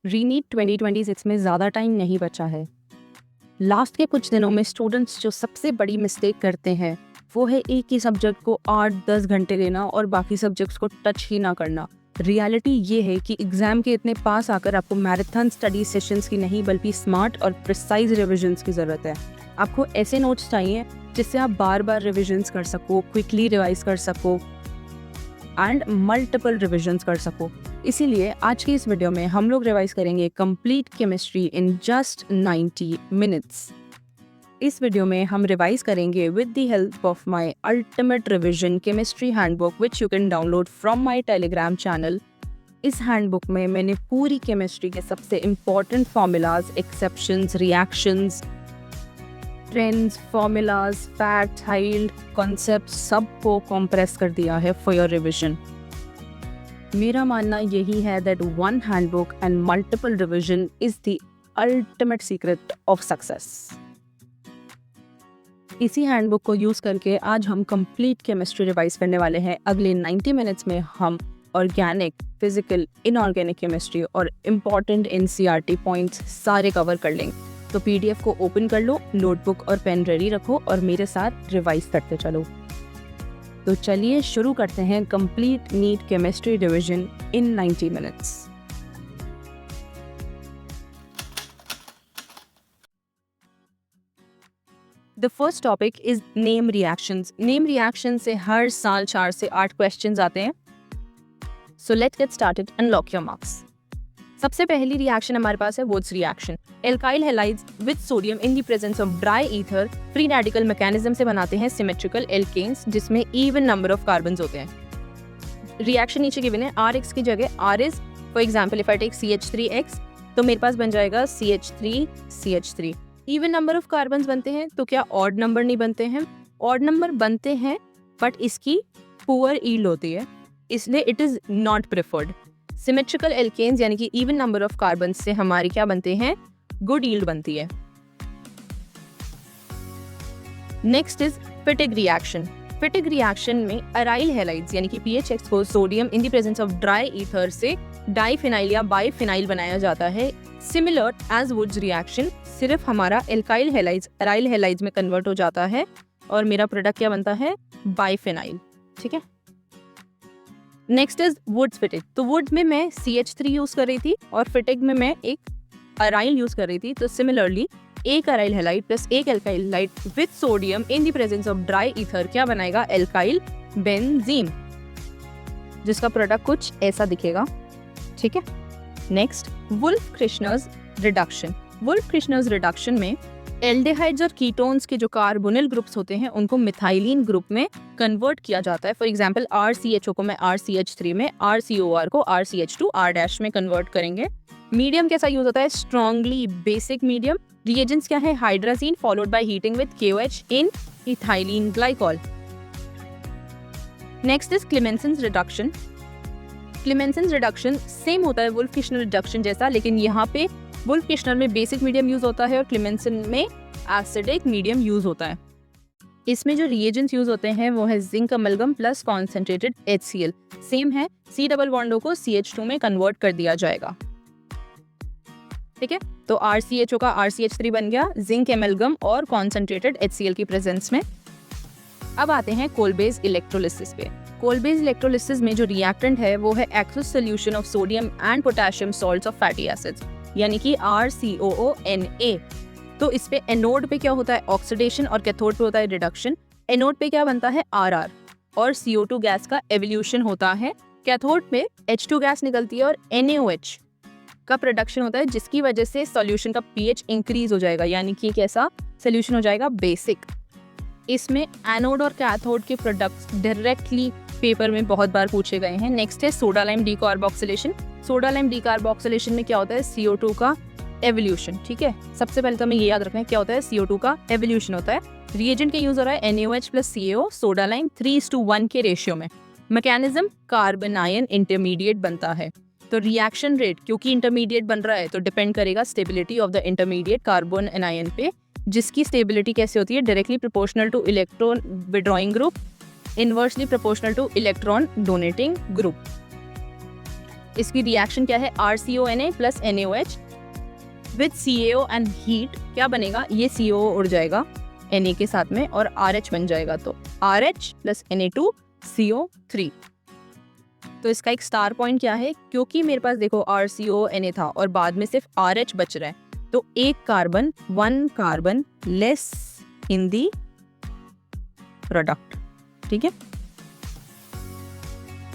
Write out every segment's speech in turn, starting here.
रीनीट 2026 में ज़्यादा टाइम नहीं बचा है। लास्ट के कुछ दिनों में स्टूडेंट्स जो सबसे बड़ी मिस्टेक करते हैं वो है एक ही सब्जेक्ट को 8-10 घंटे देना और बाकी सब्जेक्ट्स को टच ही ना करना। रियलिटी ये है कि एग्जाम के इतने पास आकर आपको मैराथन स्टडी सेशंस की नहीं बल्कि स्मार्ट और प्रिसाइज रिविजन्स की ज़रूरत है। आपको ऐसे नोट्स चाहिए जिससे आप बार बार रिविजन्स कर सको, क्विकली रिवाइज कर सको एंड मल्टीपल रिविजन्स कर सको। इसीलिए आज की इस वीडियो में हम लोग रिवाइज करेंगे complete chemistry in just 90 minutes. इस वीडियो में हम रिवाइज करेंगे with the help of my ultimate revision chemistry handbook which you can download from my Telegram channel. इस हैंडबुक में मैंने पूरी केमिस्ट्री के सबसे important formulas, exceptions, reactions, trends, formulas, facts, high yield concept सबको कॉम्प्रेस कर दिया है फॉर योर रिविजन। मेरा मानना यही है that one handbook and multiple revision is the ultimate secret of success. इसी हैंडबुक को यूज करके आज हम कंप्लीट केमिस्ट्री रिवाइज करने वाले हैं। अगले 90 मिनट्स में हम ऑर्गेनिक, फिजिकल, इनऑर्गेनिक केमिस्ट्री और इम्पॉर्टेंट एनसीईआरटी पॉइंट्स सारे कवर कर लेंगे। तो पीडीएफ को ओपन कर लो, नोटबुक और पेन रेडी रखो और मेरे साथ रिवाइज करते चलो। तो चलिए शुरू करते हैं complete NEET chemistry revision in 90 minutes. The first topic is name reactions. Name reaction से हर साल 4 से 8 क्वेश्चंस आते हैं। So let's get started and lock your marks. सबसे पहली रिएक्शन हमारे पास है Wurtz reaction. Alkyl halides with sodium in the presence of dry ether free radical mechanism से बनाते हैं सिमेट्रिकल एल्केन्स जिसमें इवन नंबर ऑफ कार्बन्स होते हैं। रिएक्शन नीचे गिवन है, Rx की जगह R is, for example if I take CH3X तो मेरे पास बन जाएगा CH3CH3। Even number of carbons बनते हैं तो क्या ऑड नंबर नहीं बनते हैं? ऑड नंबर बनते हैं बट इसकी पुअर ईल्ड होती है, इसलिए it is not preferred. Symmetrical alkanes यानी कि इवन नंबर ऑफ कार्बन से हमारी क्या बनते हैं? गुड यील्ड बनती है। Next is Fittig reaction. Fittig reaction में अराइल हैलाइड्स यानी कि PHX को sodium in the presence of dry ether से डाइफिनाइल या बाइफिनाइल बनाया जाता है। सिमिलर एज वुड्स रिएक्शन, सिर्फ हमारा एल्काइल हैलाइड्स अराइल हैलाइड्स में कन्वर्ट हो जाता है और मेरा प्रोडक्ट क्या बनता है? बाइफिनाइल। ठीक है। Next is Wurtz Fittig. तो वुड्स में मैं CH3 यूज कर रही थी और फिटिग में मैं एक अराइल यूज कर रही थी। तो सिमिलरली एक अराइल हैलाइड प्लस एक alkyl halide with sodium in the presence of dry ether क्या बनाएगा? एल्काइल बेंजीन, जिसका प्रोडक्ट कुछ ऐसा दिखेगा। ठीक है। Next Wolff Kishner's reduction. Wolff Kishner's reduction में एल्डिहाइड्स और कीटोन्स के जो कार्बोनिल ग्रुप्स होते हैं उनको मिथाइलिन ग्रुप में कन्वर्ट किया जाता है। फॉर एग्जांपल RCHO को मैं RCH3 में, RCOR को RCH2 R- में कन्वर्ट करेंगे। मीडियम कैसा यूज होता है? Strongly basic medium. रिएजेंट्स क्या है? Hydrazine followed by heating with KOH in ethylene glycol. Next is Clemmensen's reduction. Clemmensen's reduction same होता है वुल्फ-किश्नर रिडक्शन जैसा, लेकिन यहाँ पे वुल्फ-किश्नर में बेसिक मीडियम यूज होता है और क्लेमेंसन में एसिडिक मीडियम यूज होता है। इसमें जो रिएजेंट्स यूज होते हैं वो है zinc amalgam plus concentrated HCl। Same है, C डबल बॉन्डो को CH2 में कन्वर्ट कर दिया जाएगा। ठीक है। तो RCHO का RCH3 बन गया जिंक अमलगम और कॉन्सेंट्रेटेड HCl की प्रेजेंस में। अब आते हैं कोलबेज इलेक्ट्रोलिसिस पे। कोलबेज इलेक्ट्रोलिसिस में जो रिएक्टेंट है वो है aqueous solution of sodium and potassium salts of fatty acids यानी कि RCOONA। तो इस पे एनोड पे क्या होता है? ऑक्सीडेशन और कैथोड पे होता है रिडक्शन। एनोड पे क्या बनता है? RR और CO2 गैस का एवोल्यूशन होता है। कैथोड पे H2 गैस निकलती है और NaOH का प्रोडक्शन होता है जिसकी वजह से सॉल्यूशन का pH इंक्रीज हो जाएगा यानी कि कैसा सोल्यूशन हो जाएगा? बेसिक। इसमें एनोड और कैथोड के प्रोडक्ट्स डायरेक्टली पेपर में बहुत बार पूछे गए हैं। नेक्स्ट है soda lime decarboxylation. Soda lime decarboxylation में क्या होता है? CO2 का एवोल्यूशन। ठीक है। सबसे पहले तो हमें ये याद रखना है क्या होता है? CO2 का एवोल्यूशन होता है। रिएजेंट का यूज हो रहा है NaOH plus CaO soda lime 3:1 के रेशियो में। मैकेनिज्म कार्बन आयन इंटरमीडिएट बनता है। तो रिएक्शन रेट क्योंकि इंटरमीडिएट बन रहा है तो डिपेंड करेगा stability of the intermediate carbon anion पे, जिसकी स्टेबिलिटी कैसे होती है? Directly proportional two electron withdrawing group, inversely proportional two electron donating group. इसकी रिएक्शन क्या है, RCONA plus NaOH with CaO and heat क्या बनेगा, ये CaO उड़ जाएगा Na के साथ में और RH बन जाएगा, तो RH प्लस Na2CO3। तो इसका एक स्टार पॉइंट क्या है, क्योंकि मेरे पास देखो RCONA था और बाद में सिर्फ RH बच रहा है, तो one carbon less in the product. ठीक है,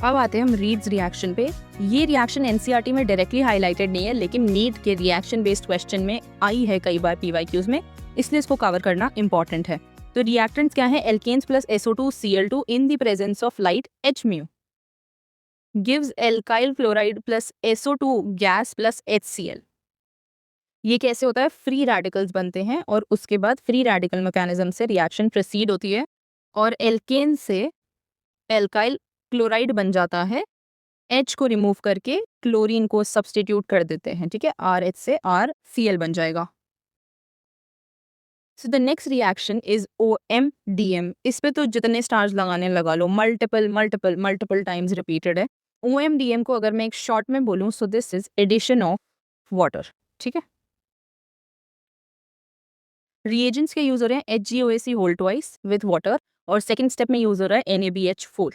अब आते हैं हम रीड्स रिएक्शन पे। ये रिएक्शन एनसीईआरटी में डायरेक्टली हाईलाइटेड नहीं है, लेकिन नीट के रिएक्शन बेस्ड क्वेश्चन में आई है कई बार PYQs में, इसलिए इसको कवर करना इंपॉर्टेंट है। तो रिएक्टेंट्स क्या है, alkanes plus SO2Cl2 in the presence of light Hμ gives alkyl fluoride plus SO2 gas plus HCl। ये कैसे होता है, फ्री रेडिकल्स बनते हैं और उसके बाद फ्री रेडिकल मैकेनिज्म से रिएक्शन प्रोसीड होती है और एल्केन से एल्काइल क्लोराइड बन जाता है, H को रिमूव करके क्लोरीन को सब्स्टिट्यूट कर देते हैं। ठीक है, RH से RCl बन जाएगा। So the next reaction is OMDM। इस पे तो जितने स्टार्स लगाने लगा लो, मल्टीपल टाइम्स रिपीटेड है। OMDM को अगर मैं एक शॉर्ट में बोलूं, so this is addition of water. ठीक है, रिएजेंट्स के यूज हो रहे हैं HgOAc whole twice with water और सेकंड स्टेप में यूज हो रहा है NaBH4।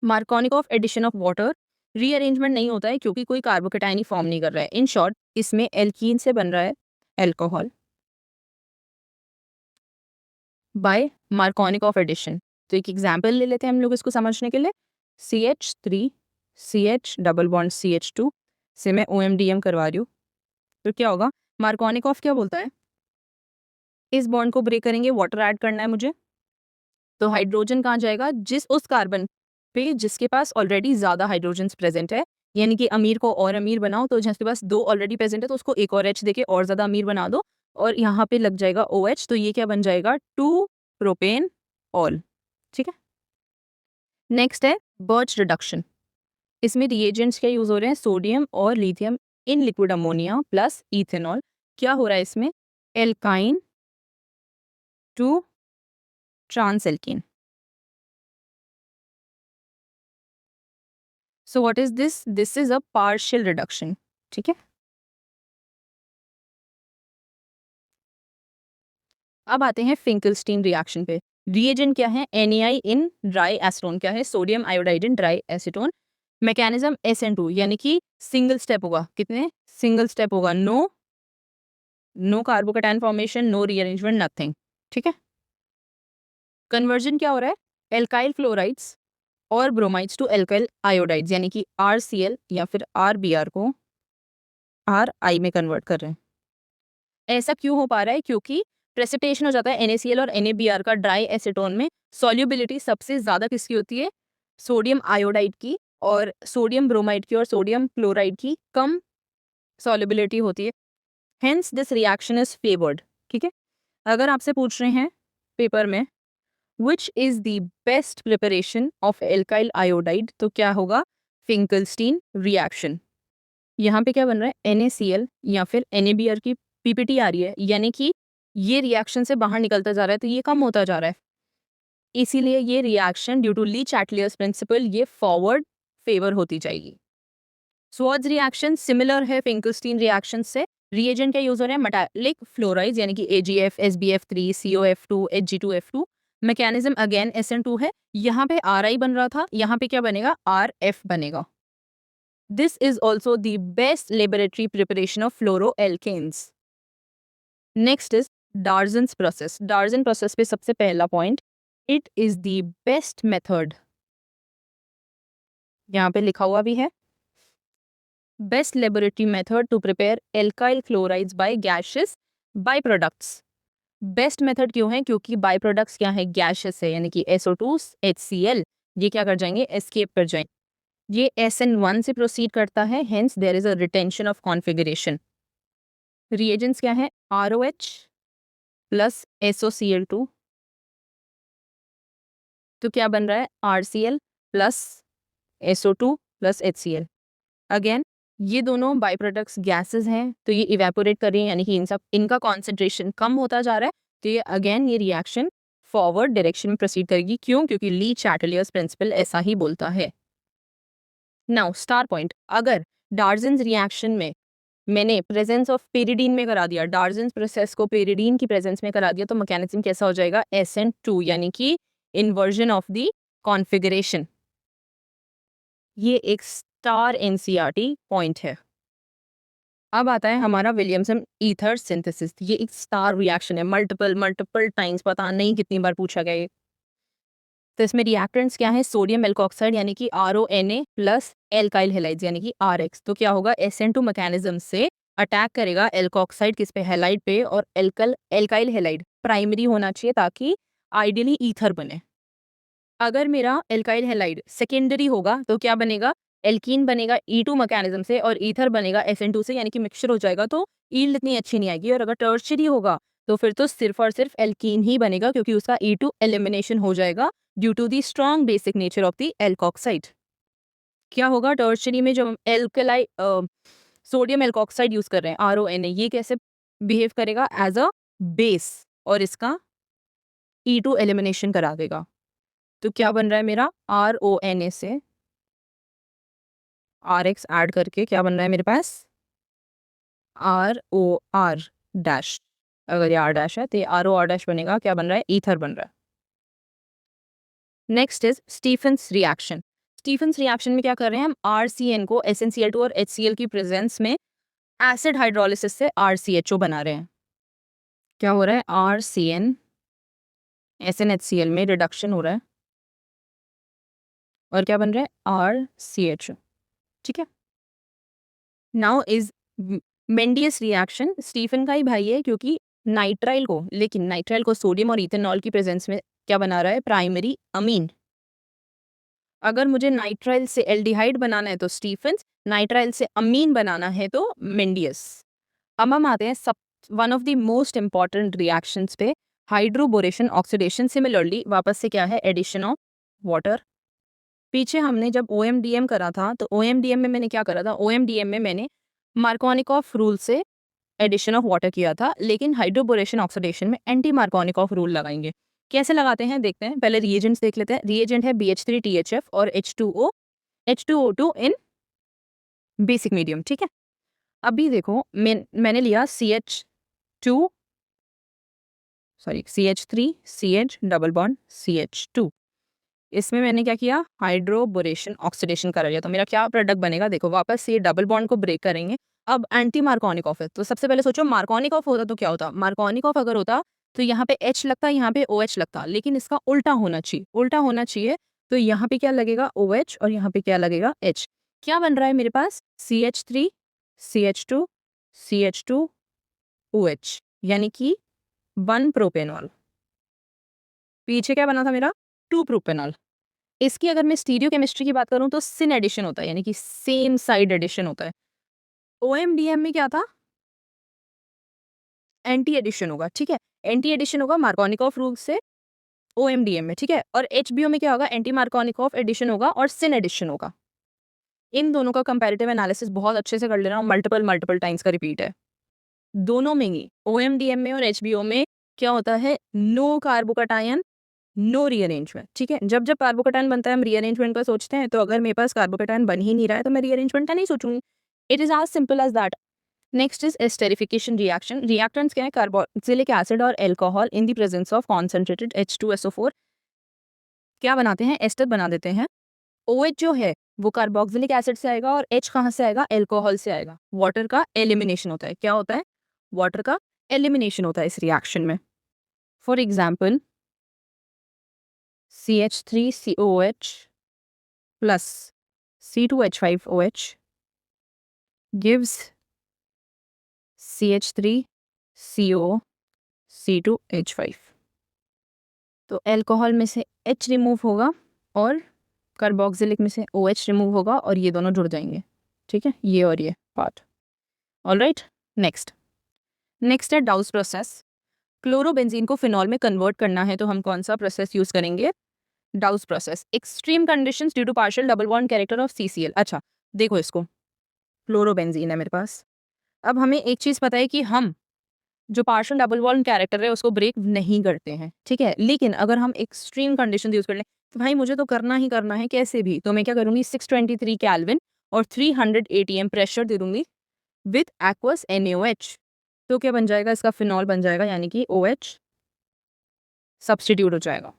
Markovnikov addition of water rearrangement नहीं होता है क्योंकि कोई कार्बोकेटाइन फॉर्म नहीं कर रहा है। इन शॉर्ट इसमें एल्कीन से बन रहा है एल्कोहल बाय मार्कोनिकॉफ एडिशन। तो एक एग्जांपल ले लेते हैं हम लोग इसको समझने के लिए। CH3CH डबल बॉन्ड CH2 से मैं OMDM करवा रही हूँ, तो क्या होगा, मार्कोनिकॉफ क्या बोलता है, इस बॉन्ड को ब्रेक करेंगे, वाटर ऐड करना है मुझे, तो हाइड्रोजन कहाँ जाएगा, उस कार्बन पे जिसके पास ऑलरेडी ज़्यादा हाइड्रोजन प्रेजेंट है, यानी कि अमीर को और अमीर बनाओ, तो जिसके पास 2 ऑलरेडी प्रेजेंट है तो उसको एक और H देके और ज़्यादा अमीर बना दो और यहाँ पे लग जाएगा OH, तो ये क्या बन जाएगा 2 प्रोपेन ऑल। ठीक है, नेक्स्ट है बर्च रिडक्शन। इसमें रिएजेंट्स क्या यूज हो रहे हैं, सोडियम और lithium in liquid ammonia plus ethanol. क्या हो रहा है इसमें, alkyne to trans alkene. So what is this? This is a partial reduction. ठीक है, अब आते हैं फिंकलस्टीन रिएक्शन पे। रिएजेंट क्या है, NaI इन ड्राई एसीटोन, क्या है, sodium iodide in dry acetone. Mechanism SN2, यानी कि सिंगल स्टेप होगा, कितने सिंगल स्टेप होगा, no carbocation formation, no rearrangement, nothing. ठीक है, कन्वर्जन क्या हो रहा है, एल्काइल फ्लोराइड्स और ब्रोमाइड्स टू एल्काइल आयोडाइड्स, यानी कि RCl या फिर RBr को RI में कन्वर्ट कर रहे हैं। ऐसा क्यों हो पा रहा है, क्योंकि प्रेसिपिटेशन हो जाता है NaCl और NaBr का ड्राई एसीटोन में। सॉल्युबिलिटी सबसे ज़्यादा किसकी होती है, सोडियम आयोडाइड की, और सोडियम ब्रोमाइड की और सोडियम क्लोराइड की कम सॉल्युबिलिटी होती है। Hence this reaction is favoured. ठीक है, अगर आपसे पूछ रहे हैं पेपर में which is the best preparation of alkyl iodide, तो क्या होगा, फिंकलस्टीन रिएक्शन। यहाँ पे क्या बन रहा है, NaCl या फिर NaBr की PPT आ रही है, यानी कि ये रिएक्शन से बाहर निकलता जा रहा है, तो ये कम होता जा रहा है, इसीलिए ये reaction due to Le Chatelier's principle ये फॉरवर्ड फेवर होती जाएगी। स्वार्ट्ज रिएक्शन सिमिलर है फिंकलस्टीन रिएक्शन से। रिएजेंट क्या यूज हो रहे हैं, मेटालिक फ्लोराइड्स, यानी कि AgF, SbF3, COF2, Hg2F2। Mechanism again SN2 है, यहाँ पे RI बन रहा था, यहाँ पे क्या बनेगा, RF बनेगा। This is also the best laboratory preparation of fluoroalkanes. Next is Darzens process. Darzens process पे सबसे पहला point, it is the best method, यहाँ पे लिखा हुआ भी है, best laboratory method to prepare alkyl chlorides by gases by products. Best method क्यों है, क्योंकि बाय प्रोडक्ट्स क्या है, गैसेस है, यानी कि SO2 HCl, ये क्या कर जाएंगे, एस्केप कर जाएंगे। ये SN1 से प्रोसीड करता है, hence there is a retention of configuration. Reagents क्या है, ROH प्लस SOCl2, तो क्या बन रहा है, RCl plus SO2 plus HCl। Again ये दोनों बाई प्रोडक्ट्स गैसेज हैं, तो ये इवेपोरेट कर रही हैं, यानी कि इनका कॉन्सेंट्रेशन कम होता जा रहा है, तो ये अगेन ये रिएक्शन फॉरवर्ड डायरेक्शन में प्रोसीड करेगी। क्यों, क्योंकि ली चैटलियर्स प्रिंसिपल ऐसा ही बोलता है। नाउ स्टार पॉइंट, अगर डार्जन्स रिएक्शन में मैंने प्रेजेंस ऑफ पेरिडीन में करा दिया, डार्जन्स प्रोसेस को पेरिडीन की प्रेजेंस में करा दिया, तो मैकेनिज्म कैसा हो जाएगा, SN2, यानी कि इन्वर्जन ऑफ द कॉन्फ़िगरेशन। ये एक स्टार एनसीईआरटी पॉइंट है। अब आता है हमारा विलियमसन ईथर सिंथेसिस। ये एक स्टार रिएक्शन है, मल्टीपल टाइम्स, पता नहीं कितनी बार पूछा गया ये। तो इसमें रिएक्टेंट्स क्या है, सोडियम एल्कोक्साइड यानी कि RONA प्लस एल्काइल हेलाइड्स यानी कि RX। तो क्या होगा, SN2 मैकेनिज्म से अटैक करेगा एल्कोक्साइड किस पे, हेलाइड पे, और एल्काइल हेलाइड प्राइमरी होना चाहिए ताकि आइडियली ईथर बने। अगर मेरा एल्काइल हेलाइड सेकेंडरी होगा तो क्या बनेगा, एल्कीन बनेगा E2 मैकेनिज्म से, और ईथर बनेगा SN2 से, यानी कि मिक्सचर हो जाएगा, तो ईल्ड इतनी अच्छी नहीं आएगी। और अगर टर्शियरी होगा तो फिर तो सिर्फ और सिर्फ एल्कीन ही बनेगा, क्योंकि उसका E2 एलिमिनेशन हो जाएगा due to the strong basic nature of the alkoxide. क्या होगा टर्शियरी में, जब हम एल्कलाई सोडियम एल्कोक्साइड यूज कर रहे हैं RONA, ये कैसे बिहेव करेगा, एज अ बेस, और इसका E2 एलिमिनेशन करा देगा। तो क्या बन रहा है मेरा, RONA से RX ऐड करके क्या बन रहा है मेरे पास, ROR डैश। अगर ये R डैश है तो ये ROR डैश बनेगा, क्या बन रहा है, ईथर बन रहा है। Next is Stephen's reaction. Stephen's reaction में क्या कर रहे हैं हम, RCN को SnCl2 और HCl की प्रेजेंस में एसिड हाइड्रोलिसिस से RCHO बना रहे हैं। क्या हो रहा है, RCN SnHCl में रिडक्शन हो रहा है, और क्या बन रहा है, RCHO। ठीक है। Now is Mendius reaction. Stephen का ही भाई है, क्योंकि नाइट्राइल को सोडियम और इथेनॉल की प्रेजेंस में क्या बना रहा है, प्राइमरी अमीन। अगर मुझे नाइट्राइल से एल्डिहाइड बनाना है तो स्टीफेंस, नाइट्राइल से अमीन बनाना है तो मेंडियस। अब हम आते हैं सब one of the most important reactions पे, हाइड्रोबोरेशन ऑक्सीडेशन। सिमिलरली वापस से क्या है, एडिशन ऑफ वाटर। पीछे हमने जब OMDM करा था तो OMDM में मैंने क्या करा था, OMDM में मैंने मार्कोनिकॉफ रूल से एडिशन ऑफ वाटर किया था, लेकिन हाइड्रोबोरेशन ऑक्सीडेशन में एंटी मार्कोनिकॉफ रूल लगाएंगे। कैसे लगाते हैं देखते हैं, पहले रिएजेंट्स देख लेते हैं। रिएजेंट है BH3THF और H2O2 इन बेसिक मीडियम। ठीक है। अभी देखो मैंने लिया CH3CH डबल बॉन्ड CH2। इसमें मैंने क्या किया, हाइड्रोबोरेशन ऑक्सीडेशन करा लिया, तो मेरा क्या प्रोडक्ट बनेगा, देखो वापस से डबल बॉन्ड को ब्रेक करेंगे। अब एंटी मार्कोनिकॉफ है, तो सबसे पहले सोचो मार्कोनिकॉफ होता तो क्या होता, मार्कोनिकॉफ अगर होता तो यहाँ पे H लगता, यहाँ पे OH लगता, लेकिन इसका उल्टा होना चाहिए। तो यहाँ पे क्या लगेगा, OH, और यहाँ पे क्या लगेगा, H। क्या बन रहा है मेरे पास, CH3 CH2 CH2 OH, यानी कि 1 प्रोपेनॉल। पीछे क्या बना था मेरा, 2 प्रोपेनॉल। इसकी अगर मैं स्टीरियो केमिस्ट्री की बात करूं तो सिन एडिशन होता है, यानी कि सेम साइड एडिशन होता है। OMDM में क्या था, एंटी एडिशन होगा। ठीक है, एंटी एडिशन होगा मार्कोनिकॉफ रूल से OMDM में। ठीक है, और HBO में क्या होगा, एंटी मार्कोनिकॉफ एडिशन होगा और सिन एडिशन होगा। इन दोनों का कंपैरेटिव एनालिसिस बहुत अच्छे से कर लेना, मल्टीपल टाइम्स का रिपीट है। दोनों में ही OMDM में और HBO में क्या होता है, नो कार्बोकटायन नो रीअरेंजमेंट। ठीक है, जब जब कार्बोकटायन बनता है हम रीअरेंजमेंट का सोचते हैं, तो अगर मेरे पास कार्बोकटायन बन ही नहीं रहा है तो मैं रीअरेंजमेंट का नहीं सोचूंगी। It is as simple as that. Next is esterification reaction. Reactants क्या है, कार्बोक्सिलिक एसिड और alcohol in the presence of concentrated H2SO4 क्या बनाते हैं, एस्टर बना देते हैं। OH जो है वो कार्बोक्सिलिक एसिड से आएगा, और H कहाँ से आएगा, एल्कोहल से आएगा। वाटर का एलिमिनेशन होता है। क्या होता है, वाटर का एलिमिनेशन होता है इस रिएक्शन में। For example CH3COH plus C2H5OH gives CH3CO C2H5। तो अल्कोहल में से H रिमूव होगा और कार्बोक्सिलिक में से OH रिमूव होगा, और ये दोनों जुड़ जाएंगे। ठीक है, ये और ये पार्ट। ऑलराइट, नेक्स्ट है डाउस प्रोसेस। क्लोरोबेंजीन को फिनॉल में कन्वर्ट करना है तो हम कौन सा प्रोसेस यूज करेंगे, Dow's process. Extreme conditions due to partial double bond character of CCl। अच्छा देखो, इसको क्लोरोबेंजीन है मेरे पास। अब हमें एक चीज़ पता है कि हम जो पार्शियल डबल बॉन्ड कैरेक्टर है उसको ब्रेक नहीं करते हैं, ठीक है। लेकिन अगर हम एक्सट्रीम कंडीशन यूज कर लें तो भाई मुझे तो करना ही करना है कैसे भी, तो मैं क्या करूँगी 623 केल्विन और 300 ATM प्रेशर दे दूंगी विथ एक्वस NaOH। तो क्या बन जाएगा, इसका फिनॉल बन जाएगा, यानी कि OH सब्सटीट्यूट हो जाएगा।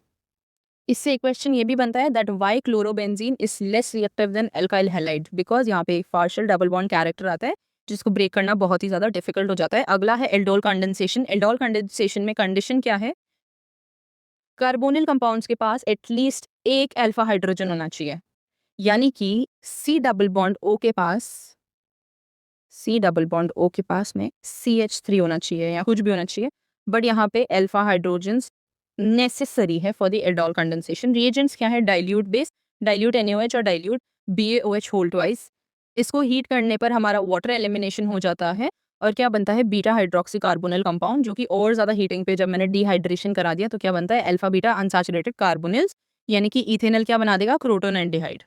इससे एक क्वेश्चन ये भी बनता है that why chlorobenzene is less reactive than alkyl halide, because यहाँ पे एक पार्शियल डबल बॉन्ड कैरेक्टर आता है जिसको ब्रेक करना बहुत ही ज़्यादा डिफिकल्ट हो जाता है। अगला है एल्डोल कंडेंसेशन। एल्डोल कंडेंसेशन में कंडीशन क्या है, कार्बोनिल कंपाउंड्स के पास एटलीस्ट एक अल्फा हाइड्रोजन होना चाहिए, यानी कि C डबल बॉन्ड O के पास में CH3 होना चाहिए या कुछ भी होना चाहिए, बट यहाँ पे अल्फा हाइड्रोजन्स नेसेसरी है for the aldol condensation. Reagents क्या है, डाइल्यूट बेस, डाइल्यूट NaOH और डाइल्यूट BaOH होल ट्वाइस। इसको हीट करने पर हमारा वाटर एलिमिनेशन हो जाता है और क्या बनता है, बीटा हाइड्रोक्सी कार्बोनिल कंपाउंड, जो कि और ज़्यादा हीटिंग पे जब मैंने डिहाइड्रेशन करा दिया तो क्या बनता है, अल्फा बीटा अनसैचुरेटेड कार्बोनिल्स, यानी कि इथेनॉल क्या बना देगा, क्रोटोन एल्डिहाइड।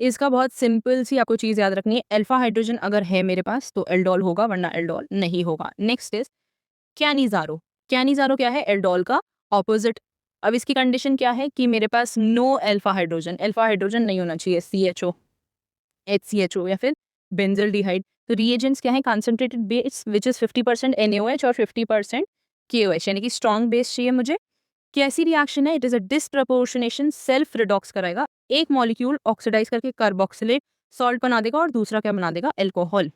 इसका बहुत सिंपल सी आपको चीज़ याद रखनी है, अल्फा हाइड्रोजन अगर है मेरे पास तो एल्डोल होगा, वरना एल्डोल नहीं होगा। Next is Cannizzaro. कैनिजारो क्या है, एल्डोल का ऑपोजिट। अब इसकी कंडीशन क्या है कि मेरे पास नो अल्फा हाइड्रोजन नहीं होना चाहिए, CHO HCHO या फिर बेंजल्डिहाइड। तो रिएजेंट्स क्या है, concentrated base which is 50% NaOH और 50% KOH, यानी कि स्ट्रॉन्ग बेस चाहिए मुझे। कैसी रिएक्शन है, it is a disproportionation, self redox कराएगा, एक मॉलिक्यूल ऑक्सीडाइज करके कार्बोक्सिलेट सॉल्ट बना देगा और दूसरा क्या बना देगा, अल्कोहल।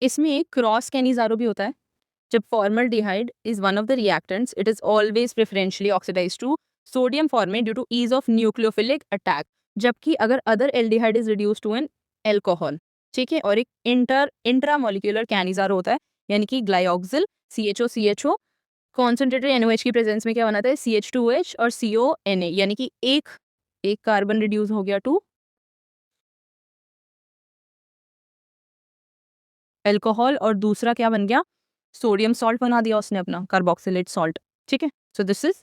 इसमें एक क्रॉस कैनिजारो भी होता है। जब formaldehyde is one of the reactants, it is always preferentially oxidise to sodium formate due to ease of nucleophilic attack, जबकि अगर other aldehyde is reduce to an alcohol, ठीक है। और एक इंट्रा मॉलिक्यूलर कैनिजारो होता है, यानी कि ग्लाइऑक्सिल CHO कॉन्सेंट्रेटेड NaOH की प्रेजेंस में क्या बनाता है, CH2OH और CONA, यानी कि एक कार्बन रिड्यूस हो गया टू अल्कोहल और दूसरा क्या बन गया, सोडियम सॉल्ट बना दिया उसने अपना, कार्बोक्सिलेट सॉल्ट, ठीक है। So this is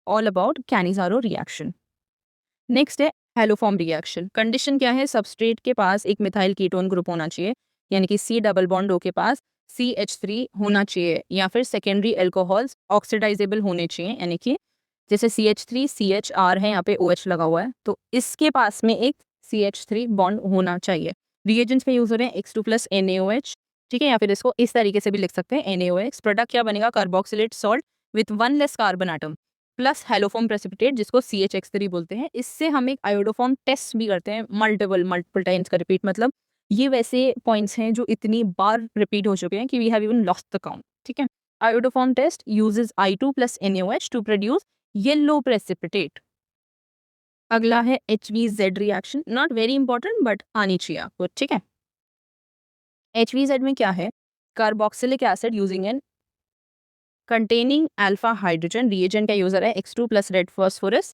all about Cannizzaro reaction. Next है हेलोफॉर्म रिएक्शन। कंडीशन क्या है, सबस्ट्रेट के पास एक मिथाइल कीटोन ग्रुप होना चाहिए, यानी कि C डबल बॉन्ड O के पास CH3 होना चाहिए, या फिर सेकेंडरी अल्कोहल्स ऑक्सीडाइजेबल होने चाहिए, यानी कि जैसे CH3 CHR है, यहाँ पे OH लगा हुआ है, तो इसके पास में एक CH3 बॉन्ड होना चाहिए। रिएजेंट्स में यूज हो रहे हैं X2 प्लस NaOH, ठीक है, या फिर इसको इस तरीके से भी लिख सकते हैं NaOX। प्रोडक्ट क्या बनेगा, carboxylate salt with 1 less carbon atom plus haloform precipitate, जिसको CHX3 बोलते हैं। इससे हम एक आयोडोफॉर्म टेस्ट भी करते हैं, मल्टीपल टाइम्स का रिपीट, मतलब ये वैसे पॉइंट्स हैं जो इतनी बार रिपीट हो चुके हैं कि we have even lost the count, ठीक है। Iodoform test uses I2 plus NaOH to produce yellow precipitate. अगला है HVZ reaction, not very important but आनी चाहिए आपको, ठीक है। HVZ में क्या है, carboxylic acid using an containing alpha hydrogen, reagent का यूजर है X2 plus red phosphorus.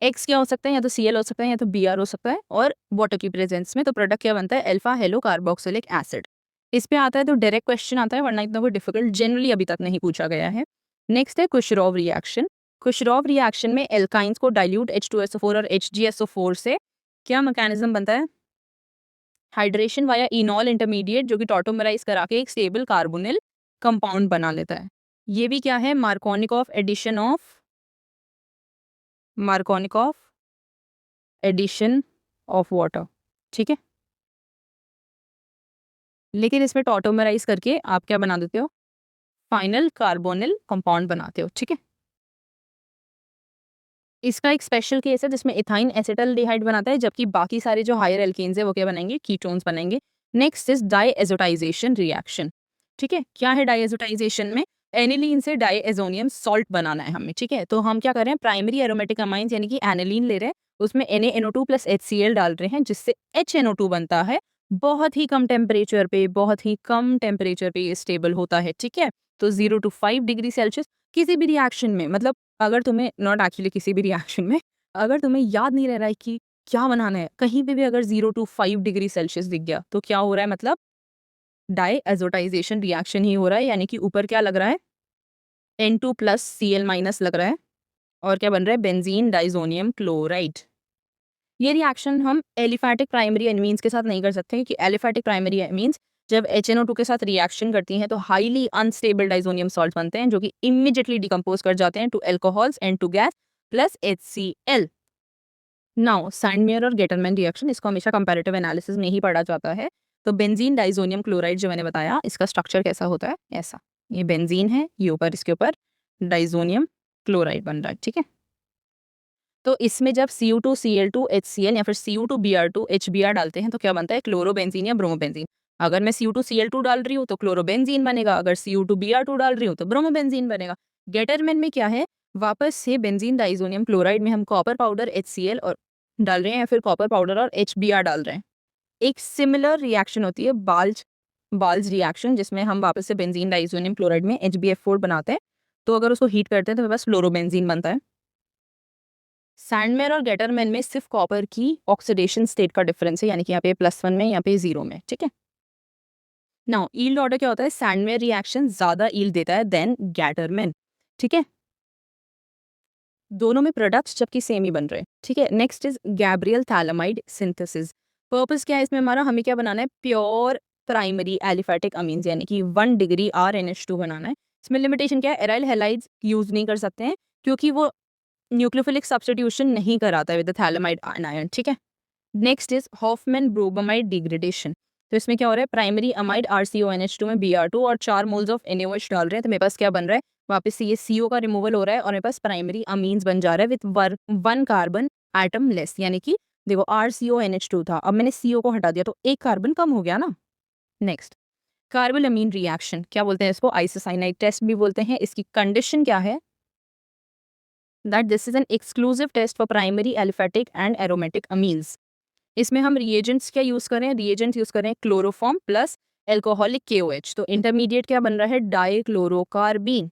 X क्या हो सकता है, या तो Cl हो सकता है या तो Br हो सकता है, और वाटर की प्रेजेंस में, तो प्रोडक्ट क्या बनता है, अल्फा हेलो कार्बोक्सिलिक एसिड। इस पे आता है तो डायरेक्ट क्वेश्चन आता है, वरना इतना कोई डिफिकल्ट जनरली अभी तक नहीं पूछा गया है। नेक्स्ट है कुशरॉव रिएक्शन। कुशरॉव रिएक्शन में एल्काइंस को डाइल्यूट H2SO4 और HgSO4 से क्या मैकेनिज्म बनता है, हाइड्रेशन वाया इनॉल इंटरमीडिएट, जो कि टॉटोमराइज करा के एक स्टेबल कार्बोनिल कंपाउंड बना लेता है। ये भी क्या है, मार्कोनिकॉफ एडिशन ऑफ वाटर, ठीक है। लेकिन इसमें टॉटोमराइज करके आप क्या बना देते हो, फाइनल कार्बोनिल कंपाउंड बनाते हो, ठीक है। इसका एक स्पेशल केस है जिसमें इथाइन एसिटल्डिहाइड बनाता है, जबकि बाकी सारे जो हायर एल्केन्स है वो क्या बनाएंगे, कीटोन्स बनेंगे। नेक्स्ट इज डाईएजोटाइजेशन रिएक्शन, ठीक है। क्या है डाईएजोटाइजेशन में, एनिलीन से डाईएजोनियम सॉल्ट बनाना है हमें, ठीक है। तो हम क्या कर रहे हैं, प्राइमरी एरोमेटिक अमाइंस यानी कि एनिलीन ले रहे हैं, उसमें NaNO2 प्लस HCl डाल रहे हैं, जिससे HNO2 बनता है। बहुत ही कम टेम्परेचर पे ये स्टेबल होता है, ठीक है। तो 0 to 5 डिग्री सेल्सियस किसी भी रिएक्शन में, मतलब अगर तुम्हें नॉट एक्चुअली किसी भी रिएक्शन में, अगर तुम्हें याद नहीं रह रहा है कि क्या बनाना है, कहीं पे भी अगर 0 to 5 डिग्री सेल्सियस दिख गया तो क्या हो रहा है, मतलब डाईएजोटाइजेशन रिएक्शन ही हो रहा है, यानी कि ऊपर क्या लग रहा है, N2 प्लस Cl माइनस लग रहा है, और क्या बन रहा है, बेंजीन डाइजोनियम क्लोराइड। ये रिएक्शन हम एलिफैटिक प्राइमरी एमीन्स के साथ नहीं कर सकते, क्योंकि एलिफैटिक प्राइमरी एमीन्स जब HNO2 के साथ रिएक्शन करती हैं तो हाईली अनस्टेबल डाइजोनियम सॉल्ट बनते हैं जो कि इमीडिएटली डिकम्पोज कर जाते हैं to alcohols and to gas plus HCl। Now Sandmeyer और गेटरमैन रिएक्शन, इसको हमेशा कंपैरेटिव एनालिसिस में ही पढ़ा जाता है। तो बेंजीन डाइजोनियम क्लोराइड जो मैंने बताया, इसका स्ट्रक्चर कैसा होता है, ऐसा। ये बेंजीन है, ये ऊपर इसके ऊपर डाइजोनियम क्लोराइड बन रहा है, ठीक है। तो इसमें जब Cu2 Cl2 HCl या फिर Cu2 Br2 HBr डालते हैं तो क्या बनता है, क्लोरोबेंजीन या ब्रोमोबेंजीन। अगर मैं Cu2 Cl2 डाल रही हूँ तो क्लोरोबेंजीन बनेगा, अगर Cu2 Br2 डाल रही हूँ तो ब्रोमोबेंजीन बनेगा। गेटरमैन में क्या है, वापस से बेंजीन डाइजोनियम क्लोराइड में हम कॉपर पाउडर HCl और डाल रहे हैं या फिर कॉपर पाउडर और HBr डाल रहे हैं। एक सिमिलर रिएक्शन होती है बाल्ज रिएक्शन, जिसमें हम वापस से बेंजीन डाइजोनियम क्लोराइड में HbF4 बनाते हैं। तो अगर उसको हीट करते हैं तो हमारे पास फ्लोरोबेंजीन बनता है। सैंडमेयर और गेटरमैन में सिर्फ कॉपर की ऑक्सीडेशन स्टेट का डिफरेंस है, यानी कि यहाँ पे +1 में, यहाँ पे 0 में, ठीक है। नाउ यील्ड ऑर्डर क्या होता है, सैंडमेयर रिएक्शन ज्यादा यील्ड देता है देन गेटरमैन, ठीक है। दोनों में प्रोडक्ट्स जबकि सेम ही बन रहे हैं, ठीक है। Next is Gabriel phthalimide synthesis. Purpose क्या है इसमें हमारा, हमें क्या बनाना है, प्योर प्राइमरी एलिफेटिक अमीन्स, यानी कि 1 डिग्री RNH2 बनाना है। इसमें लिमिटेशन क्या है, एराइल हैलाइड्स यूज नहीं कर सकते हैं क्योंकि वो न्यूक्लियोफिलिक सब्स्टिट्यूशन नहीं कराता है विद थैलामाइड आयन, ठीक है। Next is Hoffmann bromide degradation. तो इसमें क्या हो रहा है, प्राइमरी अमाइड RCONH2 में Br2 और 4 मोल्स ऑफ NaOH डाल रहे हैं, तो मेरे पास क्या बन रहा है, वापस से ये CO का रिमूवल हो रहा है और मेरे पास प्राइमरी अमीन्स बन जा रहा है विद 1 कार्बन एटम लेस, यानी कि देखो RCONH2 था, अब मैंने CO को हटा दिया तो एक कार्बन कम हो गया ना। नेक्स्ट कार्बोलमीन रिएक्शन, क्या बोलते हैं इसको, आइसोसाइनाइड टेस्ट भी बोलते हैं। इसकी कंडीशन क्या है, that this is an exclusive test for primary aliphatic and aromatic amines। इसमें हम रिएजेंट्स क्या यूज करें, रिएजेंट्स यूज करें क्लोरोफॉर्म प्लस एल्कोहलिक KOH। तो इंटरमीडिएट क्या बन रहा है, डाइक्लोरोकार्बीन,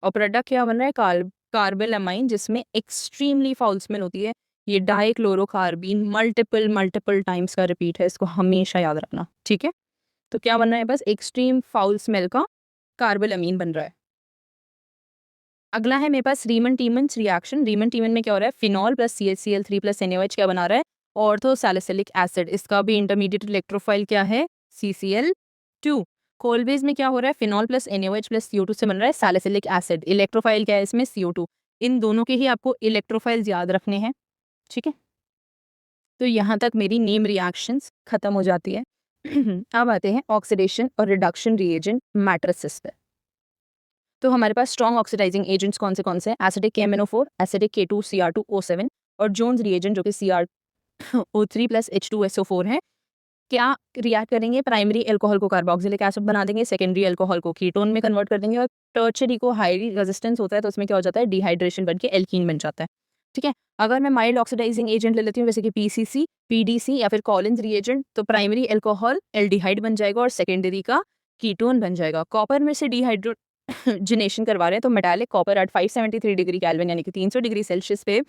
और प्रोडक्ट क्या बन रहा है, कार्बेलामाइन, जिसमें एक्सट्रीमली फाउल स्मेल होती है। ये डाइक्लोरोकार्बीन मल्टीपल टाइम्स का रिपीट है, इसको हमेशा याद रखना, ठीक है। तो क्या बन रहा है, बस एक्सट्रीम फाउल स्मेल का कार्बेलामीन बन रहा है। अगला है मेरे पास रीमन टीमन्स रिएक्शन। रीमन टीमन में क्या हो रहा है, phenol plus CHCl3 plus NaOH क्या बना रहा है, ऑर्थोसैलिसिलिक एसिड। इसका भी इंटरमीडिएट इलेक्ट्रोफाइल क्या है, CCl2। कोलवेज में क्या हो रहा है, phenol plus NaOH plus CO2 से बन रहा है सैलिसिलिक एसिड। इलेक्ट्रोफाइल क्या है इसमें, CO2। इन दोनों के ही आपको इलेक्ट्रोफाइल्स याद रखने हैं, ठीक है। तो यहाँ तक मेरी नेम रिएक्शंस खत्म हो जाती है। अब आते हैं ऑक्सीडेशन और रिडक्शन रिएजेंट मैट्रिसेस पे। तो हमारे पास स्ट्रॉन्ग ऑक्सीडाइजिंग एजेंट्स कौन से हैं, एसिडिक KMnO4, एसिडिक K2Cr2O7 और जोन्स रिएजेंट जो कि CrO3 प्लस H2SO4 है। क्या रिएक्ट करेंगे, प्राइमरी एल्कोहल को कार्बोक्सिलिक एसिड बना देंगे, सेकेंडरी एल्कोहल को कीटोन में कन्वर्ट कर देंगे और टर्शरी को हाई रेजिस्टेंस होता है तो उसमें क्या हो जाता है, डिहाइड्रेशन बन के एल्कीन बन जाता है, ठीक है। अगर मैं माइल्ड ऑक्सीडाइजिंग एजेंट ले लेती हूँ जैसे कि PCC, PDC या फिर कॉलिन्स रिएजेंट, तो प्राइमरी एल्कोहल एल्डिहाइड बन जाएगा और सेकेंडरी का कीटोन बन जाएगा। कॉपर में से डिहाइड्रोजनेशन करवा रहे हैं तो metallic copper at 573 degree kelvin यानी कि 300 डिग्री सेल्सियस पे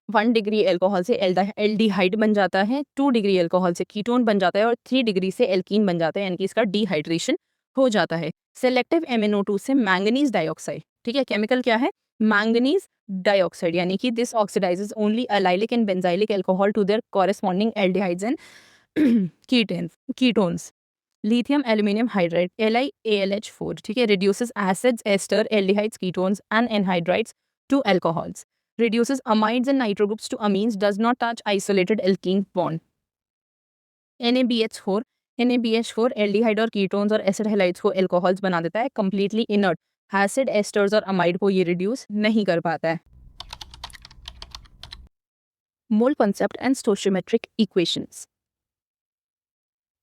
1 डिग्री एल्कोहल से एल्डिहाइड बन जाता है, 2 डिग्री एल्कोहल से कीटोन बन जाता है और 3 डिग्री से एल्कीन बन जाता है, यानी कि इसका डिहाइड्रेशन हो जाता है। सेलेक्टिव MnO2 से मैंगनीज डाइऑक्साइड, ठीक है, केमिकल क्या है, मैंगनीज डाइऑक्साइड, यानी कि this oxidises only allylic and benzylic alcohol to their corresponding aldehydes and ketones. Lithium aluminium hydride LiAlH4, ठीक है, reduces acids, ester, aldehydes, ketones and anhydrides to alcohols, reduces amides and nitro groups to amines, does not touch isolated alkene bond। NaBH4 aldehyde और ketones और acid halides को alcohols बना देता है, completely inert. Acid, esters और amide को ये reduce नहीं कर पाता है। Mole concept and stoichiometric equations.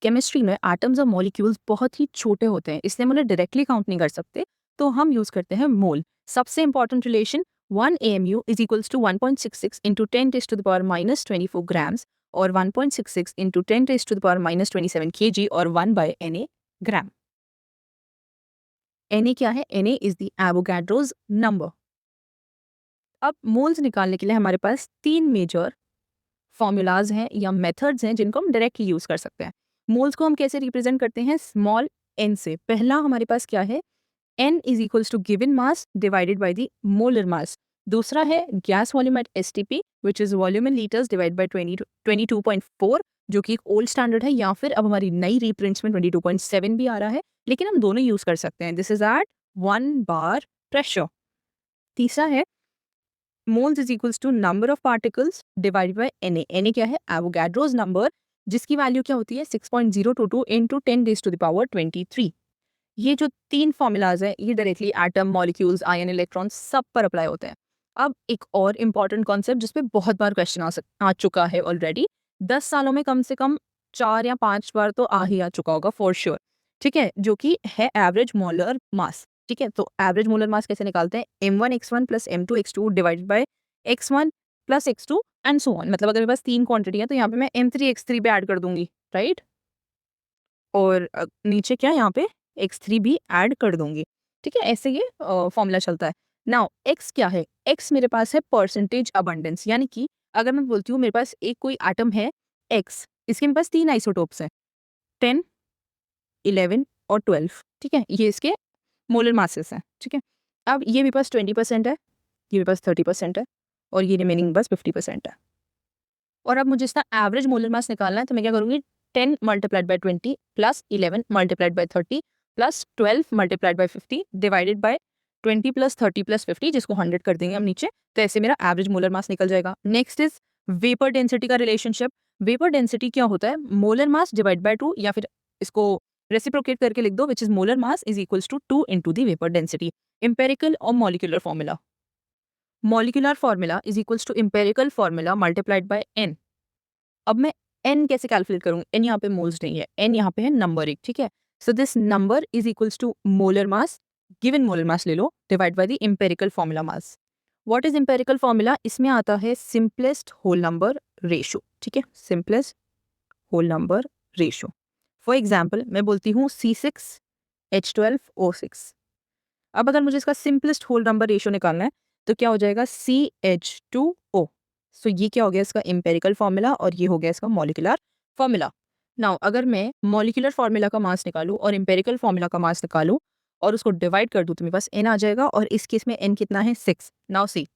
Chemistry में एटम्स और मॉलिक्यूल्स बहुत ही छोटे होते हैं, इसलिए हम उन्हें डायरेक्टली काउंट नहीं कर सकते, तो हम यूज करते हैं मोल। सबसे important relation 1 AMU is equals to 1.66 into 10⁻⁻24 grams और 1.66 इंटू 10⁻⁻27 kg और 1/Na ग्राम। Na क्या है, Na is the Avogadro's number. अब मोल्स निकालने के लिए हमारे पास 3 मेजर फॉर्मूलाज हैं या मेथड्स हैं जिनको हम डायरेक्टली यूज कर सकते हैं। मोल्स को हम कैसे रिप्रेजेंट करते हैं, स्मॉल n से। पहला हमारे पास क्या है, n is equals to given mass divided by the molar mass. दूसरा है gas volume at STP which is volume in litres divide by 22.4 जो कि एक ओल्ड स्टैंडर्ड है, या फिर अब हमारी नई रीप्रिंट्स में 22.7 भी आ रहा है, लेकिन हम दोनों यूज कर सकते हैं. This is at 1 bar pressure. तीसरा है moles is equals to number of particles divided by Na. Na क्या है? एवोगैड्रोस नंबर, जिसकी वैल्यू क्या होती है? 6.022 इंटू 10⁻23. ये जो 3 फॉर्मूलाज है, ये directly atom, molecules, ion, electron सब पर अप्लाई होते हैं. अब एक और इम्पॉर्टेंट कॉन्सेप्ट जिस पे बहुत बार क्वेश्चन आ चुका है ऑलरेडी, 10 सालों में कम से कम 4 या 5 बार तो आ ही आ चुका होगा फॉर श्योर. ठीक है, जो कि है एवरेज मोलर मास. ठीक है, तो एवरेज मोलर मास कैसे निकालते हैं? m1x1 plus m2x2 divided by x1 plus x2 and so on. मतलब अगर मेरे पास 3 क्वांटिटी है तो यहाँ पे मैं m3x3 पे ऐड कर दूंगी, राइट? और नीचे क्या, यहाँ पे x3 भी ऐड कर दूंगी. ठीक है, ऐसे ये फॉर्मूला चलता है. नाउ x क्या है? x मेरे पास है परसेंटेज अबंडेंस, यानी कि अगर मैं बोलती हूँ मेरे पास एक कोई एटम है x, इसके मेरे पास 3 आइसोटोप्स हैं, 10, 11 और 12. ठीक है, ये इसके मोलर मासेस हैं. ठीक है, अब ये मेरे पास 20% है, ये मेरे पास 30% है, और ये रिमेनिंग बस 50% है. और अब मुझे इसका एवरेज मोलर मास निकालना है, तो मैं क्या करूँगी? 10 multiplied by 20 plus 11 multiplied by 30 plus 12 multiplied by 50 divided by 20 plus 30 plus 50, जिसको 100 कर देंगे हम नीचे. तो ऐसे मेरा एवरेज मोलर मास निकल जाएगा. नेक्स्ट इज वेपर डेंसिटी का रिलेशनशिप. वेपर डेंसिटी क्या होता है? मोलर मास डिवाइड बाय 2, या फिर इसको रेसिप्रोकेट करके लिख दो, which is molar mass is equals to 2 into the vapour density. Empirical और molecular formula. Molecular formula is equals to empirical formula multiplied by n. अब मैं n कैसे कैलकुलेट करूँ? n यहाँ पे मोल्स नहीं है, n यहाँ पे है नंबर एक. ठीक है, so this number is equals to molar mass, given molar mass ले लो, divide by the empirical formula mass. What is empirical formula? इसमें आता है सिंपलेस्ट होल नंबर रेशो. ठीक है, simplest whole number ratio. For example मैं बोलती हूँ C6H12O6. अब अगर मुझे इसका सिंपलेस्ट होल नंबर रेशो निकालना है तो क्या हो जाएगा? CH2O. सो ये क्या हो गया इसका एम्पेरिकल फॉर्मूला, और ये हो गया इसका मॉलिक्यूलर फॉर्मूला. नाउ अगर मैं मॉलिक्यूलर फॉर्मूला का मास निकालूं और एम्पेरिकल फॉर्मूला का मास निकालूं और उसको डिवाइड कर दूं तो मेरे पास n आ जाएगा, और इस केस में n कितना है? 6. नाउ सी,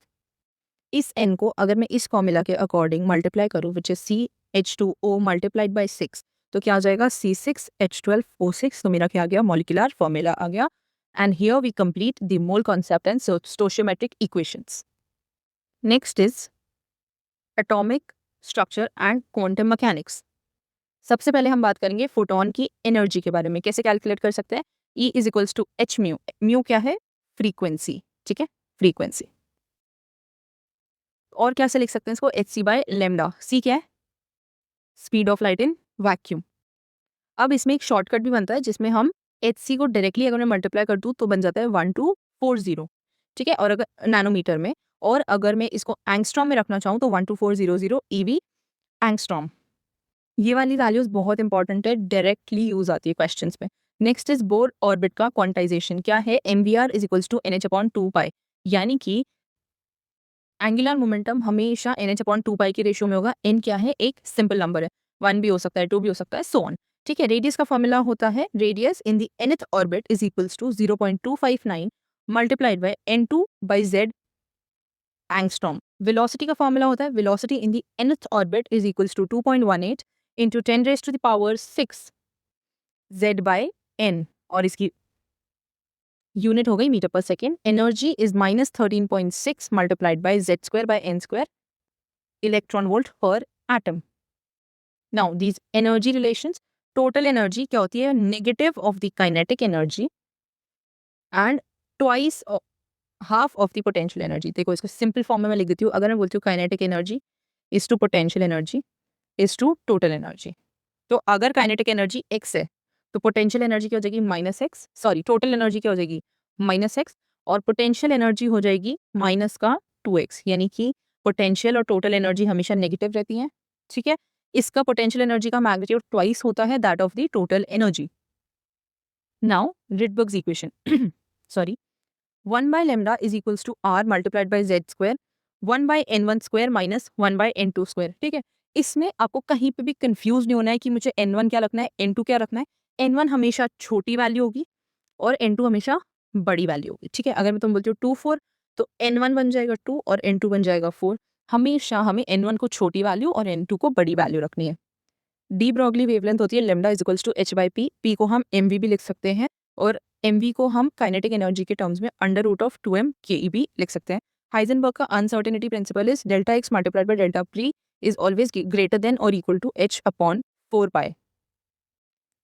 इस n को अगर मैं इस फॉर्मूला के अकॉर्डिंग मल्टीप्लाई करूं, which is CH2O multiplied by 6, तो क्या आ जाएगा? C6H12O6. तो मेरा क्या आ गया? मॉलिक्यूलर फॉर्मूला आ गया. And here we complete the mole concept and stoichiometric equations. Next is atomic structure and quantum mechanics. सबसे पहले हम बात करेंगे फोटोन की एनर्जी के बारे में. कैसे कैलकुलेट कर सकते हैं? E is equals to h mu. Mu क्या है? फ्रीक्वेंसी. ठीक है, फ्रीक्वेंसी. और क्या से लिख सकते हैं इसको? H C by lambda. C क्या है? Speed of light in vacuum. अब इसमें एक शॉर्टकट भी बनता है जिसमें हम एच सी को डायरेक्टली अगर मैं मल्टीप्लाई कर दूँ तो बन जाता है 1240. ठीक है, और अगर नैनोमीटर में, और अगर मैं इसको एंगस्ट्रॉम में रखना चाहूँ तो 12400 EV एंगस्ट्रॉम. ये वाली वैल्यूज बहुत इंपॉर्टेंट है, डायरेक्टली यूज आती है क्वेश्चंस में. नेक्स्ट इज बोर ऑर्बिट का क्वांटाइजेशन. क्या है? MVR is equals to NH/2π. यानी कि एंगुलर मोमेंटम हमेशा NH/2π के रेशियो में होगा. n क्या है? एक सिंपल नंबर है, 1 भी हो सकता है, 2 भी हो सकता है, सो ऑन. ठीक है, रेडियस का फॉर्मूला होता है radius in the nth orbit is equals to 0.259 multiplied by n2 by z angstrom. Velocity का फॉर्मूला होता है velocity in the nth orbit is equals to 2.18 into 10⁻⁶ z by n, और इसकी यूनिट हो गई मीटर पर second. Energy is -13.6 multiplied by z² by n² electron volt पर atom. Now these energy relations, total energy क्या होती है? Negative of the kinetic energy and twice half of the potential energy. देखो इसको simple form में मैं लिख देती हूँ. अगर मैं बोलती हूँ kinetic energy is to potential energy is to total energy, तो अगर काइनेटिक एनर्जी x है तो पोटेंशियल एनर्जी क्या हो जाएगी? -x. सॉरी, टोटल एनर्जी क्या हो जाएगी? -x, और पोटेंशियल एनर्जी हो जाएगी माइनस का 2x. यानी कि पोटेंशियल और टोटल एनर्जी हमेशा नेगेटिव रहती हैं. ठीक है, इसका पोटेंशियल एनर्जी का मैग्नीट्यूड ट्वाइस होता है that of the total energy. Now Rydberg's equation, sorry, 1 by lambda is equals to r multiplied by z square 1 by n1 square minus 1 by n2 square. ठीक है, इसमें आपको कहीं पे भी कंफ्यूज नहीं होना है कि मुझे n1 क्या रखना है, n2 क्या रखना है. n1 हमेशा छोटी वैल्यू होगी और n2 हमेशा बड़ी वैल्यू होगी. ठीक है, अगर मैं तुम बोलती हूँ 2 4 तो n1 बन जाएगा 2 और n2 बन जाएगा 4. हमेशा हमें n1 को छोटी वैल्यू और n2 को बड़ी वैल्यू रखनी है. डी ब्रॉगली वेवलेंथ होती है lambda is equals to h by p, p को हम एम वी भी लिख सकते हैं और एम वी को हम काइनेटिक एनर्जी के टर्म्स में अंडर रूट ऑफ 2m के ई भी लिख सकते हैं। हाइजेनबर्ग का uncertainty principle is delta X multiplied by delta P is always greater than और इक्वल टू एच अपॉन 4 पाई।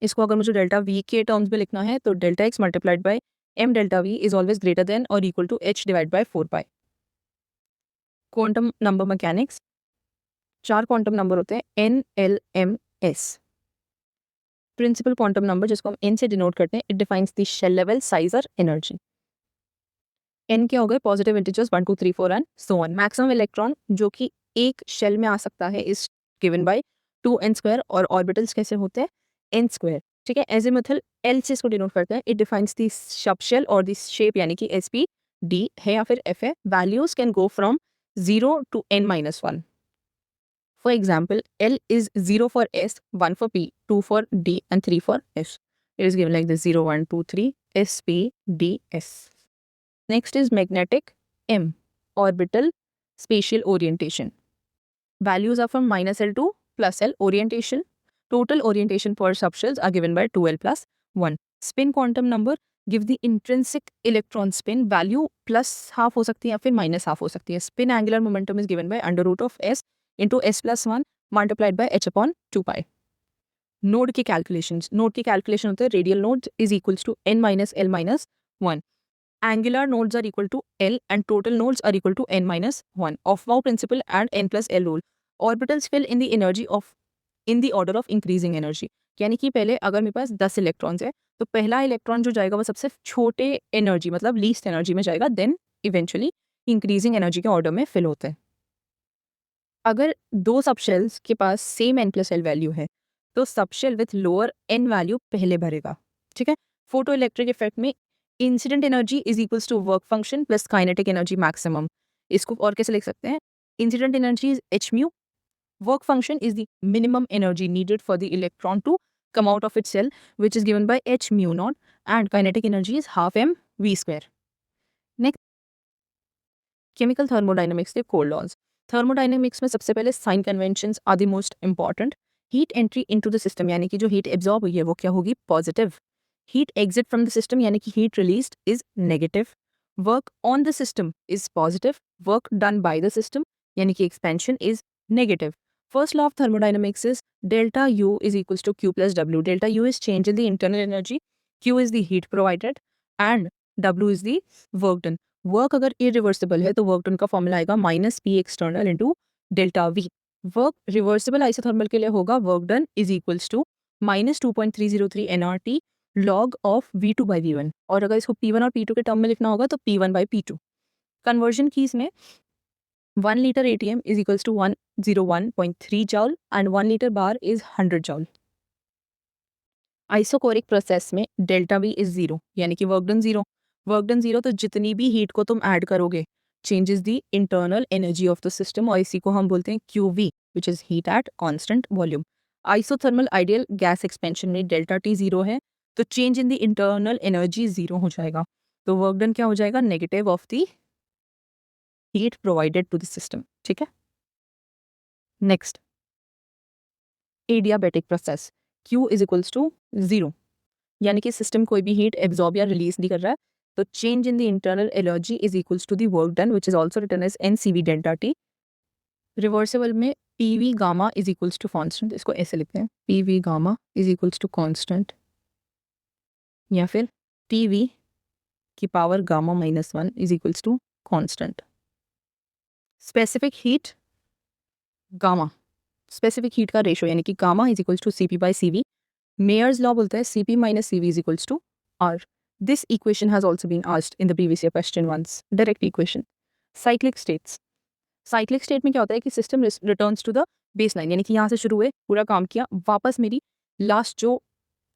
इसको अगर मुझे डेल्टा वी के टर्म्स में लिखना है तो delta X multiplied by M delta V is always greater than और equal to H divide by 4 pi. Quantum number mechanics, 4 quantum number होते हैं N L M S. Principal quantum number जिसको हम एन से डिनोट करते हैं, it defines the shell level, size और energy. N क्या हो गए? Positive integers 1 2 3 4 and so on. Maximum electron जो कि एक शेल में आ सकता है इज गिवन बाय 2n² और ऑर्बिटल्स कैसे होते हैं? n²। ठीक है, एजिमुथल एल से इसको डिनोट करते हैं। It defines the sub shell और द शेप यानी कि sp d है या फिर f है। Values can go from 0 to n-1। For example, L is 0 for S, 1 for P, 2 for D, and 3 for S. It is given like this: 0, 1, 2, 3, S, P, D, S. Next is magnetic M, orbital spatial orientation. Values are from -L to +L. Orientation, total orientation for subshells are given by 2L plus 1. Spin quantum number give the intrinsic electron spin value +½ हो सकती है या फिर -½ हो सकती है. Spin angular momentum is given by under root of S into s plus 1 multiplied by h upon 2 pi. Node की calculations, node की कैलकुलेशन होते हैं radial node is equals to n minus l minus 1. Angular nodes are equal to L and total nodes are equal to n minus 1. Aufbau principle and n plus L rule. Orbitals fill in the energy of in the order of increasing energy. यानी कि पहले अगर मेरे पास 10 electrons है तो पहला electron जो जाएगा वो सबसे छोटे एनर्जी मतलब लीस्ट एनर्जी में जाएगा, देन इवेंचुअली इंक्रीजिंग एनर्जी के ऑर्डर में फिल होते हैं। अगर दो सबशेल्स के पास same n plus L value है तो subshell with lower n value पहले भरेगा। ठीक है, फोटो इलेक्ट्रिक इफेक्ट में incident energy is equals to work function plus kinetic energy maximum. इसको और कैसे लिख सकते हैं? Incident energy is h mu, work function is the minimum energy needed for the electron to come out of its shell which is given by h mu naught and kinetic energy is half m v square. Next, chemical thermodynamics के core laws. Thermodynamics में सबसे पहले sign conventions are the most important. Heat entry into the system यानी कि जो heat absorb हुई है वो क्या होगी? Positive. Heat exit from the system यानी कि heat released is negative. Work on the system is positive, work done by the system यानी कि expansion is negative. First law of thermodynamics is delta U is equals to q plus डब्ल्यू। Delta U is change in the internal energy, q is the heat provided and डब्ल्यू is the work done. Work अगर irreversible है तो work done का formula आएगा -P external into delta V. Work reversible isothermal के लिए होगा work done is equals to -2.303 nRT log of V2 by V1। और अगर इसको P1 और P2 के टर्म में लिखना होगा तो P1 by P2। Conversion keys में 1 liter ATM is equals to 101.3 joule and 1 liter bar is 100 joule। Isochoric process में डेल्टा वी इज 0 यानी कि वर्क डन 0। वर्क डन 0 तो जितनी भी हीट को तुम ऐड करोगे changes the internal energy of the system और इसी को हम बोलते हैं QV which is heat at constant volume. Isothermal ideal gas expansion में डेल्टा T 0 है तो change in the internal energy 0 हो जाएगा, तो वर्क डन क्या हो जाएगा? Negative of the heat provided to the system. ठीक है, next adiabatic process Q is equals to 0 यानी कि सिस्टम कोई भी हीट एब्जॉर्ब या रिलीज नहीं कर रहा है तो change in the internal energy is equals to the work done which is also written as NCV delta T। Reversible में PV gamma is equals to constant, इसको ऐसे लिखते हैं PV gamma is equals to constant या फिर TV की power gamma -1 is equals to constant. Specific heat gamma, specific heat का ratio यानी कि gamma is equals to CP by CV। Mayer's law बोलता है CP minus CV is equals to R. This equation has also been asked in the previous year question once. Direct equation. Cyclic states. Cyclic state में क्या होता है कि system returns to the base line यानी कि यहाँ से शुरू हुए पूरा काम किया वापस मेरी लास्ट जो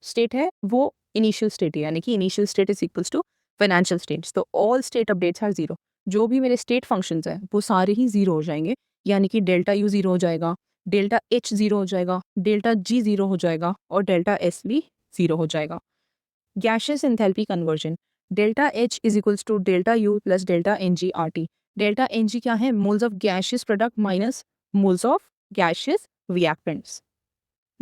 स्टेट है वो इनिशियल स्टेट है यानी कि initial state is equals to financial states. तो ऑल स्टेट अपडेट्स आर 0। जो भी मेरे स्टेट फंक्शंस हैं वो सारे ही 0 हो जाएंगे यानी कि डेल्टा U 0 हो जाएगा, डेल्टा H 0 हो जाएगा, डेल्टा G 0 हो जाएगा और डेल्टा S भी 0 हो जाएगा। Gaseous enthalpy conversion delta H is equals to delta U plus delta NG RT। Delta NG क्या है? Moles of gaseous product minus moles of gaseous reactants.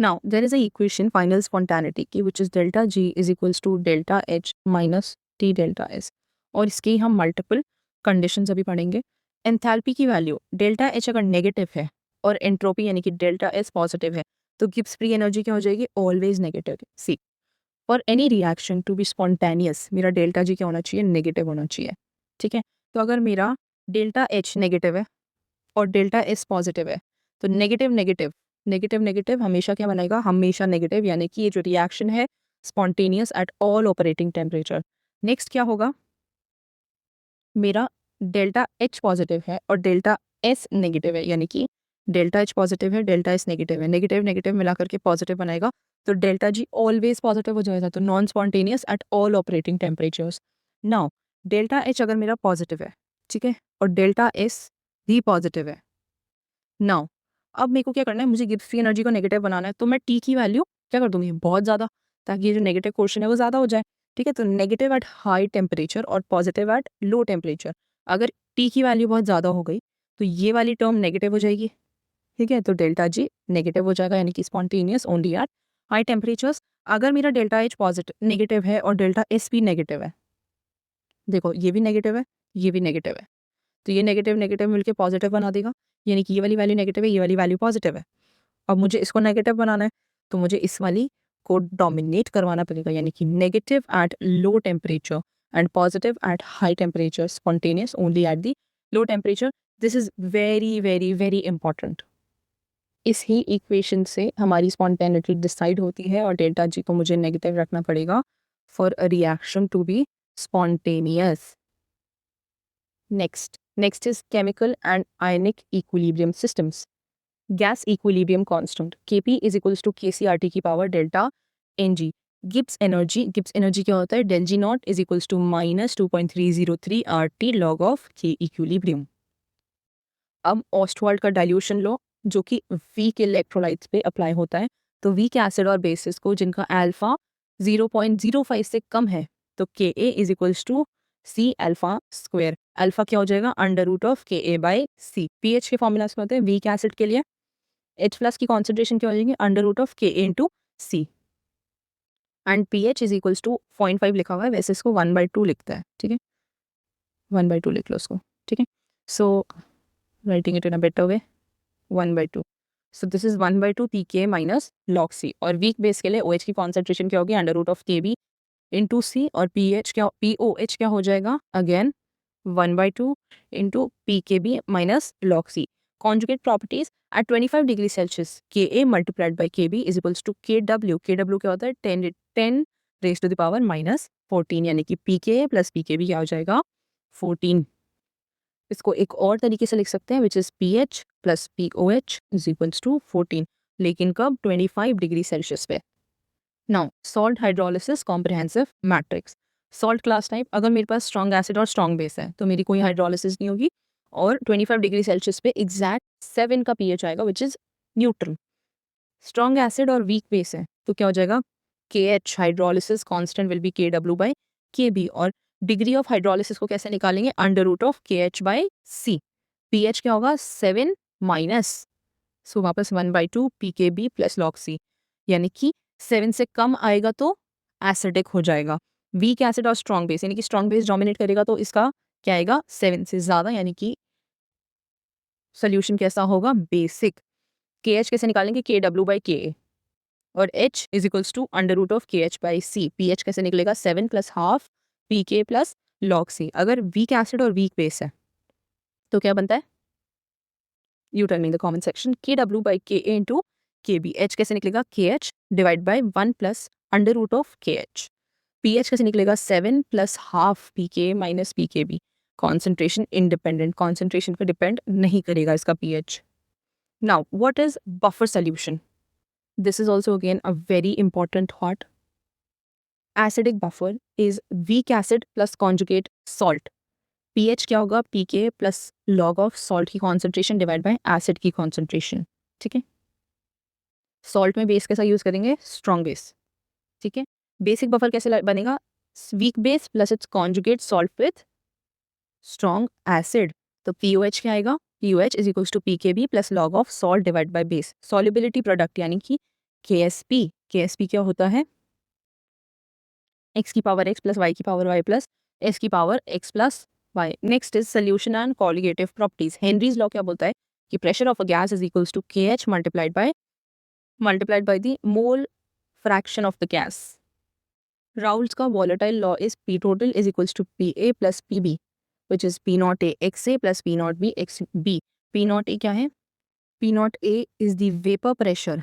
Now there is a equation final spontaneity की which is delta G is equals to delta H minus T delta S, और इसकी हम multiple conditions अभी पढ़ेंगे। Enthalpy की value delta H अगर negative है और एंट्रोपी यानी कि डेल्टा S पॉजिटिव है तो गिब्स फ्री एनर्जी क्या हो जाएगी, always negative. See for any reaction to be spontaneous मेरा डेल्टा G क्या होना चाहिए, नेगेटिव होना चाहिए। ठीक है, तो अगर मेरा डेल्टा H नेगेटिव है और डेल्टा S पॉजिटिव है तो नेगेटिव नेगेटिव नेगेटिव नेगेटिव हमेशा क्या बनाएगा, हमेशा नेगेटिव, यानी कि ये जो रिएक्शन है spontaneous at all operating temperature. Next क्या होगा, मेरा डेल्टा H पॉजिटिव है और डेल्टा S नेगेटिव है, यानी कि डेल्टा H पॉजिटिव है, डेल्टा S नेगेटिव है, नेगेटिव नेगेटिव मिला करके पॉजिटिव बनाएगा तो डेल्टा G ऑलवेज पॉजिटिव हो जाएगा, तो non spontaneous at all operating temperatures. Now delta H अगर मेरा पॉजिटिव है, ठीक है, और डेल्टा S भी पॉजिटिव है। नाउ अब मेरे को क्या करना है, मुझे गिब्स फ्री एनर्जी को नेगेटिव बनाना है, तो मैं टी की वैल्यू क्या कर दूंगी, बहुत ज़्यादा, ताकि ये जो नेगेटिव पोर्शन है वो ज़्यादा हो जाए। ठीक है, तो नेगेटिव एट हाई टेम्परेचर और पॉजिटिव एट लो टेम्परेचर, अगर टी की वैल्यू बहुत ज़्यादा हो गई तो ये वाली टर्म नेगेटिव हो जाएगी। ठीक है, तो डेल्टा जी नेगेटिव हो जाएगा, यानी कि spontaneous only at high temperatures. अगर मेरा डेल्टा एच पॉजिटिव नेगेटिव है और डेल्टा एस भी नेगेटिव है, देखो ये भी नेगेटिव है, ये भी नेगेटिव है, तो ये नेगेटिव नेगेटिव मिलके पॉजिटिव बना देगा, यानी कि ये वाली वैल्यू नेगेटिव है, ये वाली वैल्यू पॉजिटिव है। अब मुझे इसको नेगेटिव बनाना है तो मुझे इस वाली को डोमिनेट करवाना पड़ेगा, यानी कि negative at low temperature and positive at high temperature, spontaneous only at the low temperature. This is very very very important. इस ही इक्वेशन से हमारी स्पॉन्टेनिटी डिसाइड होती है और डेल्टा जी को मुझे नेगेटिव रखना पड़ेगा for a reaction to be spontaneous. Next is chemical and ionic equilibrium systems. Gas equilibrium constant Kp is equals to KCRT की power delta Ng. Gibbs energy क्या होता है, del G naught is equals to minus 2.303 RT log of K equilibrium. अब ऑस्टवाल्ड का dilution law जो कि weak electrolytes पे apply होता है, तो वीक एसिड और बेसिस को जिनका अल्फा 0.05 से कम है तो Ka is equals to c alpha square. Alpha क्या हो जाएगा, under root of Ka by c. PH के फॉर्मूलाज में होते हैं वीक एसिड के लिए H प्लस की कॉन्सेंट्रेशन क्या हो जाएगी, under root of Ka into c, and pH is equals to 0.5 लिखा हुआ है, वैसे इसको 1/2 लिखता है। ठीक है, 1/2 लिख लो उसको। ठीक है, so writing it in a better way, 1/2। So this is 1/2 pK minus log C, और वीक बेस के लिए OH की कॉन्सेंट्रेशन क्या होगी, under root of KB into C, और POH क्या हो जाएगा, again 1/2 into PKB minus log C। Conjugate properties at 25 degree Celsius Ka multiplied by KB is equals to KW क्या होता है, 10 raise to the power minus 14, यानी कि PKA plus PKB क्या हो जाएगा, 14। इसको एक और तरीके से लिख सकते हैं which is pH plus POH is equals to 14, लेकिन कब, 25 डिग्री सेल्सियस पे। Now salt hydrolysis comprehensive matrix. Salt class type, अगर मेरे पास स्ट्रॉन्ग एसिड और स्ट्रॉन्ग बेस है तो मेरी कोई हाइड्रोलिसिस नहीं होगी, और 25 डिग्री सेल्सियस पे एग्जैक्ट 7 का पीएच आएगा which is neutral. Strong acid और वीक बेस है तो क्या हो जाएगा, KH hydrolysis constant will be KW by KB, और डिग्री ऑफ हाइड्रोलिसिस को कैसे निकालेंगे, under root of KH by C। PH क्या होगा, 7 माइनस, सो वापस 1/2 PKB प्लस log C, यानी कि 7 से कम आएगा तो एसिडिक हो जाएगा। वीक एसिड और स्ट्रॉन्ग बेस, यानी कि स्ट्रॉन्ग बेस डोमिनेट करेगा तो इसका क्या आएगा, 7 से ज़्यादा, यानी कि सोल्यूशन कैसा होगा, बेसिक। KH कैसे निकालेंगे, KW बाई KA, और H is equals to under root of KH by C। PH कैसे निकलेगा, 7 plus half PK plus log C। अगर वीक एसिड और वीक बेस है तो क्या बनता है, you tell me in the comment section, KW by KA into KB। H कैसे निकलेगा, KH divide by 1 plus under root of KH। PH कैसे निकलेगा, 7 plus half PK minus PKB। Concentration independent, concentration पे डिपेंड नहीं करेगा इसका pH। Now what is buffer solution, this is also again a very important thought. Acidic buffer is weak acid plus conjugate salt. pH क्या होगा, PK plus log of salt की concentration divided by acid की concentration. ठीक है, salt में base कैसा use करेंगे, strong base. ठीक है, basic buffer कैसे बनेगा, weak base plus its conjugate salt with strong acid. तो POH क्या आएगा, POH is equals to PKB plus log of salt divided by base. Solubility product यानी कि KSP. KSP क्या होता है? x की पावर x प्लस y की पावर y प्लस s की power x plus y. Next is solution and colligative properties. Henry's law क्या बोलता है कि pressure of a gas is equals to KH multiplied by the mole fraction of the gas. Raoult's का volatile law is P total is equals to PA plus PB, which is P naught A XA plus P naught B XB. P naught A क्या है? P naught A is the vapor pressure.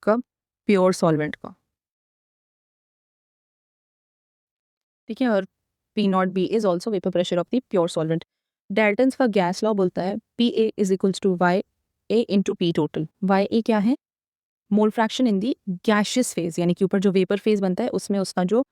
कब? Pure solvent का. ठीक है. और P naught B is also vapor pressure of the pure solvent. Dalton's का gas law बोलता है PA is equals to YA into P total. YA क्या है? Mole fraction in the gaseous phase, यानी कि ऊपर जो वेपर फेज बनता है उसमें उसका जो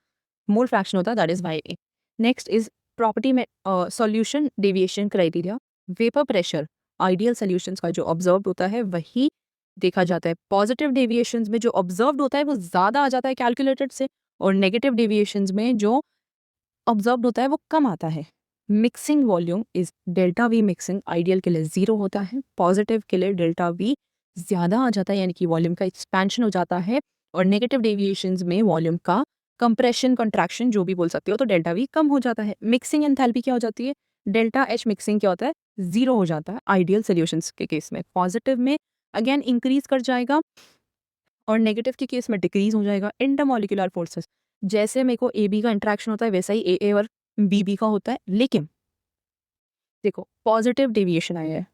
मोल फ्रैक्शन होता है that is YA. Next is property में solution deviation criteria. Vapour pressure ideal solutions का जो ऑब्जर्व होता है वही देखा जाता है. पॉजिटिव डेविएशंस में जो ऑब्जर्व होता है वो ज़्यादा आ जाता है कैलकुलेटेड से, और नेगेटिव डेविएशंस में जो ऑब्जर्व होता है वो कम आता है. Mixing volume is delta we. Mixing ideal के लिए 0 होता है, पॉजिटिव के लिए डेल्टा वी ज़्यादा आ जाता है, यानी कि वॉल्यूम का एक्सपेंशन हो जाता है. और नेगेटिव डेविएशंस में वॉल्यूम का कंप्रेशन कंट्रैक्शन जो भी बोल सकते हो, तो डेल्टा वी कम हो जाता है. मिक्सिंग एंथैल्पी क्या हो जाती है? डेल्टा एच मिक्सिंग क्या होता है? 0 हो जाता है आइडियल सोल्यूशंस के केस में. पॉजिटिव में अगेन इंक्रीज कर जाएगा और नेगेटिव के केस में डिक्रीज हो जाएगा. इंटरमोलिकुलर फोर्सेस, जैसे मेरे को AB का इंट्रैक्शन होता है वैसा ही AA और BB का होता है. लेकिन देखो पॉजिटिव डेविएशन आया है,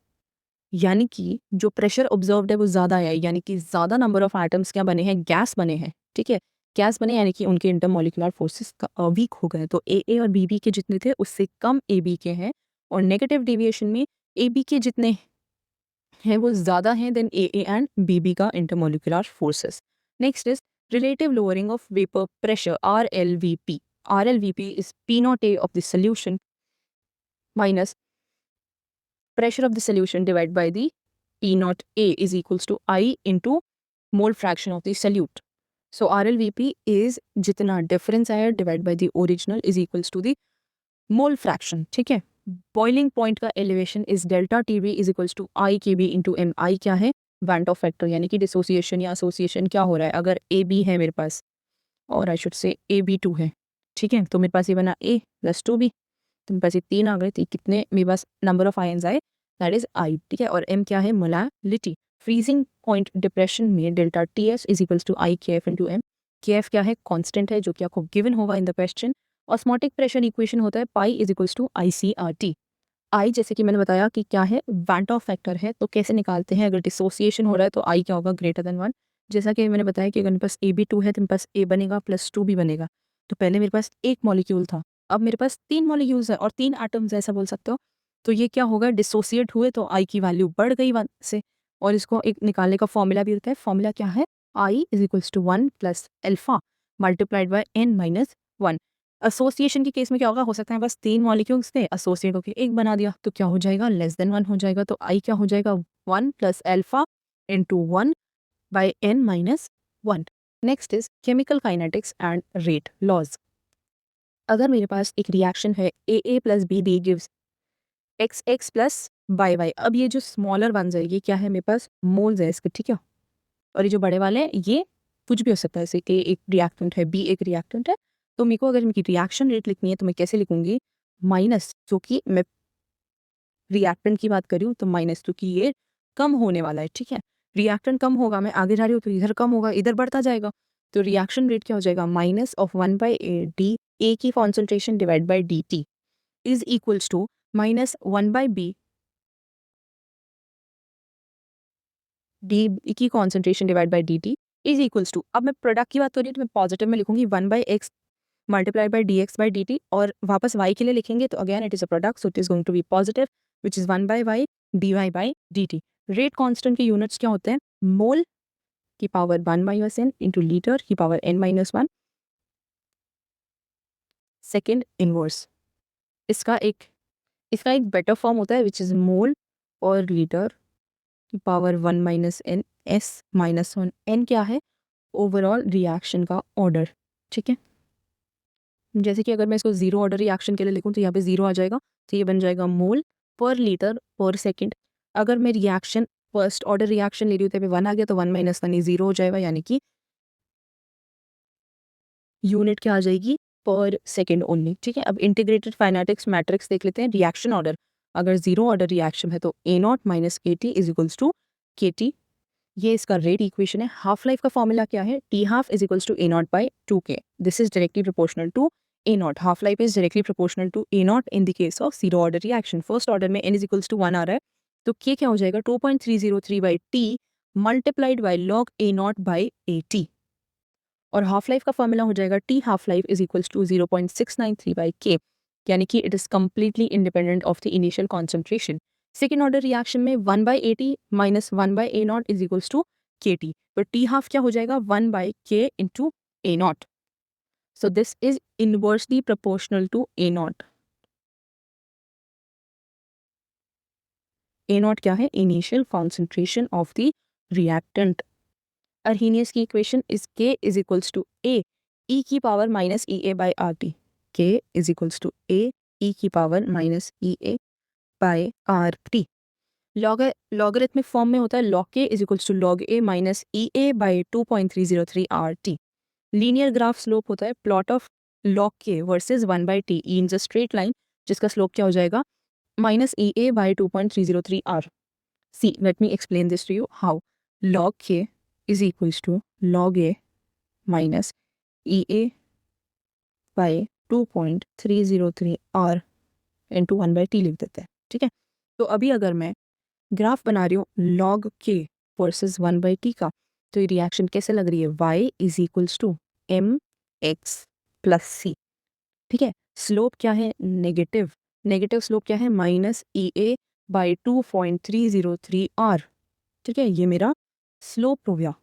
यानी कि जो प्रेशर ऑब्जर्व्ड है वो ज़्यादा आया है, यानी कि ज़्यादा नंबर ऑफ एटम्स क्या बने हैं? गैस बने हैं. ठीक है, गैस बने यानी कि उनके इंटरमोलिकुलर फोर्सेस वीक हो गए. तो AA और BB के जितने थे उससे कम AB के हैं, और नेगेटिव डेविएशन में AB के जितने हैं वो ज़्यादा हैं देन AA एंड BB का intermolecular forces. Next is relative lowering of vapour pressure RLVP. RLVP is P naught A of the solution minus pressure of the solution divided by the P naught A is equals to I into mole fraction of the solute. So RLVP is जितना difference आया divided by the original is equals to the mole fraction. ठीक है. Boiling point का elevation is delta TB is equals to I KB into M. I क्या है? Van't Hoff factor, यानी कि dissociation या association क्या हो रहा है? अगर AB है मेरे पास और I should say AB2 है, ठीक है, तो मेरे पास ये बना A plus 2B, तो मेरे पास ये 3 आ गए. तो कितने मेरे पास नंबर ऑफ आयंस आए? That is I. ठीक है. और M क्या है? मोलैलिटी. फ्रीजिंग पॉइंट डिप्रेशन में delta TS is equals to I KF into M. KF क्या है? कांस्टेंट है जो कि आपको गिवन होगा in the question. Osmotic pressure equation होता है pi is equals to ICRT. I जैसे कि मैंने बताया कि क्या है? वैंट ऑफ फैक्टर है. तो कैसे निकालते हैं? अगर डिसोसिएशन हो रहा है तो I क्या होगा? Greater than 1. जैसा कि मैंने बताया कि अगर मेरे पास AB2 है तो मेरे पास A बनेगा प्लस 2 भी बनेगा. तो पहले मेरे पास एक मॉलिक्यूल था, अब मेरे पास 3 मॉलिक्यूल्स है और 3 एटम्स ऐसा बोल सकते हो. तो ये क्या होगा? डिसोसिएट हुए तो I की वैल्यू बढ़ गई 1 से. और इसको एक निकालने का फॉर्मूला भी होता है. फॉर्मूला क्या है? I is equals to 1 plus alpha multiplied by n minus 1. Association के केस में क्या होगा? हो सकता है बस 3 मॉलिक्यूल्स थे, एसोसिएट होकर एक बना दिया, तो क्या हो जाएगा? लेस देन 1 हो जाएगा. तो I क्या हो जाएगा? 1 plus alpha into 1 by n minus 1. Next is chemical kinetics and rate laws. अगर मेरे पास एक रिएक्शन है AA plus BD gives XX plus YY. अब ये जो स्मॉलर वंस है ये क्या है? मेरे पास मोल्स है इसके. ठीक है. और ये जो बड़े वाले हैं ये कुछ भी हो सकता है. जैसे A एक रिएक्टेंट है, B एक रिएक्टेंट है, तो मेरे को अगर इनकी रिएक्शन रेट लिखनी है तो मैं कैसे लिखूंगी? माइनस, क्योंकि मैं रिएक्टेंट की बात कर रही हूँ तो माइनस, क्योंकि ये कम होने वाला है. ठीक है. रिएक्टेंट कम होगा, मैं आगे जा रही हूँ तो इधर कम होगा, इधर बढ़ता जाएगा. तो रिएक्शन रेट क्या हो जाएगा? Minus of 1 by D A की concentration divide by D T is equals to minus 1 by B D की concentration divide by D T is equals to. अब मैं प्रोडक्ट की बात हो रही है तो मैं पॉजिटिव में लिखूंगी 1 बाई X multiply by D X by D T, और वापस y के लिए लिखेंगे तो again it is a product, so it is going to be positive which is 1 by Y D Y by D T. Rate constant के units क्या होते हैं? मोल की power 1 minus n into litre की power n minus 1 second inverse. इसका एक better form होता है विच इज मोल और लीटर की power 1 minus n s minus 1. n क्या है? ओवरऑल रिएक्शन का ऑर्डर. ठीक है. जैसे कि अगर मैं इसको 0 ऑर्डर रिएक्शन के लिए लिखूं तो यहाँ पे 0 आ जाएगा, तो ये बन जाएगा मोल पर लीटर पर सेकेंड. अगर मैं रिएक्शन फर्स्ट ऑर्डर रिएक्शन ले रही हूँ तो 1 आ गया तो 1 माइनस 1 0 हो जाएगा, यानी कि यूनिट क्या आ जाएगी, पर सेकेंड ओनली। ठीक है, अब इंटीग्रेटेड फाइनेटिक्स मैट्रिक्स देख लेते हैं। रिएक्शन ऑर्डर, अगर जीरो ऑर्डर रिएक्शन है तो A naught minus K T is equals to के टी, ये इसका रेट इक्वेशन है। हाफ लाइफ का फॉर्मूला क्या है, T half is equals to A naught by two K, this is directly proportional to A naught. Half life is directly proportional to A naught in the case of zero order reaction. First order में N is equals to 1 आ रहा है, तो k क्या हो जाएगा, 2.303 by t multiplied by log a naught by a t, और half life का फॉर्मूला हो जाएगा t half life is equals to 0.693 by k, यानी कि it is completely independent of the initial concentration. Second order reaction में 1 by a t minus 1 by a naught is equals to के t, पर t half क्या हो जाएगा, 1 by K into A naught, so this is inversely proportional to A naught. A naught क्या है, initial concentration of the reactant. Arrhenius की equation is K is equals to A E की power minus E A by R T, K is equals to A E की power minus E A by R T. Logarithmic form में होता है log K is equals to log A minus E A by 2.303 R T. Linear graph slope होता है plot of log k versus 1 by t in the straight line, जिसका slope क्या हो जाएगा, minus E A by 2.303 R. See let me explain this to you how. Log k is equals to log a minus EA by 2.303 R into 1 by t लिख देते हैं। ठीक है, तो अभी अगर मैं ग्राफ बना रही हूँ log k versus 1 by t का, तो ये रिएक्शन कैसे लग रही है, y is equals to mx plus c। ठीक है, स्लोप क्या है, नेगेटिव, नेगेटिव स्लोप क्या है, minus E A by 2.303 R। ठीक है, ये मेरा स्लोप हो गया।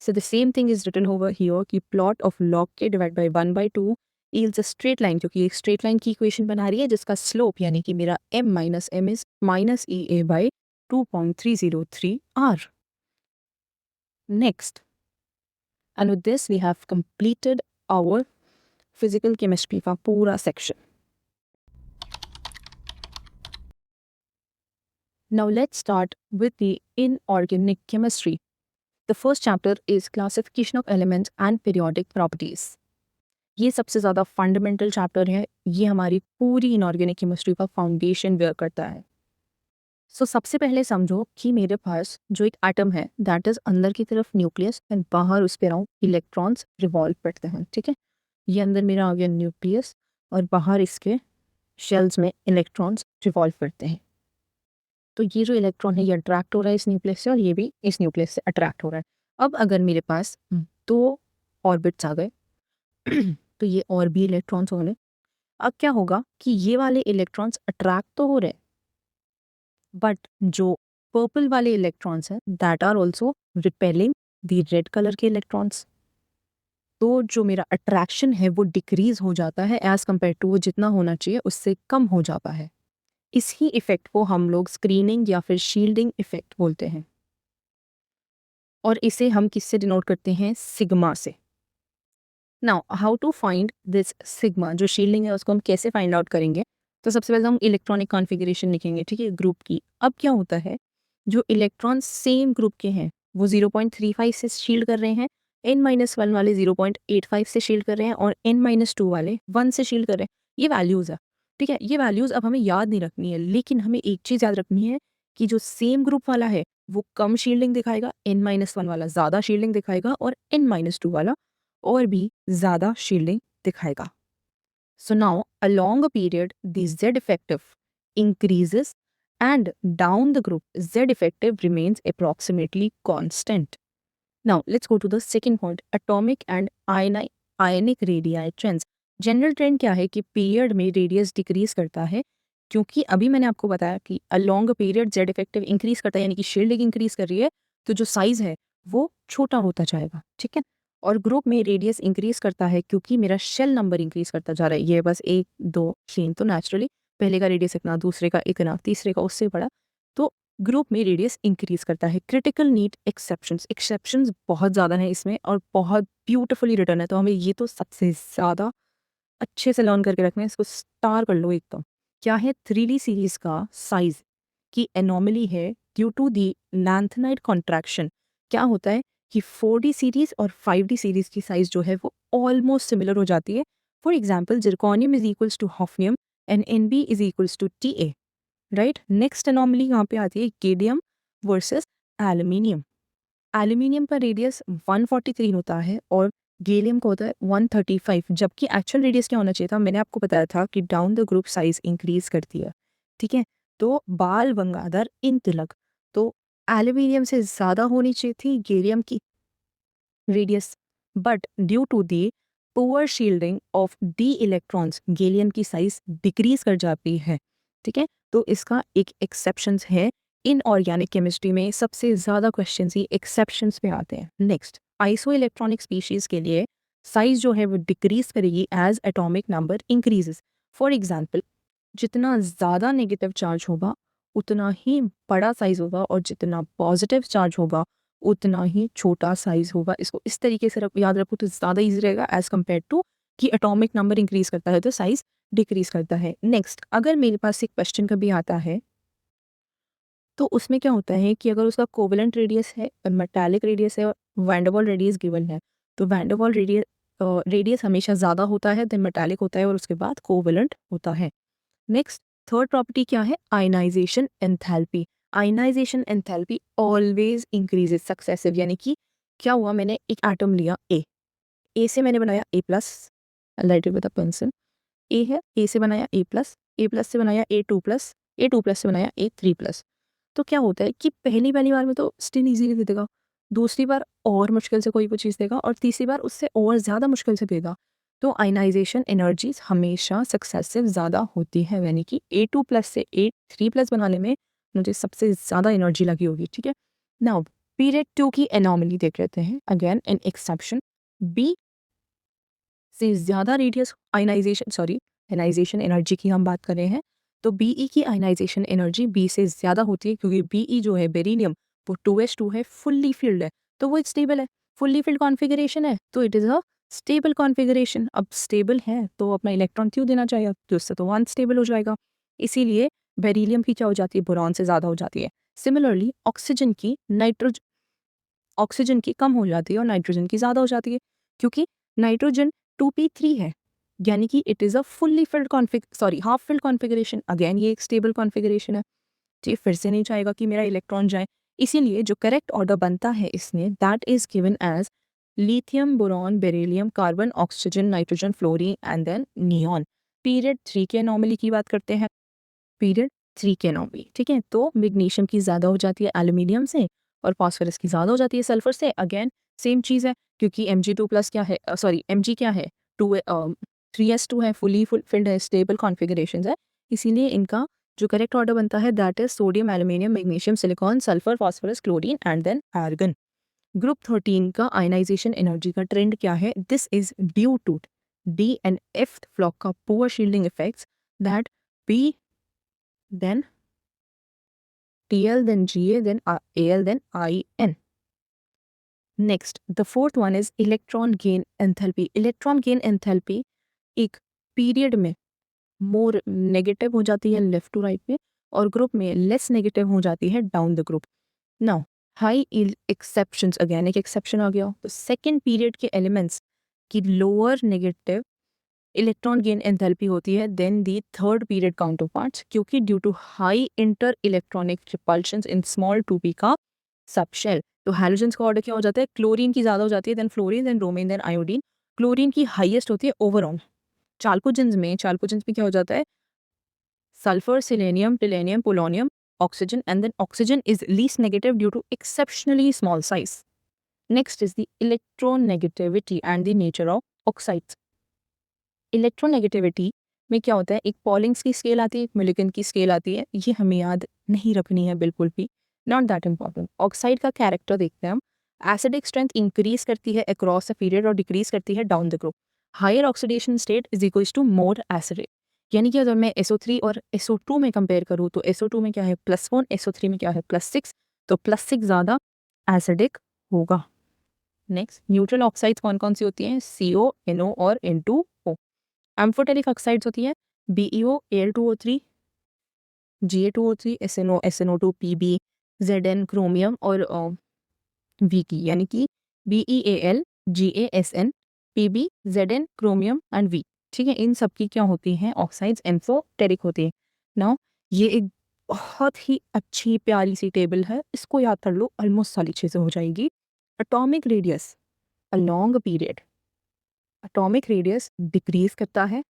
So the same thing is written over here कि plot of log k divided by 1 by 2 yields a straight line, क्योंकि एक straight line की equation बना रही है जिसका slope यानी कि मेरा m minus m is minus e a by 2.303 r. Next, and with this we have completed our physical chemistry का पूरा section. Now let's start with the inorganic chemistry. The first chapter is classification of elements and periodic properties. ये सबसे ज़्यादा fundamental chapter है, ये हमारी पूरी inorganic chemistry का फाउंडेशन वेयर करता है। सो सबसे पहले समझो कि मेरे पास जो एक एटम है दैट इज़ अंदर की तरफ न्यूक्लियस एंड बाहर उस पर अराउंड इलेक्ट्रॉन्स रिवॉल्व करते हैं। ठीक है, ये अंदर मेरा आ गया न्यूक्लियस और बाहर इसके शेल्स में इलेक्ट्रॉन्स रिवॉल्व करते हैं। तो ये जो इलेक्ट्रॉन है ये अट्रैक्ट हो रहा है इस न्यूक्लियस से और ये भी इस न्यूक्लियस से अट्रैक्ट हो रहा है। अब अगर मेरे पास दो ऑर्बिट्स आ गए तो ये और भी इलेक्ट्रॉन्स हो गए। अब क्या होगा कि ये वाले इलेक्ट्रॉन्स अट्रैक्ट तो हो रहे हैं, बट जो पर्पल वाले इलेक्ट्रॉन्स हैं that are also repelling the red colour के इलेक्ट्रॉन्स। तो जो मेरा अट्रैक्शन है वो डिक्रीज हो जाता है एज कम्पेयर टू वो जितना होना चाहिए उससे कम हो जाता है। इसी इफेक्ट को हम लोग स्क्रीनिंग या फिर शील्डिंग इफेक्ट बोलते हैं, और इसे हम किससे डिनोट करते हैं, सिग्मा से। Now how to find this sigma, जो शील्डिंग है उसको हम कैसे फाइंड आउट करेंगे, तो सबसे पहले हम इलेक्ट्रॉनिक कॉन्फ़िगरेशन लिखेंगे। ठीक है, ग्रुप की। अब क्या होता है, जो इलेक्ट्रॉन सेम ग्रुप के हैं वो 0.35 से शील्ड कर रहे हैं, n-1 वाले 0.85 से शील्ड कर रहे हैं और n-2 वाले 1 से शील्ड कर रहे हैं। ये वैल्यूज़ है। ठीक है, ये वैल्यूज़ अब हमें याद नहीं रखनी है, लेकिन हमें एक चीज़ याद रखनी है कि जो सेम ग्रुप वाला है वो कम शील्डिंग दिखाएगा, n-1 वाला ज़्यादा शील्डिंग दिखाएगा और n-2 वाला और भी ज़्यादा शील्डिंग दिखाएगा। So now along a period the Z effective increases and down the group Z effective remains approximately constant. Now let's go to the second point, atomic and ionic radii trends. General trend क्या है कि period में radius decrease करता है, क्योंकि अभी मैंने आपको बताया कि along period Z effective increase करता है, यानी कि शील्डिंग इंक्रीज कर रही है, तो जो साइज है वो छोटा होता जाएगा। ठीक है, और ग्रुप में रेडियस इंक्रीज करता है क्योंकि मेरा शेल नंबर इंक्रीज करता जा रहा है। ये बस 1 2 3, तो नेचुरली पहले का रेडियस इतना, दूसरे का इतना, तीसरे का उससे बड़ा, तो ग्रुप में रेडियस इंक्रीज करता है। क्रिटिकल नीड एक्सेप्शंस बहुत ज़्यादा हैं इसमें और बहुत ब्यूटिफुली रिटर्न है, तो हमें ये तो सबसे ज़्यादा अच्छे से लर्न करके रखना है, इसको स्टार कर लो एकदम। क्या है, 3D सीरीज का साइज की एनॉमली है due to the lanthanide contraction. क्या होता है कि 4D सीरीज और 5D सीरीज की साइज जो है वो ऑलमोस्ट सिमिलर हो जाती है. For example zirconium is equals to hafnium and Nb is equals to Ta. Right. Next anomaly यहाँ पे आती है गेलियम वर्सेस एल्यूमिनियम. एल्यूमिनियम का रेडियस 143 होता है और गैलियम का होता है 135, जबकि एक्चुअल रेडियस क्या होना चाहिए था, मैंने आपको बताया था कि down the group size increase करती है. ठीक है. तो बाल गंगाधर इन तिलक, तो एल्यूमिनियम से ज़्यादा होनी चाहिए थी गैलियम की radius, but due to the poor shielding of d electrons gallium की साइज डिक्रीज कर जाती है. ठीक है. तो इसका एक एक्सेप्शंस है. इन ऑर्गेनिक केमिस्ट्री में सबसे ज़्यादा क्वेश्चन ही एक्सेप्शंस पे आते हैं. नेक्स्ट, आइसो इलेक्ट्रॉनिक स्पीशीज़ के लिए साइज जो है वो डिक्रीज करेगी as atomic number increases. For example, जितना ज़्यादा नेगेटिव चार्ज होगा उतना ही बड़ा साइज होगा और जितना पॉजिटिव चार्ज होगा उतना ही छोटा साइज होगा. इसको इस तरीके से याद रखो तो ज़्यादा ईजी रहेगा एज कम्पेयर टू कि एटॉमिक नंबर इंक्रीज करता है तो साइज डिक्रीज करता है. नेक्स्ट, अगर मेरे पास एक क्वेश्चन कभी आता है तो उसमें क्या होता है कि अगर उसका कोवेलेंट रेडियस है और मेटालिक रेडियस है और वैंडरवाल रेडियस गिवन है, तो वैंडरवाल रेडियस हमेशा ज़्यादा होता है देन मेटालिक होता है और उसके बाद कोवेलेंट होता है. नेक्स्ट, थर्ड प्रॉपर्टी क्या है, ionisation enthalpy. Ionisation enthalpy always increases successive, यानी कि क्या हुआ, मैंने एक एटम लिया ए से मैंने बनाया A plus, light with a pencil, A है, ए से बनाया ए प्लस से बनाया ए टू प्लस से बनाया ए3+. तो क्या होता है कि पहली बार में तो स्टिल इजीली दे देगा, दूसरी बार और मुश्किल से कोई वो चीज़ देगा और तीसरी बार उससे और ज़्यादा मुश्किल से देगा. तो आयनाइजेशन एनर्जीज हमेशा सक्सेसिव ज़्यादा होती है, यानी कि A2+ से A3+ बनाने में मुझे सबसे ज़्यादा एनर्जी लगी होगी. ठीक है. नाउ पीरियड 2 की एनॉमली देख लेते हैं. अगेन एन एक्सेप्शन, बी से ज़्यादा रेडियस आयनाइजेशन एनर्जी की हम बात कर रहे हैं, तो Be की आयनाइजेशन एनर्जी B से ज़्यादा होती है क्योंकि Be जो है बेरिलियम वो 2s2 है, फुल्ली फिल्ड है, तो वो स्टेबल है. फुल्ली फिल्ड कॉन्फ़िगरेशन है तो it is a stable configuration. अब स्टेबल है तो अपना इलेक्ट्रॉन क्यों देना चाहिए, तो उससे तो अनस्टेबल हो जाएगा. इसीलिए बेरिलियम की क्या हो जाती है, बोरॉन से ज़्यादा हो जाती है. सिमिलरली ऑक्सीजन की कम हो जाती है और नाइट्रोजन की ज़्यादा हो जाती है क्योंकि नाइट्रोजन 2p3 है, यानी कि it is a fully filled half filled configuration. Again ये एक स्टेबल कॉन्फ़िगरेशन है. जी, फिर से नहीं चाहेगा कि मेरा इलेक्ट्रॉन जाए. इसीलिए जो करेक्ट ऑर्डर बनता है इसमें, that is given as lithium, boron, beryllium, carbon, oxygen, nitrogen, fluorine and then neon. Period 3 के एनॉमली की बात करते हैं. पीरियड 3 के एनॉमली, ठीक है, तो मैग्नीशियम की ज़्यादा हो जाती है एल्यूमिनियम से और फास्फोरस की ज़्यादा हो जाती है सल्फर से. अगेन सेम चीज़ है क्योंकि Mg2+ क्या है, Mg क्या है, 3s2 है, फुली फिल्ड है, स्टेबल कॉन्फ़िगरेशंस है. इसीलिए इनका जो करेक्ट ऑर्डर बनता है that is sodium, aluminium, magnesium, silicon, sulphur, phosphorus, chlorine and then argon. Group 13 का आयनाइजेशन एनर्जी का ट्रेंड क्या है, this is due to D and F block का poor shielding effects that P then Tl then Ga then Al then In. Next, the fourth one is electron gain enthalpy. Electron gain enthalpy एक period में more negative हो जाती है left to right पे और group में less negative हो जाती है down the group. Now high exceptions, again एक एक्सेप्शन आ गया. तो सेकेंड पीरियड के एलिमेंट्स की lower negative electron gain enthalpy होती है then the third period counterparts, क्योंकि due to high inter electronic repulsions in small 2p का सबशेल. तो हैलोजेंस का ऑर्डर क्या हो जाता है, क्लोरीन की ज़्यादा हो जाती है then fluorine then bromine then iodine. Chlorine की हाईएस्ट होती है ओवरऑल. चाल्कोजेंस में क्या हो जाता है, sulphur, selenium, tellurium, polonium, oxygen, and then oxygen is least negative due to exceptionally small size. Next is the electronegativity and the nature of oxides. Electronegativity में क्या होता है, एक पॉलिंग्स की स्केल आती है, एक मिलिकन की स्केल आती है. ये हमें याद नहीं रखनी है बिल्कुल भी, नॉट दैट इम्पॉर्टेंट. ऑक्साइड का कैरेक्टर देखते हैं हम. एसिडिक स्ट्रेंथ इंक्रीज करती है अक्रॉस अ पीरियड और डिक्रीज करती है down the group. Higher oxidation state is equals to more acidic, यानी कि अगर मैं SO3 और SO2 में कंपेयर करूँ तो SO2 में क्या है +1, SO3 में क्या है +6, तो +6 ज़्यादा एसिडिक होगा. नेक्स्ट, न्यूट्रल ऑक्साइड्स कौन कौन सी होती हैं, CO, NO और N2O. एम्फोटेरिक ऑक्साइड्स होती है BeO, Al2O3, Ga2O3, SNO, SNO2, Pb, Zn, chromium और Vk, यानी कि BeAl, GaSN, Pb, Zn, chromium and V। ठीक है, इन सब की क्या होती हैं ऑक्साइड्स एम्फोटेरिक होती है। नाउ ये एक बहुत ही अच्छी प्यारी सी टेबल है, इसको याद कर लो, ऑलमोस्ट सारी चीज़ें हो जाएगी। Atomic radius along a period, atomic radius decrease करता है,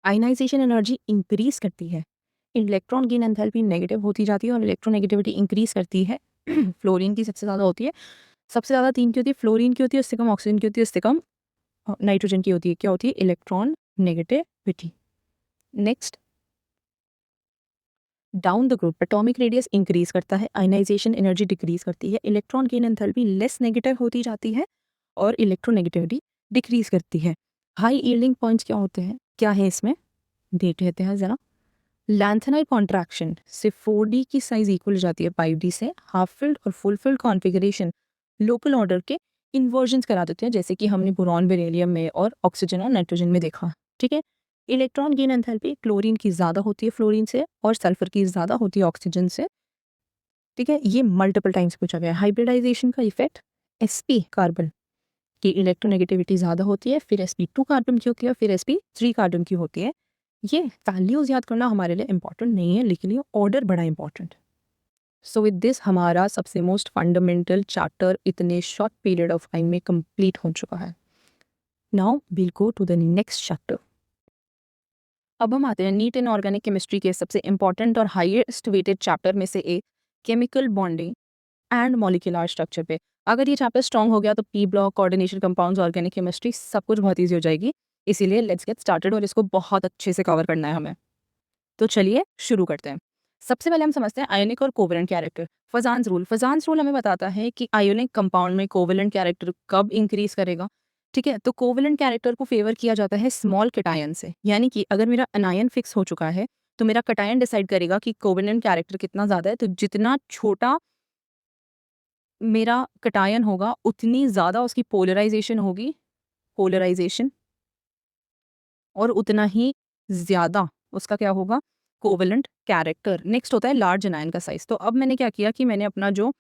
आयनाइजेशन एनर्जी इंक्रीज करती है, इलेक्ट्रॉन गेन एंथैल्पी नेगेटिव होती जाती है और इलेक्ट्रोनेगेटिविटी इंक्रीज करती है। फ्लोरीन की सबसे ज़्यादा होती है, सबसे ज़्यादा 3 की होती है, फ्लोरीन की होती है, उससे कम ऑक्सीजन की होती है, उससे कम नाइट्रोजन की होती है। क्या होती है? Electron negativity. Next, down the group atomic radius increase करता है, आयनाइजेशन एनर्जी डिक्रीज करती है, electron gain enthalpy less negative होती जाती है और इलेक्ट्रोनेगेटिविटी डिक्रीज करती है। हाई यील्डिंग पॉइंट्स क्या होते हैं, क्या है इसमें देख लेते हैं ज़रा। लैंथेनाइड कॉन्ट्रैक्शन से 4D की साइज इक्वल हो जाती है 5D से। हाफ फिल्ड और full field configuration local order के इन्वर्जन्स करा देते हैं, जैसे कि हमने बोरॉन बेरिलियम में और ऑक्सीजन और नाइट्रोजन में देखा। ठीक है, इलेक्ट्रॉन गेन एंथैल्पी क्लोरीन की ज़्यादा होती है फ्लोरीन से और सल्फर की ज़्यादा होती है ऑक्सीजन से। ठीक है, ये मल्टीपल टाइम्स पूछा गया है। हाइब्रिडाइजेशन का इफेक्ट, sp कार्बन की इलेक्ट्रोनेगेटिविटी ज़्यादा होती है, फिर sp2 कार्बन की होती है, फिर sp3 कार्बन की होती है। ये वैल्यूज़ याद करना हमारे लिए इंपॉर्टेंट नहीं है, लेकिन ये ऑर्डर बड़ा इंपॉर्टेंट। सो विद दिस हमारा सबसे मोस्ट फंडामेंटल चैप्टर इतने शॉर्ट पीरियड ऑफ टाइम में कंप्लीट हो चुका है। Now will go to the next chapter. अब हम आते हैं नीट इन ऑर्गेनिक केमिस्ट्री के सबसे इंपॉर्टेंट और हाईएस्ट वेटेड चैप्टर में से एक, chemical bonding and molecular structure पे। अगर ये चैप्टर स्ट्रॉन्ग हो गया तो P block, coordination, compounds, organic chemistry सब कुछ बहुत ईजी हो जाएगी। इसीलिए लेट्स गेट स्टार्टेड और इसको बहुत अच्छे से कवर करना है हमें। तो चलिए शुरू करते हैं। सबसे पहले हम समझते हैं आयोनिक और कोवेलेंट कैरेक्टर। फजान्स रूल, फजान्स रूल हमें बताता है कि आयोनिक कंपाउंड में कोवेलेंट कैरेक्टर कब इंक्रीज करेगा। ठीक है, तो कोवेलेंट कैरेक्टर को फेवर किया जाता है स्मॉल कैटायन से, यानी कि अगर मेरा अनायन फिक्स हो चुका है तो मेरा कैटायन डिसाइड करेगा कि कोवेलेंट कैरेक्टर कितना ज़्यादा है। तो जितना छोटा मेरा कैटायन होगा उतनी ज़्यादा उसकी पोलराइजेशन होगी, पोलराइजेशन, और उतना ही ज़्यादा उसका क्या होगा, कोवेलेंट कैरेक्टर। नेक्स्ट होता है लार्ज अनायन का साइज। तो अब मैंने क्या किया कि मैंने अपना जो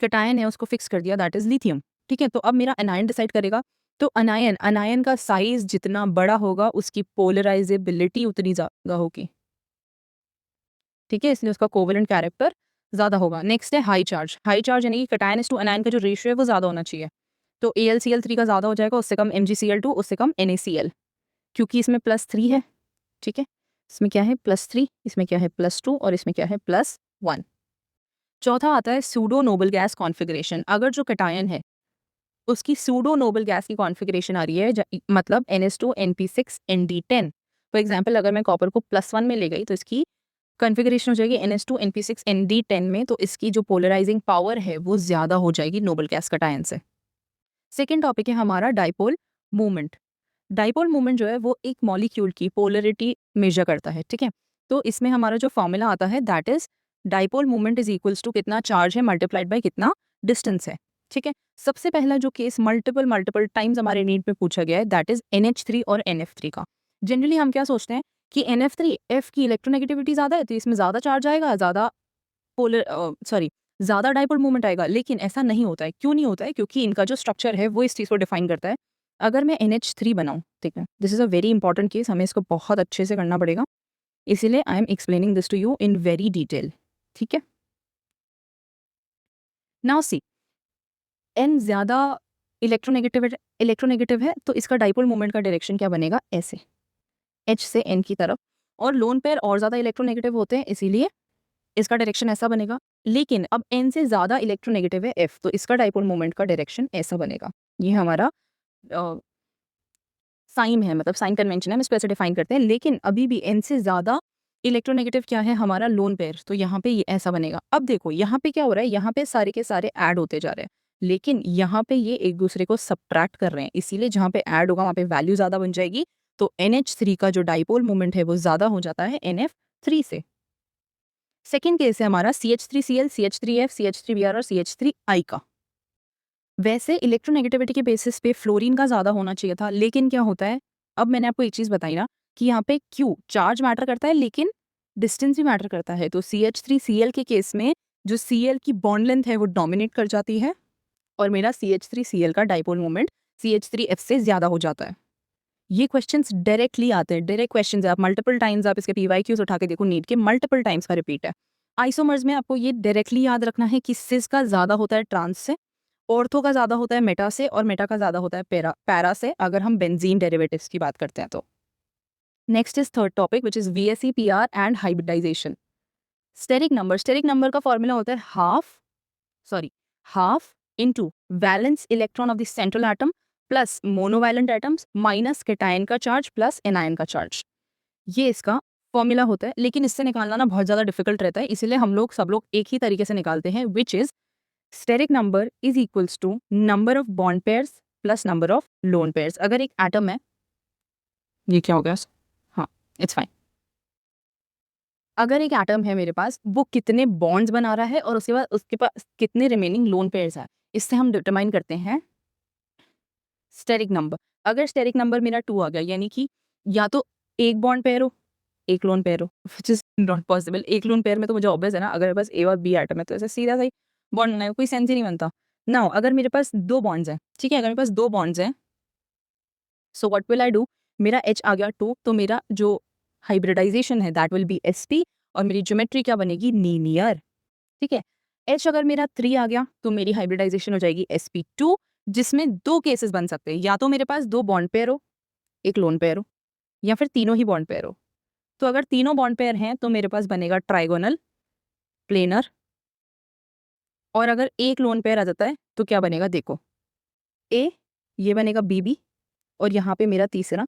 कैटायन है उसको फिक्स कर दिया, दैट इज लिथियम। ठीक है, तो अब मेरा अनायन डिसाइड करेगा। तो अनायन, अनायन का साइज जितना बड़ा होगा उसकी पोलराइजेबिलिटी उतनी ज़्यादा होगी। ठीक है, इसलिए उसका कोवेलेंट कैरेक्टर ज़्यादा होगा। नेक्स्ट है हाई चार्ज। हाई चार्ज यानी कि कैटायन टू अनायन का जो रेशियो है वो ज़्यादा होना चाहिए। तो AlCl3 का ज़्यादा हो जाएगा, उससे कम MgCl2, उससे कम NaCl, क्योंकि इसमें +3 है। ठीक है, इसमें क्या है +3, इसमें क्या है +2 और इसमें क्या है +1। चौथा आता है सूडो नोबल गैस कॉन्फ़िगरेशन। अगर जो कैटायन है उसकी सूडो नोबल गैस की कॉन्फ़िगरेशन आ रही है, मतलब NH2 NP6 ND10। For example अगर मैं कॉपर को +1 में ले गई तो इसकी कॉन्फ़िगरेशन हो जाएगी NH2 NP6 ND10 में, तो इसकी जो पोलराइजिंग पावर है वो ज़्यादा हो जाएगी नोबल गैस कैटायन से। सेकेंड टॉपिक है हमारा डाइपोल मूवमेंट। डाइपोल मूवमेंट जो है वो एक मॉलिक्यूल की पोलरिटी मेजर करता है। ठीक है, तो इसमें हमारा जो फॉर्मूला आता है that is dipole movement is equals to कितना चार्ज है मल्टीप्लाइड बाय कितना डिस्टेंस है। ठीक है, सबसे पहला जो केस मल्टीपल टाइम्स हमारे नीट में पूछा गया है दैट इज NH3 और NF3 का। जनरली हम क्या सोचते हैं कि NF3 F की इलेक्ट्रोनेगेटिविटी ज़्यादा है तो इसमें ज़्यादा चार्ज आएगा, ज़्यादा पोलर ज़्यादा डाइपोल मूवमेंट आएगा, लेकिन ऐसा नहीं होता है। क्यों नहीं होता है? क्योंकि इनका जो स्ट्रक्चर है वो इस चीज़ को डिफाइन करता है। अगर मैं NH3 बनाऊँ, ठीक है, this is a very important case, हमें इसको बहुत अच्छे से करना पड़ेगा, इसीलिए I am explaining this to you in very detail. ठीक है, नाउ सी, N ज़्यादा इलेक्ट्रोनेगेटिव है तो इसका डाइपोल मूवमेंट का डायरेक्शन क्या बनेगा, ऐसे H से N की तरफ। और लोन पेयर और ज़्यादा इलेक्ट्रोनेगेटिव होते हैं, इसीलिए इसका डायरेक्शन ऐसा बनेगा। लेकिन अब N से ज़्यादा इलेक्ट्रोनेगेटिव है F, तो इसका डाइपोल मोमेंट का डायरेक्शन ऐसा बनेगा। ये हमारा साइन है, मतलब साइन कन्वेंशन है, हम इसको ऐसे डिफाइन करते हैं। लेकिन अभी भी N से ज़्यादा इलेक्ट्रोनेगेटिव क्या है हमारा लोन पेयर, तो यहाँ पे ये ऐसा बनेगा। अब देखो यहाँ पे क्या हो रहा है, यहाँ पे सारे के सारे ऐड होते जा रहे हैं, लेकिन यहाँ पे ये एक दूसरे को सब्ट्रैक्ट कर रहे हैं, इसीलिए जहाँ पे ऐड होगा वहाँ पे वैल्यू ज़्यादा बन जाएगी। तो NH3 का जो डाइपोल मोमेंट है वो ज़्यादा हो जाता है NF3 से। सेकेंड केस है हमारा CH3Cl, CH3F, CH3Br और CH3I का। वैसे इलेक्ट्रोनेगेटिविटी के बेसिस पे फ्लोरीन का ज़्यादा होना चाहिए था, लेकिन क्या होता है, अब मैंने आपको एक चीज़ बताई ना कि यहाँ पे Q चार्ज मैटर करता है लेकिन डिस्टेंस भी मैटर करता है। तो CH3Cl के केस में जो Cl की बॉन्ड लेंथ है वो डोमिनेट कर जाती है और मेरा CH3Cl का डाइपोल मोमेंट CH3F से ज़्यादा हो जाता है। ये क्वेश्चंस डायरेक्टली आते हैं, डायरेक्ट क्वेश्चंस है। आप मल्टीपल टाइम्स आप इसके PYQs उठा के देखो, नीट के मल्टीपल टाइम्स का रिपीट है। आइसोमर्स में आपको ये डायरेक्टली याद रखना है कि सिस का ज़्यादा होता है ट्रांस से, ऑर्थो का ज़्यादा होता है मेटा से, और मेटा का ज़्यादा होता है पैरा से, अगर हम बेंजीन डेरिवेटिव्स की बात करते हैं तो। Next is third topic which is VSEPR and hybridisation. Steric number का फॉर्मूला होता है half into valence electron of the central atom plus monovalent atoms minus cation का चार्ज प्लस एनायन का चार्ज। ये इसका फॉर्मूला होता है, लेकिन इससे निकालना ना बहुत ज़्यादा डिफिकल्ट रहता है, इसलिए हम लोग सब लोग एक ही तरीके से निकालते हैं, which is steric number is equals to number of bond pairs plus number of lone pairs. अगर एक एटम है, ये क्या हो गया, हाँ इट्स फाइन, अगर एक एटम है मेरे पास, वो कितने बॉन्ड्स बना रहा है और उसके बाद उसके पास कितने रिमेनिंग लोन पेयर्स है, इससे हम डिटरमाइन करते हैं स्टेरिक नंबर। अगर स्टेरिक नंबर मेरा 2 आ गया, यानी कि या तो एक बॉन्ड पेयर हो एक लोन पेयर हो, विच इज नॉट पॉसिबल। एक लोन पेयर में तो मुझे ऑब्वियस है ना, अगर मेरे पास A और B एटम है तो ऐसे सीधा सही बॉन्ड बनाएगा, कोई सेंस ही नहीं बनता ना। अगर मेरे पास 2 बॉन्ड्स हैं, ठीक है, अगर मेरे पास 2 बॉन्ड्स हैं, so what will I do, मेरा H आ गया 2, तो मेरा जो हाइब्रिडाइजेशन है दैट विल बी sp, और मेरी ज्योमेट्री क्या बनेगी, लीनियर। ठीक है, H अगर मेरा 3 आ गया तो मेरी हाइब्रिडाइजेशन हो जाएगी sp2, जिसमें 2 केसेस बन सकते हैं, या तो मेरे पास 2 बॉन्ड पेयर हो एक लोन पेयर हो, या फिर तीनों ही बॉन्ड पेयर हो। तो अगर तीनों बॉन्ड पेयर हैं तो मेरे पास बनेगा ट्राइगोनल, प्लेनर, और अगर एक लोन पेयर आ जाता है तो क्या बनेगा, देखो ए, ये बनेगा BB, और यहाँ पे मेरा तीसरा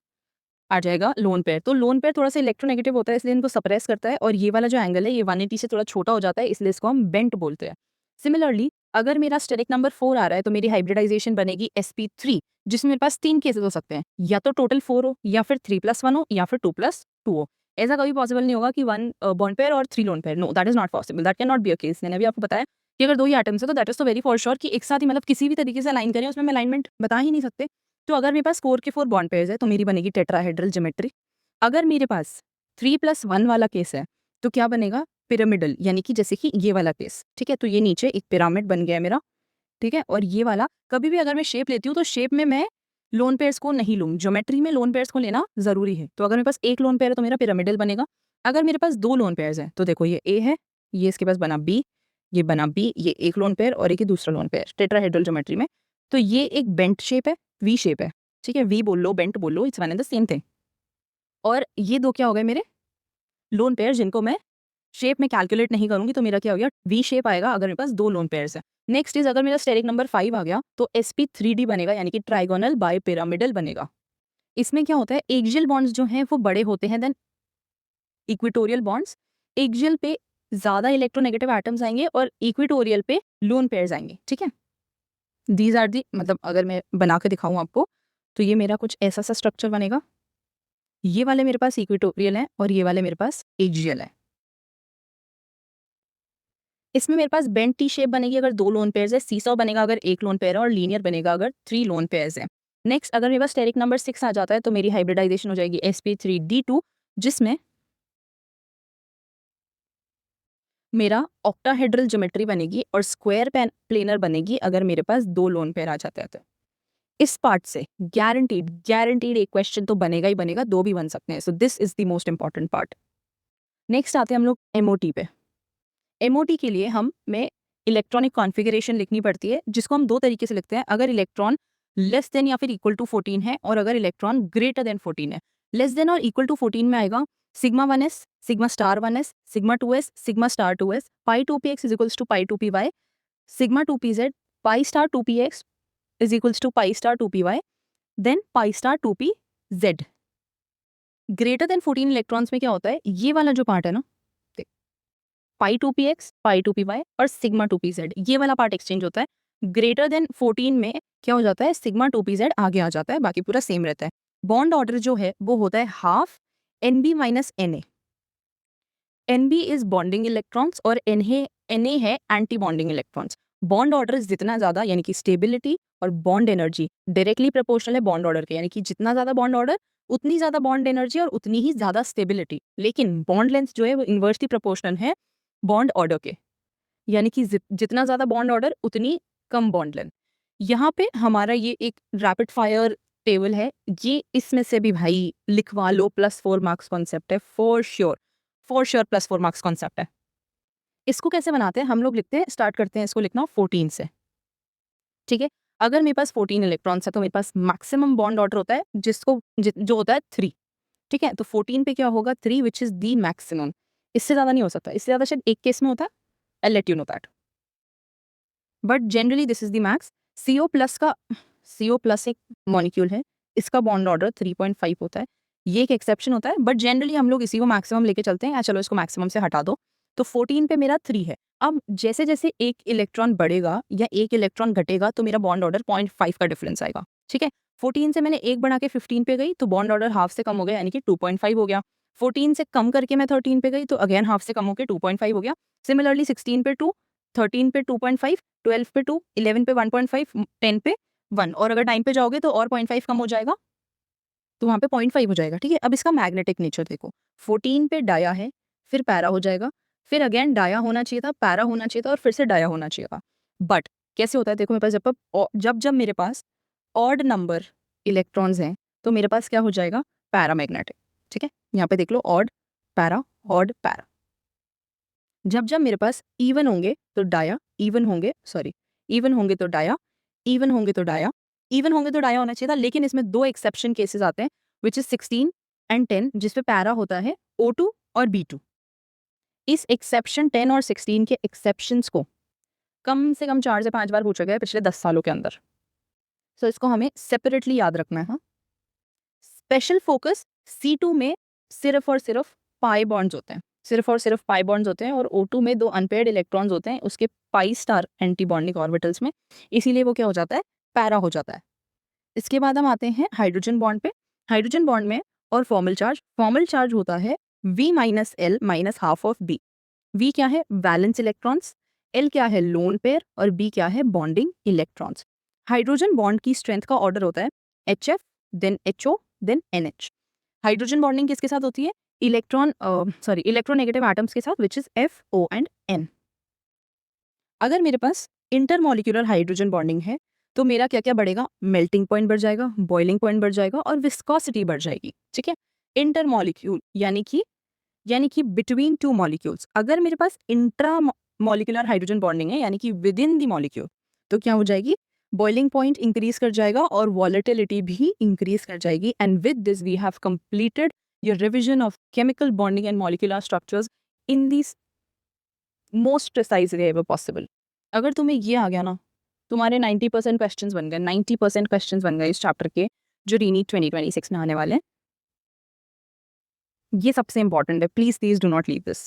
आ जाएगा लोन पेयर। तो लोन पेयर थोड़ा सा इलेक्ट्रोनेगेटिव होता है, इसलिए इनको सप्रेस करता है, और ये वाला जो एंगल है ये 180 से थोड़ा छोटा हो जाता है, इसलिए इसको हम बेंट बोलते हैं। सिमिलरली अगर मेरा स्टेरिक नंबर 4 आ रहा है तो मेरी हाइब्रिडाइजेशन बनेगी sp3, जिसमें मेरे पास 3 केसेस हो सकते हैं, या तो टोटल 4 हो, या फिर 3+1 हो, या फिर 2+2 हो। ऐसा कभी पॉसिबल नहीं होगा कि 1 बॉन्ड पेयर और 3 lone pair, know that is not possible, that can not be a case. मैंने अभी आपको बताया कि अगर 2 ही एटम्स है तो दैट इज तो वेरी फॉर श्योर कि एक साथ ही, मतलब किसी भी तरीके से अलाइन करें उसमें हम अलाइनमेंट बता ही नहीं सकते। तो अगर मेरे पास 4 के 4 बॉन्ड पेयर्स है तो मेरी बनेगी टेट्राहेड्रल ज्योमेट्री। अगर मेरे पास 3+1 वाला केस है तो क्या बनेगा, पिरामिडल, यानी कि जैसे कि ये वाला केस। ठीक है, तो ये नीचे एक पिरामिड बन गया है मेरा। ठीक है, और ये वाला कभी भी अगर मैं शेप लेती हूँ तो शेप में मैं लोन पेयर्स को नहीं लूँ, ज्योमेट्री में लोन पेयर्स को लेना जरूरी है। तो अगर मेरे पास एक लोन पेयर है तो मेरा पिरामिडल बनेगा। अगर मेरे पास 2 लोन पेयर्स हैं तो देखो ये A है, ये इसके पास बना B, ये बना B, ये एक लोन पेयर और एक ही दूसरा लोन पेयर टेट्राहेड्रल ज्योमेट्री में। तो ये एक बेंट शेप है, V शेप है। ठीक है, V बोल लो बेंट बोल लो, it's one and the same thing. और ये 2 क्या हो गए मेरे लोन पेयर, जिनको मैं शेप में कैलकुलेट नहीं करूंगी, तो मेरा क्या हो गया, V शेप आएगा अगर मेरे पास 2 लोन पेयर्स है। नेक्स्ट इज अगर मेरा स्टेरिक नंबर 5 आ गया तो sp3d बनेगा, यानी कि ट्राइगोनल बाय पिरामिडल बनेगा। इसमें क्या होता है, एक्सियल बॉन्ड्स जो हैं वो बड़े होते हैं देन इक्वेटोरियल बॉन्ड्स। एक्सियल पे ज्यादा इलेक्ट्रोनेगेटिव एटम्स आएंगे और इक्वेटोरियल पे लोन पेयर्स आएंगे। ठीक है, दीज आर दी, मतलब अगर मैं बना के दिखाऊं आपको तो ये मेरा कुछ ऐसा सा स्ट्रक्चर बनेगा। ये वाले मेरे पास इक्वेटोरियल है और ये वाले मेरे पास एक्सियल है। इसमें मेरे पास बेंट टी शेप बनेगी अगर 2 लोन पेयर्स है, सीसॉ बनेगा अगर एक लोन पेयर है, और लीनियर बनेगा अगर 3 लोन पेयर्स है। नेक्स्ट अगर मेरे पास स्टेरिक नंबर 6 आ जाता है तो मेरी हाइब्रिडाइजेशन हो जाएगी sp3d2, जिसमें मेरा ऑक्टाहेड्रल ज्योमेट्री बनेगी और स्क्वायर प्लेनर बनेगी अगर मेरे पास 2 लोन पेयर आ जाते हैं तो। इस पार्ट से गारंटीड एक क्वेश्चन तो बनेगा ही बनेगा, 2 भी बन सकते हैं। सो this is the most important part. Next आते हैं हम लोग MOT पे। MOT के लिए हमें इलेक्ट्रॉनिक कॉन्फ़िगरेशन लिखनी पड़ती है, जिसको हम 2 तरीके से लिखते हैं, अगर इलेक्ट्रॉन लेस देन या फिर इक्वल टू 14 है, और अगर इलेक्ट्रॉन ग्रेटर देन 14 है। लेस देन और इक्वल टू 14 में आएगा sigma 1s, sigma star 1s, sigma 2s, sigma star 2s, pi 2px is equals to pi 2py, sigma 2pz, pi star 2px is equals to pi star 2py, then pi star 2pz। Greater than 14 electrons में क्या होता है, ये वाला जो part है ना, पाई 2px, पाई 2py और सिग्मा 2pz, ये वाला पार्ट एक्सचेंज होता है। ग्रेटर देन 14 में क्या हो जाता है, सिग्मा 2pz आगे आ जाता है, बाकी पूरा सेम रहता है। बॉन्ड ऑर्डर जो है वो होता है half Nb minus Na। Nb is bonding electrons और Na है anti bonding electrons. Bond order जितना ज्यादा, यानी कि स्टेबिलिटी और बॉन्ड एनर्जी डायरेक्टली प्रोपोर्शनल है बॉन्ड ऑर्डर के, यानी कि जितना ज्यादा बॉन्ड ऑर्डर उतनी ज्यादा बॉन्ड एनर्जी और उतनी ही ज्यादा स्टेबिलिटी। लेकिन बॉन्ड लेंथ जो है वो इन्वर्सली प्रोपोर्शनल है बॉन्ड ऑर्डर के, यानी कि जितना ज्यादा बॉन्ड ऑर्डर उतनी कम बॉन्ड लेंथ। यहाँ पे हमारा ये एक रैपिड फायर टेबल है, ये इसमें से भी भाई लिखवा लो, +4 मार्क्स कॉन्सेप्ट है फॉर श्योर +4 मार्क्स कॉन्सेप्ट है। इसको कैसे बनाते हैं हम लोग, लिखते हैं, स्टार्ट करते हैं इसको लिखना 14 से, ठीक है। अगर मेरे पास 14 इलेक्ट्रॉन्स है तो मेरे पास मैक्सिमम बॉन्ड ऑर्डर होता है जो होता है 3, ठीक है। तो 14 पे क्या होगा, 3 विच इज दी मैक्सिमम, इससे ज़्यादा नहीं हो सकता, इससे ज़्यादा शायद एक केस में होता है, I let you know that, but generally this is the max. CO+ एक मॉलिक्यूल है, इसका बॉन्ड ऑर्डर 3.5 होता है, ये एक एक्सेप्शन होता है, बट जनरली हम लोग इसी को मैक्सिमम लेके चलते हैं। चलो इसको मैक्सिमम से हटा दो, तो 14 पे मेरा 3 है। अब जैसे जैसे एक इलेक्ट्रॉन बढ़ेगा या एक इलेक्ट्रॉन घटेगा तो मेरा बॉन्ड ऑर्डर 0.5 का डिफरेंस आएगा, ठीक है। 14 से मैंने एक बढ़ा के 15 पे गई तो बॉन्ड ऑर्डर हाफ से कम हो गया, यानी कि 2.5 हो गया। 14 से कम करके मैं 13 पे गई तो अगेन हाफ से कम होकर 2.5 हो गया। सिमिलरली 16 पे 2, 13 पे 2.5, 12 पे 2, 11 पे 1.5, 10 पे 1, और अगर टाइम पे जाओगे तो और 0.5 कम हो जाएगा, तो वहाँ पे 0.5 हो जाएगा, ठीक है। अब इसका मैग्नेटिक नेचर देखो, 14 पे डाया है, फिर पैरा हो जाएगा, फिर अगेन डाया होना चाहिए था, पैरा होना चाहिए था, और फिर से डाया होना चाहिए था। बट कैसे होता है देखो, मेरे पास जब मेरे पास ऑड नंबर इलेक्ट्रॉन्स हैं तो मेरे पास क्या हो जाएगा, पैरामैग्नेटिक, ठीक है। यहाँ पे देख लो, ऑड पैरा, ऑड पैरा। जब मेरे पास इवन होंगे तो डाया, इवन होंगे तो डाया, इवन होंगे तो डाया, इवन होंगे तो डाया होना चाहिए था, लेकिन इसमें 2 एक्सेप्शन केसेस आते हैं, विच इज 16 एंड 10, जिसपे पैरा होता है O2 और B2। इस एक्सेप्शन 10 और 16 के एक्सेप्शंस को कम से कम 4 से 5 बार पूछा गया है पिछले 10 सालों के अंदर, सो इसको हमें सेपरेटली याद रखना है। हाँ, स्पेशल फोकस C2 में सिर्फ और सिर्फ पाई बॉन्ड्स होते हैं, सिर्फ और सिर्फ पाई बॉन्ड्स होते हैं, और O2 में 2 अनपेयर्ड इलेक्ट्रॉन्स होते हैं उसके pi star anti bonding orbitals में, इसीलिए वो क्या हो जाता है, पैरा हो जाता है। इसके बाद हम आते हैं हाइड्रोजन बॉन्ड पे। हाइड्रोजन बॉन्ड में और फॉर्मल चार्ज होता है V minus L minus half of B। V क्या है, वैलेंस इलेक्ट्रॉन्स, L क्या है, लोन पेयर, और B क्या है, बॉन्डिंग इलेक्ट्रॉन्स। हाइड्रोजन बॉन्ड की स्ट्रेंथ का ऑर्डर होता है HF, then HO, then NH। Hydrogen bonding किसके साथ होती है, इलेक्ट्रोनेगेटिव एटम्स के साथ, which is F, O and N। अगर मेरे पास इंटरमॉलिक्यूलर हाइड्रोजन बॉन्डिंग है तो मेरा क्या क्या बढ़ेगा, मेल्टिंग पॉइंट बढ़ जाएगा, बॉइलिंग पॉइंट बढ़ जाएगा, और विस्कोसिटी बढ़ जाएगी, ठीक है। इंटरमॉलिक्यूल यानी कि बिटवीन 2 मॉलिक्यूल्स। अगर मेरे पास इंट्रा मॉलिक्यूलर हाइड्रोजन बॉन्डिंग है, यानी कि विद इन द मॉलिक्यूल, तो क्या हो जाएगी, बॉइलिंग पॉइंट इंक्रीज कर जाएगा और वॉलेटिलिटी भी इंक्रीज कर जाएगी। And with this we have completed your revision of chemical bonding and molecular structures in this most precise way ever possible. अगर तुम्हें ये आ गया ना, तुम्हारे 90% क्वेश्चंस बन गए, 90% क्वेश्चंस बन गए इस चैप्टर के, जो रीनीट 2026 में आने वाले हैं। ये सबसे इंपॉर्टेंट है, please do not leave this.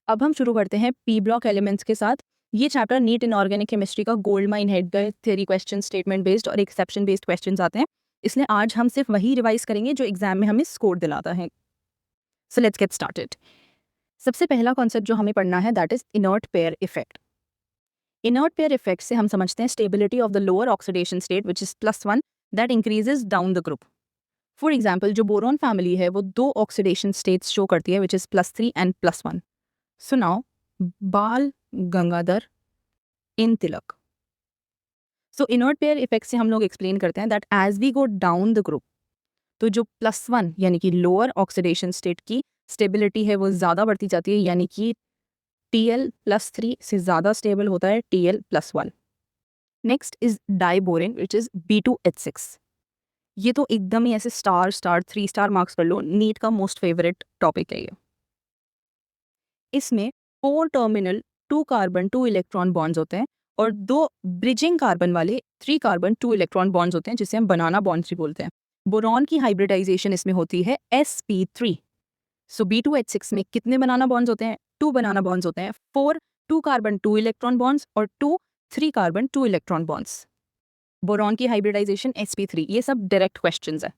अब हम शुरू करते हैं पी ब्लॉक एलिमेंट्स के साथ। ये चैप्टर नीट इनऑर्गेनिक केमिस्ट्री का गोल्ड माइन है, थ्योरी क्वेश्चन, स्टेटमेंट बेस्ड और एक्सेप्शन बेस्ड क्वेश्चंस आते हैं, इसलिए आज हम सिर्फ वही रिवाइज करेंगे जो एग्जाम में हमें स्कोर दिलाता है। सो लेट्स गेट स्टार्टेड। सबसे पहला कॉन्सेप्ट जो हमें पढ़ना है, that is inert pair effect. Inert pair effect से हम समझते हैं stability of the lower oxidation state which is +1 that increases down the group. For example, जो बोरॉन फैमिली है वो 2 ऑक्सीडेशन स्टेट्स शो करती है, which is +3 and +1। So now बाल गंगाधर इन तिलक। सो इनर्ट पेयर इफेक्ट से हम लोग एक्सप्लेन करते हैं that as we go down the group, तो जो +1 यानी कि लोअर ऑक्सीडेशन स्टेट की स्टेबिलिटी है वो ज़्यादा बढ़ती जाती है, यानी कि Tl+3 से ज़्यादा स्टेबल होता है Tl+1। Next is diborane which is B2H6। ये तो एकदम ही ऐसे स्टार 3 स्टार मार्क्स कर लो, नीट का मोस्ट फेवरेट टॉपिक है ये। इसमें 4 टर्मिनल 2 कार्बन 2 इलेक्ट्रॉन बॉन्ड्स होते हैं, और 2 ब्रिजिंग कार्बन वाले 3 कार्बन 2 इलेक्ट्रॉन बॉन्ड्स होते हैं, जिसे हम बनाना बॉन्ड्स भी बोलते हैं। बोरॉन की हाइब्रिडाइजेशन इसमें होती है sp3। सो B2H6 में कितने बनाना बॉन्ड्स होते हैं, 2 बनाना बॉन्ड्स होते हैं, 4 2 कार्बन 2 इलेक्ट्रॉन बॉन्ड्स और 2 3 कार्बन 2 इलेक्ट्रॉन बॉन्ड्स। बोरॉन की हाइब्रिडाइजेशन sp3। ये सब डायरेक्ट क्वेश्चंस है।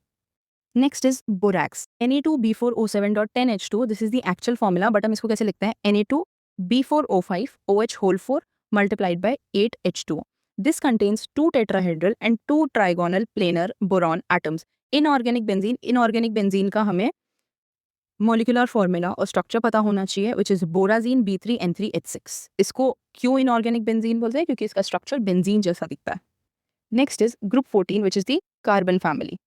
Next is borax, Na2B4O7.10H2। This is the actual formula, but हम इसको कैसे लिखते हैं, Na2B4O5 OH4 multiplied by 8H2O। This contains 2 tetrahedral and 2 trigonal planar boron atoms। Inorganic benzene का हमें मॉलिक्यूलर फॉर्मूला और स्ट्रक्चर पता होना चाहिए, विच इज बोराजीन B3N3H6। इसको क्यों इनऑर्गेनिक बेंजीन बोलते हैं, क्योंकि इसका स्ट्रक्चर बेंजीन जैसा दिखता है। Next is group 14 which is the carbon family.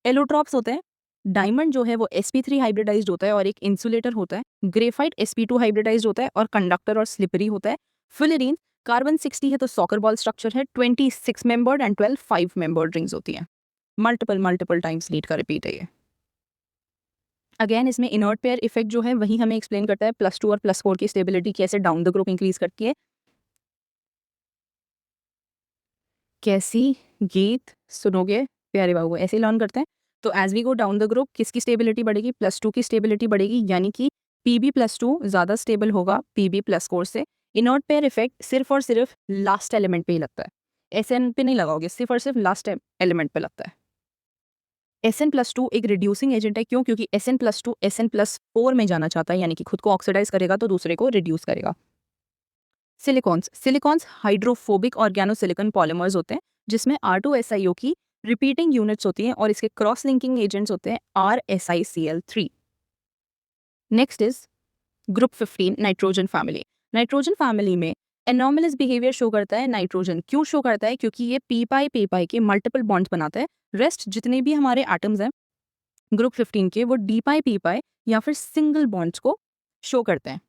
Allotropes होते हैं। डायमंड जो है वो sp3 हाइब्रिडाइज्ड होता है और एक इंसुलेटर होता है। ग्रेफाइट sp2 हाइब्रिडाइज्ड होता है और कंडक्टर और स्लिपरी होता है। फिलिरीन कार्बन 60 है तो सॉकर बॉल स्ट्रक्चर है। 26 मेंबर्ड एंड 12 5 मेंबर्ड रिंग्स होती हैं। मल्टीपल टाइम्स लीड का रिपीट है ये। अगेन इसमें इनर्ट पेयर इफेक्ट जो है वही हमें एक्सप्लेन करता है +2 और +4 की स्टेबिलिटी कैसे डाउन द ग्रुप इंक्रीज करती है। कैसी गीत सुनोगे प्यारे बाबू, ऐसे लर्न करते हैं। तो as we go down the group किसकी स्टेबिलिटी बढ़ेगी, +2 की स्टेबिलिटी बढ़ेगी, यानी कि Pb+2 ज़्यादा स्टेबल होगा Pb+4 से। इनर्ट पेयर इफेक्ट सिर्फ और सिर्फ लास्ट एलिमेंट पे ही लगता है, Sn पे नहीं लगाओगे, सिर्फ और सिर्फ लास्ट एलिमेंट पे लगता है। Sn+2 एक रिड्यूसिंग एजेंट है, क्यों? क्योंकि Sn+2 Sn+4 में जाना चाहता है, यानी कि खुद को ऑक्सीडाइज करेगा तो दूसरे को रिड्यूस करेगा। सिलिकॉन्स हाइड्रोफोबिक ऑर्गेनोसिलिकॉन पॉलीमर्स होते हैं जिसमें R2SiO की रिपीटिंग यूनिट्स होती हैं और इसके क्रॉस लिंकिंग एजेंट्स होते हैं RSiCl3। Next is group 15 nitrogen family. Nitrogen family में एनॉमलस बिहेवियर शो करता है नाइट्रोजन। क्यों शो करता है? क्योंकि ये p-pi के मल्टीपल बॉन्ड्स बनाता है। रेस्ट जितने भी हमारे एटम्स हैं ग्रुप 15 के, वो d-pi p-pi या फिर सिंगल बॉन्ड्स को शो करते हैं।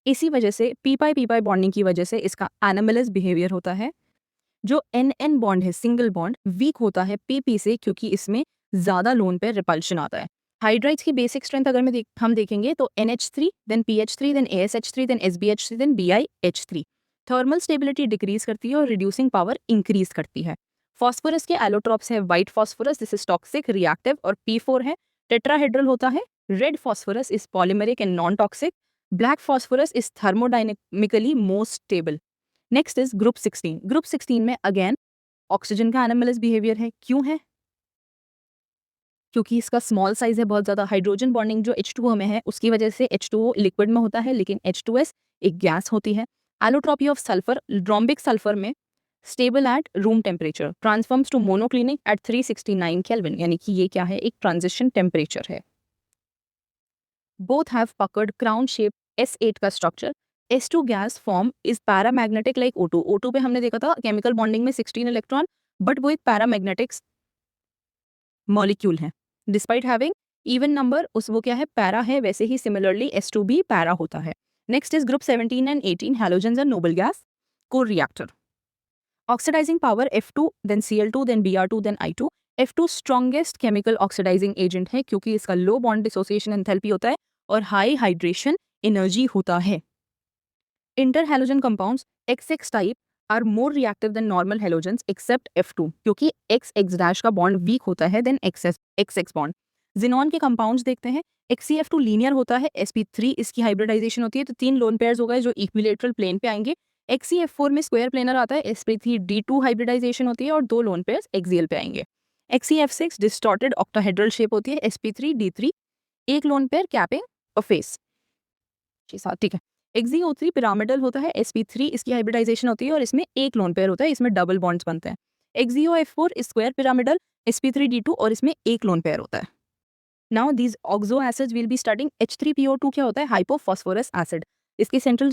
इसी वजह से p-pi बॉन्डिंग की वजह से इसका एनॉमलस बिहेवियर होता है। जो N बॉन्ड है सिंगल बॉन्ड वीक होता है pp से, क्योंकि इसमें ज़्यादा लोन पे रिपल्शन आता है। हाइड्राइड्स की बेसिक स्ट्रेंथ अगर हम देखेंगे तो NH3 then PH3 then ASH3 then SBH3 then BiH3। Thermal stability decrease करती है और रिड्यूसिंग पावर इंक्रीज करती है। फॉस्फोरस के एलोट्रॉप्स है white phosphorus, this is toxic reactive और P4 है। टेट्राहेड्रल होता है। Red phosphorus is polymeric and non toxic. Black phosphorus is thermodynamically most stable. Next is group 16। Group 16 में अगेन ऑक्सीजन का एनॉमलस बिहेवियर है। क्यों है? क्योंकि इसका स्मॉल साइज है बहुत ज़्यादा। हाइड्रोजन बॉन्डिंग जो H2O में है उसकी वजह से H2O लिक्विड में होता है, लेकिन H2S एक गैस होती है। Allotropy of sulphur, rhombic sulphur में stable at room temperature, transforms to monoclinic at 369 kelvin, यानी कि ये क्या है? एक ट्रांजिशन टेम्परेचर है। Both have puckered crown shape S8 का structure. S2 gas form is paramagnetic like O2। O2 पे हमने देखा था केमिकल बॉन्डिंग में 16 इलेक्ट्रॉन, बट वो एक पैरामैग्नेटिक मॉलिक्यूल है। डिस्पाइट हैविंग इवन नंबर, उस वो क्या है? पैरा है। वैसे ही सिमिलरली S2 भी पैरा होता है। Next is group 17 and 18 halogens and noble gas core reactor. Oxidising power F2 then Cl2 then Br2 then I2। F2 strongest chemical oxidising agent है क्योंकि इसका लो बॉन्ड डिसोसिएशन एंथैल्पी होता है और हाई हाइड्रेशन एनर्जी होता है। Inter halogen compounds XX type are more reactive than normal halogens except F2, क्योंकि XX- का बॉन्ड वीक होता है देन XX बॉन्ड। जिनॉन के कंपाउंड्स देखते हैं। XCF2 लीनियर होता है, sp3 इसकी हाइब्रिडाइजेशन होती है, तो 3 लोन पेयर्स हो गए जो इक्विलेटरल प्लेन पे आएंगे। XCF4 में स्क्वायर प्लेनर आता है, sp3d2 हाइब्रिडाइजेशन होती है और 2 लोन पेयर्स एक्सियल पे आएंगे। XCF6 डिस्टॉर्टेड ऑक्टाहेड्रल शेप होती है, sp3d3 एक लोन पेयर कैपिंग और फेस। ठीक है। XeO3 पिरामिडल होता है, sp3 इसकी हाइब्रिडाइजेशन होती है और इसमें एक लोन पेयर होता है, इसमें डबल बॉन्ड्स बनते हैं। XeOF4 स्क्वायर पिरामिडल, sp3d2 और इसमें एक लोन पेयर होता है। Now these oxo acids will be studying. H3PO2 क्या होता है? Hypophosphorous acid. इसकी सेंट्रल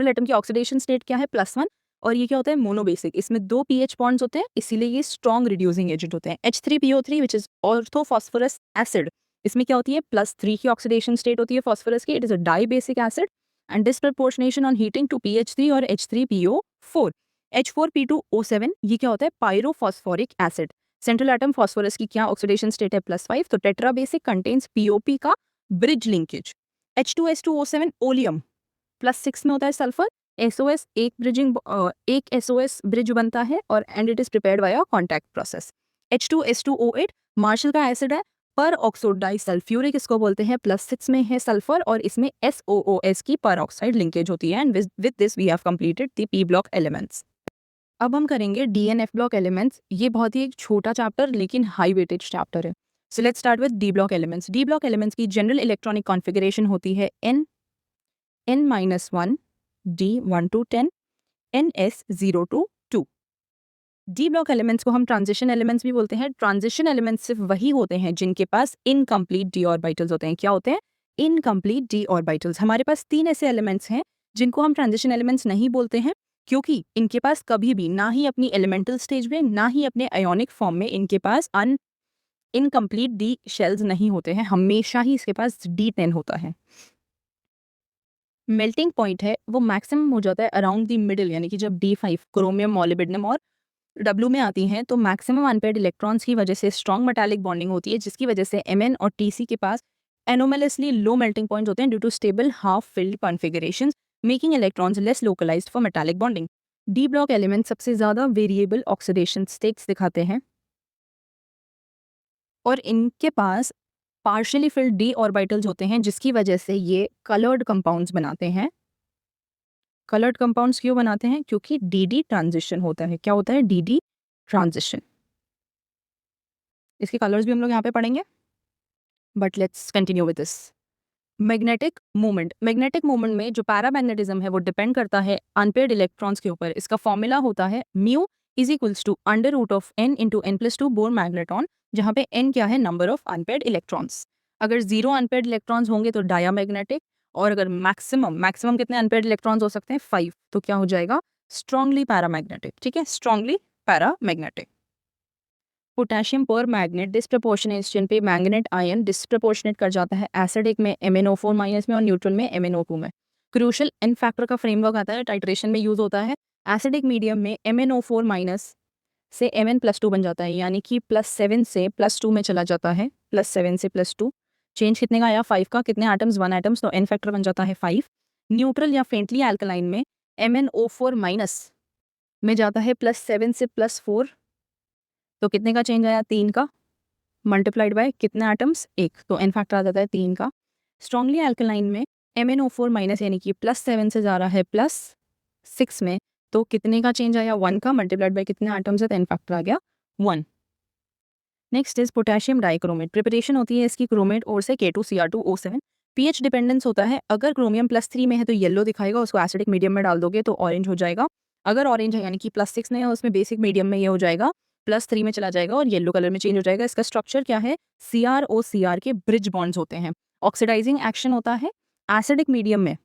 एटम की ऑक्सीडेशन स्टेट क्या है? +1। और ये क्या होता है? मोनोबेसिक। इसमें 2 pH बॉन्ड्स होते हैं, इसीलिए ये स्ट्रॉन्ग रिड्यूसिंग एजेंट होते हैं। H3PO3 which is orthophosphorous acid, इसमें क्या होती है? +3 की ऑक्सीडेशन स्टेट होती है फॉस्फोरस की। It is a di basic acid and disproportionation on heating to PH3 और H3PO4। H4P2O7 ये क्या होता है? Pyrophosphoric acid. Central atom phosphorus की क्या ऑक्सीडेशन स्टेट है? +5। तो टेट्रा बेसिक कंटेन्स POP का ब्रिज लिंकेज। H2S2O7 ओलियम, +6 में होता है सल्फर। SOS एक SOS ब्रिज बनता है और and it is prepared by a contact process. H2S2O8 Marshall का एसिड है, पर ऑक्सोडाइज सल्फ्यूरिक इसको बोलते हैं, +6 में है सल्फर और इसमें SOOS की पर ऑक्साइड लिंकेज होती है। And with this we have completed the P block elements. अब हम करेंगे DNF ब्लॉक एलिमेंट्स। ये बहुत ही एक छोटा चैप्टर लेकिन हाई वेटेज चैप्टर है। So let's start with D block elements. D block elements की जनरल इलेक्ट्रॉनिक कॉन्फ़िगरेशन होती है N-1 D1 to 10 NS 0 to 2। D block elements को हम ट्रांजिशन एलिमेंट्स भी बोलते हैं। ट्रांजिशन एलिमेंट्स सिर्फ वही होते हैं जिनके पास इनकम्प्लीट d ऑर्बिटल्स होते हैं। क्या होते हैं? Incomplete d orbitals. हमारे पास 3 ऐसे एलिमेंट्स हैं जिनको हम ट्रांजिशन एलिमेंट्स नहीं बोलते हैं क्योंकि इनके पास कभी भी ना ही अपनी एलिमेंटल स्टेज में ना ही अपने आयोनिक फॉर्म में इनके पास इनकम्प्लीट डी शेल्स नहीं होते हैं, हमेशा ही इसके पास D10 होता है। मेल्टिंग पॉइंट है वो मैक्सिमम हो जाता है अराउंड द मिडिल, यानी कि जब D5 क्रोमियम मॉलिब्डेनम और W में आती हैं तो मैक्सिमम अनपेयर्ड इलेक्ट्रॉन्स की वजह से स्ट्रॉन्ग मेटालिक बॉन्डिंग होती है, जिसकी वजह से Mn और Tc के पास एनोमलसली लो मेल्टिंग पॉइंट होते हैं due to stable half filled configurations, making electrons less localised for metallic bonding. D block element सबसे ज़्यादा वेरिएबल ऑक्सीडेशन स्टेट्स दिखाते हैं और इनके पास पार्शियली फिल्ड डी ऑर्बिटल्स होते हैं, जिसकी वजह से ये कलर्ड कंपाउंड्स बनाते हैं। कलर्ड कंपाउंड्स क्यों बनाते हैं? क्योंकि डी ट्रांजिशन होता है। क्या होता है? D transition. इसके कलर्स भी हम लोग यहाँ पे पढ़ेंगे, but let's continue with this. Magnetic movement में जो पैरामैग्नेटिज्म है वो डिपेंड करता है अनपेयर्ड इलेक्ट्रॉन्स के ऊपर। इसका फॉर्मूला होता है mu is equals to under root of n into n+2 Bohr magneton, जहाँ पे n क्या है? Number of unpaired electrons. अगर 0 अनपेयर्ड इलेक्ट्रॉन्स होंगे तो डायामैग्नेटिक, और अगर मैक्सिमम कितने अनपेयर्ड इलेक्ट्रॉन्स हो सकते हैं? 5, तो क्या हो जाएगा? Strongly paramagnetic. ठीक है, स्ट्रांगली पैरामैग्नेटिक। पोटेशियम पर मैग्नेट डिस्प्रपोर्शनेशन पे मैग्नेट आयन डिस्प्रपोर्शनेट कर जाता है एसिडिक में MnO4- में और न्यूट्रल में MnO2 में। क्रूशल एन फैक्टर का फ्रेमवर्क आता है, टाइट्रेशन में यूज होता है। एसिडिक मीडियम में MnO4- से Mn+2 बन जाता है, यानी कि +7 से +2 में चला जाता है। +7 से +2 चेंज कितने का आया? 5 का। कितने एटम्स? 1 एटम्स, तो एन फैक्टर बन जाता है 5। न्यूट्रल या फेंटली एल्कलाइन में MnO4- में जाता है +7 से +4, तो कितने का चेंज आया? 3 का, मल्टीप्लाइड बाय कितने एटम्स? 1, तो एन फैक्टर आ जाता है 3 का। स्ट्रांगली एल्कलाइन में MnO4- यानी कि +7 से जा रहा है +6 में, तो कितने का चेंज आया? 1 का, मल्टीप्लाइड बाय कितने एटम्स है? तो एन फैक्टर आ गया 1। Next is potassium dichromate. Preparation होती है इसकी क्रोमेट और से K2Cr2O7। पीएच डिपेंडेंस होता है, अगर क्रोमियम +3 में है तो येलो दिखाएगा, उसको एसिडिक मीडियम में डाल दोगे तो ऑरेंज हो जाएगा। अगर ऑरेंज है यानी कि +6 में है, उसमें बेसिक मीडियम में ये हो जाएगा, +3 में चला जाएगा और येलो कलर में चेंज हो जाएगा। इसका स्ट्रक्चर क्या है? CrO-Cr के ब्रिज बॉन्ड्स होते हैं। ऑक्सीडाइजिंग एक्शन होता है एसिडिक मीडियम में।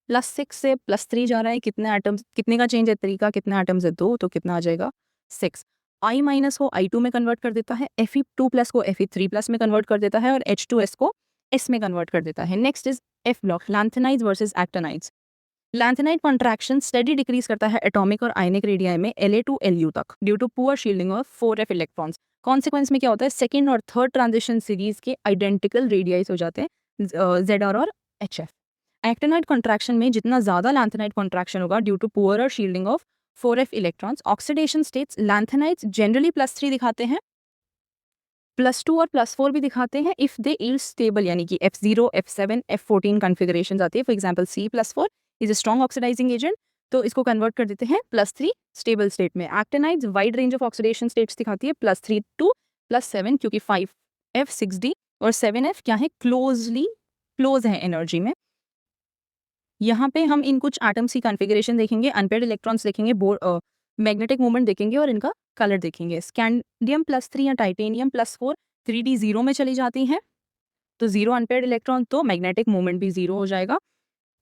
+6 से +3 जा रहा है, कितने एटम्स, कितने का चेंज है? 3 का। कितने एटम्स है? 2, तो कितना आ जाएगा? 6। I- को I2 में कन्वर्ट कर देता है, Fe2+ को Fe3+ में कन्वर्ट कर देता है और H2S को S में कन्वर्ट कर देता है। Next is F block, lanthanides versus actinides. Lanthanide contraction study decrease करता है एटॉमिक और आयनिक रेडियाई में La to Lu तक due to poor shielding of 4f electrons. Consequence में क्या होता है? सेकेंड और थर्ड ट्रांजिशन सीरीज के आइडेंटिकल रेडियाइज हो जाते हैं, Zr और HF। एक्टिनाइड कॉन्ट्रैक्शन में जितना ज्यादा लैंथेनाइड कॉन्ट्रैक्शन होगा due to poor shielding of 4f electrons. Oxidation states lanthanides generally +3 दिखाते हैं, +2 और +4 भी दिखाते हैं इफ दे यील्ड स्टेबल, यानी कि F0, F7, F14 कॉन्फ़िगरेशंस आती है। For example C+4 is a strong oxidising agent, तो इसको कन्वर्ट कर देते हैं +3 स्टेबल स्टेट में। Actinides wide range of oxidation states दिखाती है, +3 to +7, क्योंकि 5f 6d और 7f क्या है? क्लोज है एनर्जी में। यहाँ पे हम इन कुछ एटम्स की कॉन्फ़िगरेशन देखेंगे, अनपेयर्ड इलेक्ट्रॉन्स देखेंगे, मैग्नेटिक मूवमेंट देखेंगे और इनका कलर देखेंगे। स्कैंडियम +3 या टाइटेनियम +4 3d 0 में चली जाती हैं, तो 0 अनपेयर्ड इलेक्ट्रॉन, तो मैग्नेटिक मूवमेंट भी 0 हो जाएगा,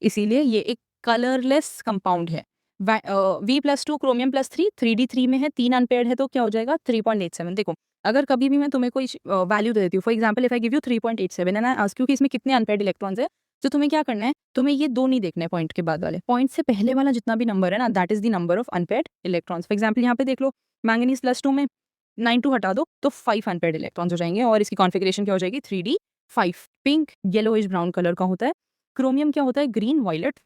इसीलिए ये एक कलरलेस कंपाउंड है। V+2 क्रोमियम +3 3d 3 में है, 3 अनपेयर्ड है, तो क्या हो जाएगा? 3.87। देखो, अगर कभी भी मैं तुम्हें कोई वैल्यू दे देती हूँ, for example if I give you 3.87 and I ask you कि इसमें कितने अनपेयर्ड इलेक्ट्रॉन्स है, तो तुम्हें क्या करना है? तुम्हें ये 2 नहीं देखना है पॉइंट के बाद वाले, पॉइंट से पहले वाला जितना भी नंबर है ना, that is the number of unpaired electrons. For example यहाँ पे देख लो, मैंगनीज +2 में 9 2 हटा दो तो 5 अनपेयर्ड इलेक्ट्रॉन्स हो जाएंगे और इसकी कॉन्फ़िगरेशन क्या हो जाएगी? 3d 5। Pink yellowish brown colour का होता है। क्रोमियम क्या होता है? Green violet.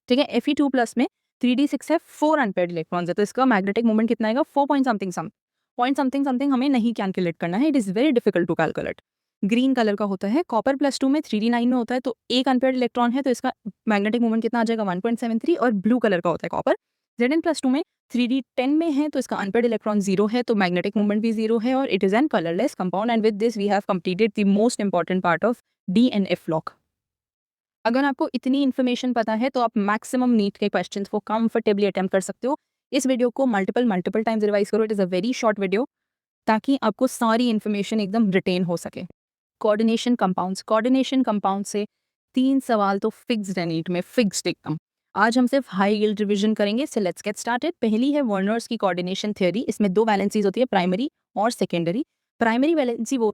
ठीक है, Fe2+ में 3d 6 है, 4 अनपेयर्ड इलेक्ट्रॉन्स है, तो इसका मैग्नेटिक मूवमेंट कितना आएगा? 4 पॉइंट समथिंग हमें नहीं कैलकुलेट करना है, it is very difficult to calculate. Green colour का होता है। कॉपर +2 में 3d 9 में होता है, तो एक अनपेयर्ड इलेक्ट्रॉन है, तो इसका मैग्नेटिक मूवमेंट कितना आ जाएगा? 1.73। और ब्लू कलर का होता है कॉपर। Zn+2 में 3d 10 में है, तो इसका अनपेयर्ड इलेक्ट्रॉन 0 है, तो मैग्नेटिक मूवमेंट भी 0 है और it is an colourless compound. And with this we have completed the most important part of D and F block. अगर आपको इतनी इन्फॉर्मेशन पता है तो आप मैक्सिमम नीट के क्वेश्चंस को कंफर्टेबली अटेम्प्ट कर सकते हो। इस वीडियो को मल्टीपल टाइम्स रिवाइज करो, it is a very short video, ताकि आपको सारी इन्फॉर्मेशन एकदम रिटेन हो सके। कोऑर्डिनेशन कंपाउंड्स से 3 सवाल तो फिक्स्ड है नीट में, फिक्स्ड एकदम। आज हम सिर्फ हाई यील्ड रिवीजन करेंगे, सो लेट्स गेट स्टार्टेड। पहली है वर्नर्स की कोऑर्डिनेशन थ्योरी। इसमें दो वैलेंसीज होती है, प्राइमरी और सेकेंडरी। प्राइमरी वैलेंसी वो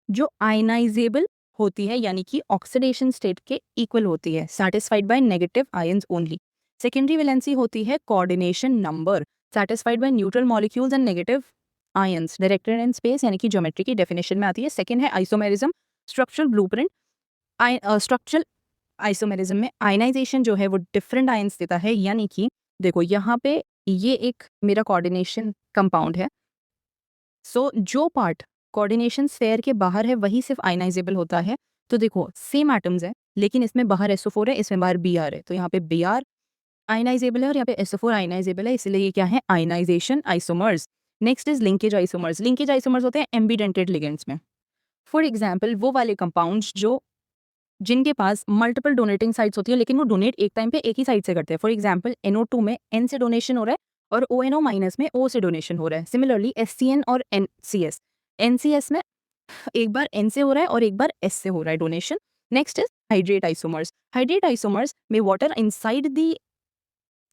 जो आयनाइजेबल होती है, यानी कि ऑक्सीडेशन स्टेट के इक्वल होती है, satisfied by negative ions only. Secondary valency होती है coordination number, satisfied by neutral molecules and negative ions, directed in space, यानी कि ज्योमेट्री की डेफिनेशन में आती है। सेकेंड है isomerism, structural blueprint. Structural isomerism में आयनाइजेशन जो है वो डिफरेंट आयंस देता है, यानी कि देखो यहाँ पे ये एक मेरा कोऑर्डिनेशन कंपाउंड है। सो जो पार्ट कोऑर्डिनेशन स्फेयर के बाहर है वही सिर्फ आयनाइजेबल होता है। तो देखो सेम एटम्स है, लेकिन इसमें बाहर SO4 है, इसमें बाहर Br है, तो यहाँ पे Br आयनाइजेबल है और यहाँ पे SO4 आयनाइजेबल है, इसलिए ये क्या है, ionisation isomers. Next is linkage isomers. Linkage isomers होते हैं एम्बीडेंटेड लिगेंड्स में। फॉर एग्जाम्पल वो वाले कंपाउंड्स जो जिनके पास मल्टीपल डोनेटिंग साइट्स होती है, लेकिन वो डोनेट एक टाइम पे एक ही साइड से करते हैं। फॉर एग्जाम्पल NO2 में N से डोनेशन हो रहा है और ONO माइनस में O से डोनेशन हो रहा है। सिमिलरली SCN और NCS, NCS में एक बार N से हो रहा है और एक बार S से हो रहा है donation. Next is hydrate isomers. Hydrate isomers में water inside the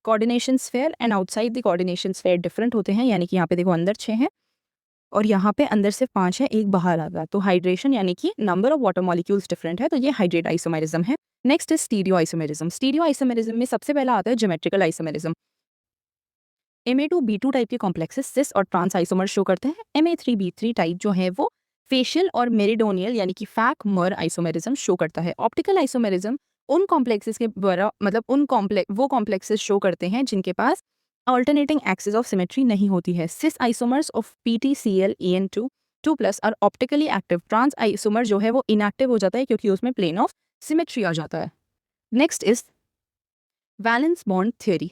coordination sphere and outside the coordination sphere different होते हैं, यानी कि यहाँ पे देखो अंदर 6 हैं और यहाँ पे अंदर सिर्फ 5 है, एक बाहर आ रहा है। तो हाइड्रेशन यानी कि number of water molecules different है, तो ये हाइड्रेट आइसोमेरिज्म है। Next is stereo isomerism. Stereo isomerism में सबसे पहला आता है ज्योमेट्रिकल आइसोमेरिज्म। Ma2B2 टाइप के कॉम्प्लेक्सेस सिस और ट्रांस आइसोमर शो करते हैं। Ma3B3 टाइप जो है वो फेशियल और मेरिडोनियल यानी कि फैक मर आइसोमेरिज्म शो करता है। ऑप्टिकल आइसोमेरिज्म उन कॉम्प्लेक्सेस के द्वारा मतलब वो कॉम्प्लेक्सेस शो करते हैं जिनके पास ऑल्टरनेटिंग एक्सिस ऑफ सिमेट्री नहीं होती है। Cis isomers of PTCl EN2 are optically active. Trans isomer जो है वो इनएक्टिव हो जाता है क्योंकि उसमें प्लेन ऑफ सिमेट्री आ जाता है। Next is valence bond theory.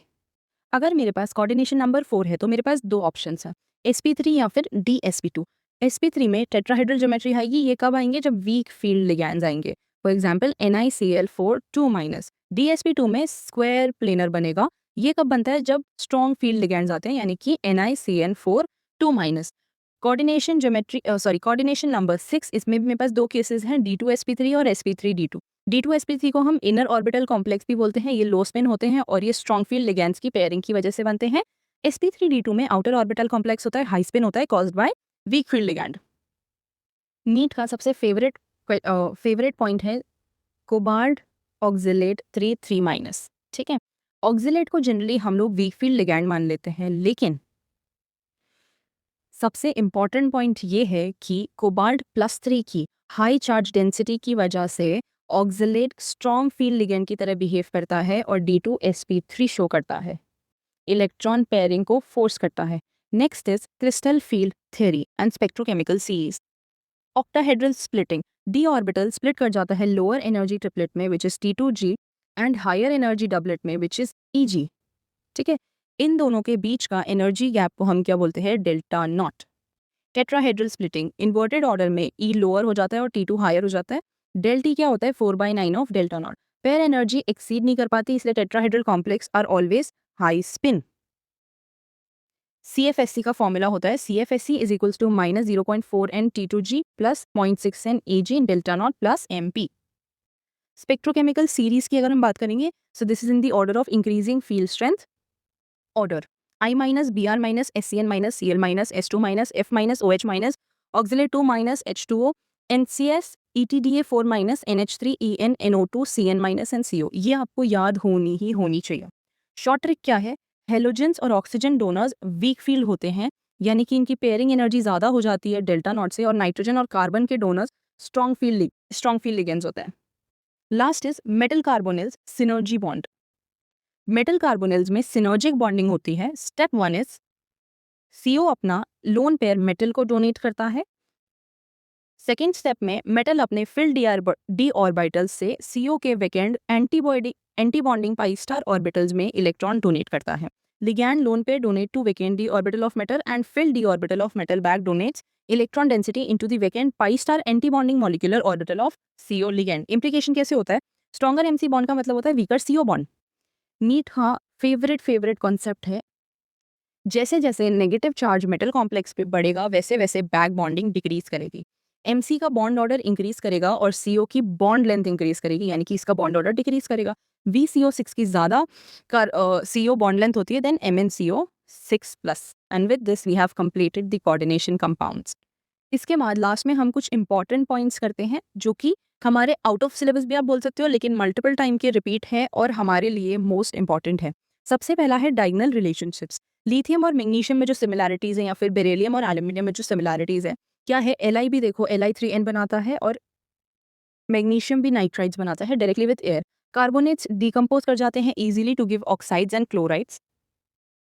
अगर मेरे पास कोऑर्डिनेशन नंबर 4 है तो मेरे पास दो ऑप्शंस हैं, sp3 या फिर dsp2। sp3 में टेट्राहेड्रल ज्योमेट्री आएगी। ये कब आएंगे, जब वीक फील्ड लिगैंड्स आएंगे। For example NiCl4 2-। dsp2 में स्क्वायर प्लेनर बनेगा। ये कब बनता है, जब स्ट्रॉन्ग फील्ड लिगैंड्स आते हैं, यानी कि NiCN4 2-। कोऑर्डिनेशन नंबर 6, इसमें भी मेरे पास दो केसेस हैं, D2sp3 और sp3d2। D2sp3 को हम इनर ऑर्बिटल कॉम्प्लेक्स भी बोलते हैं। ये लो स्पिन होते हैं और ये स्ट्रॉन्ग फील्ड लिगैंड्स की पेयरिंग की वजह से बनते हैं। sp3d2 में आउटर ऑर्बिटल कॉम्प्लेक्स होता है, हाई स्पिन होता है, caused by weak field ligand. NEET का सबसे फेवरेट पॉइंट है कोबाल्ट ऑक्जिलेट 3 ठीक है। ऑक्जिलेट को जनरली हम लोग वीक फील्ड लिगैंड मान लेते हैं, लेकिन सबसे इम्पॉर्टेंट पॉइंट ये है कि कोबाल्ट +3 की हाई चार्ज डेंसिटी की वजह से ऑक्जिलेट स्ट्रॉन्ग फील्ड लिगेंड की तरह बिहेव करता है और D2sp3 शो करता है, इलेक्ट्रॉन पेयरिंग को फोर्स करता है। Next is crystal field theory and spectrochemical series. Octahedral splitting, d orbital split कर जाता है लोअर एनर्जी ट्रिपलेट में which is T2g and higher energy doublet में विच इज Eg, ठीक है। इन दोनों के बीच का एनर्जी गैप को हम क्या बोलते हैं, delta not. Tetrahedral splitting, inverted order में E लोअर हो जाता है और T2 हायर हो जाता है। डेल T क्या होता है, 4/9 of delta naught. Pair energy exceed नहीं कर पाती, इसलिए tetrahedral complex are always high spin. CFSC का फॉर्मूला होता है CFSC is equals to -0.4 n T2g plus 0.6 n Ag in delta naught plus MP। Spectrochemical series की अगर हम बात करेंगे, so this is in the order of increasing field strength order. I minus Br minus SCN minus Cl minus S2 minus F minus OH minus auxiliary 2 minus H2O NCS ETDA4 minus NH3 EN NO2 CN minus NCO। ये आपको याद होनी चाहिए। Short trick क्या है, halogens और oxygen donors weak field होते हैं, यानी कि इनकी पेयरिंग एनर्जी ज़्यादा हो जाती है डेल्टा नॉट से, और नाइट्रोजन और कार्बन के डोनर्स स्ट्रॉन्ग फील्ड लिगेंड्स होते हैं। Last is metal carbonyls synergy bond. Metal carbonyls में सिनर्जिक बॉन्डिंग होती है। स्टेप 1 इज CO अपना लोन पेयर मेटल को डोनेट करता है। सेकेंड स्टेप में मेटल अपने फिल्ड d ऑर्बिटल्स से CO के vacant anti bonding pi star orbitals में इलेक्ट्रॉन डोनेट करता है। Ligand lone pair donate to vacant d orbital of metal and filled d orbital of metal back donates electron density into the vacant pi star anti bonding molecular orbital of CO ligand. Implication कैसे होता है, stronger MC bond का मतलब होता है weaker CO bond. NEET का favourite concept है, जैसे जैसे नेगेटिव चार्ज मेटल कॉम्प्लेक्स पे बढ़ेगा वैसे वैसे बैक बॉन्डिंग डिक्रीज करेगी। MC का बॉन्ड ऑर्डर इंक्रीज करेगा और CO की बॉन्ड लेंथ इंक्रीज करेगी, यानी कि इसका बॉन्ड ऑर्डर डिक्रीज करेगा। VCO6 की ज़्यादा CO बॉन्ड लेंथ होती है then MnCO6+, and with this we have completed the coordination compounds. इसके बाद लास्ट में हम कुछ इंपॉर्टेंट पॉइंट्स करते हैं जो कि हमारे आउट ऑफ सिलेबस भी आप बोल सकते हो, लेकिन मल्टीपल टाइम के रिपीट है और हमारे लिए मोस्ट इंपॉर्टेंट है। सबसे पहला है डायगोनल रिलेशनशिप्स। लिथियम और मैग्नीशियम में जो सिमिलैरिटीज़ हैं या फिर बेरिलियम और एल्यूमिनियम में जो सिमिलैरिटीज़ है, क्या है, Li भी देखो Li3n बनाता है और मैग्नीशियम भी नाइट्राइड्स बनाता है directly with air. Carbonates decompose कर जाते हैं easily to give oxides and chlorides.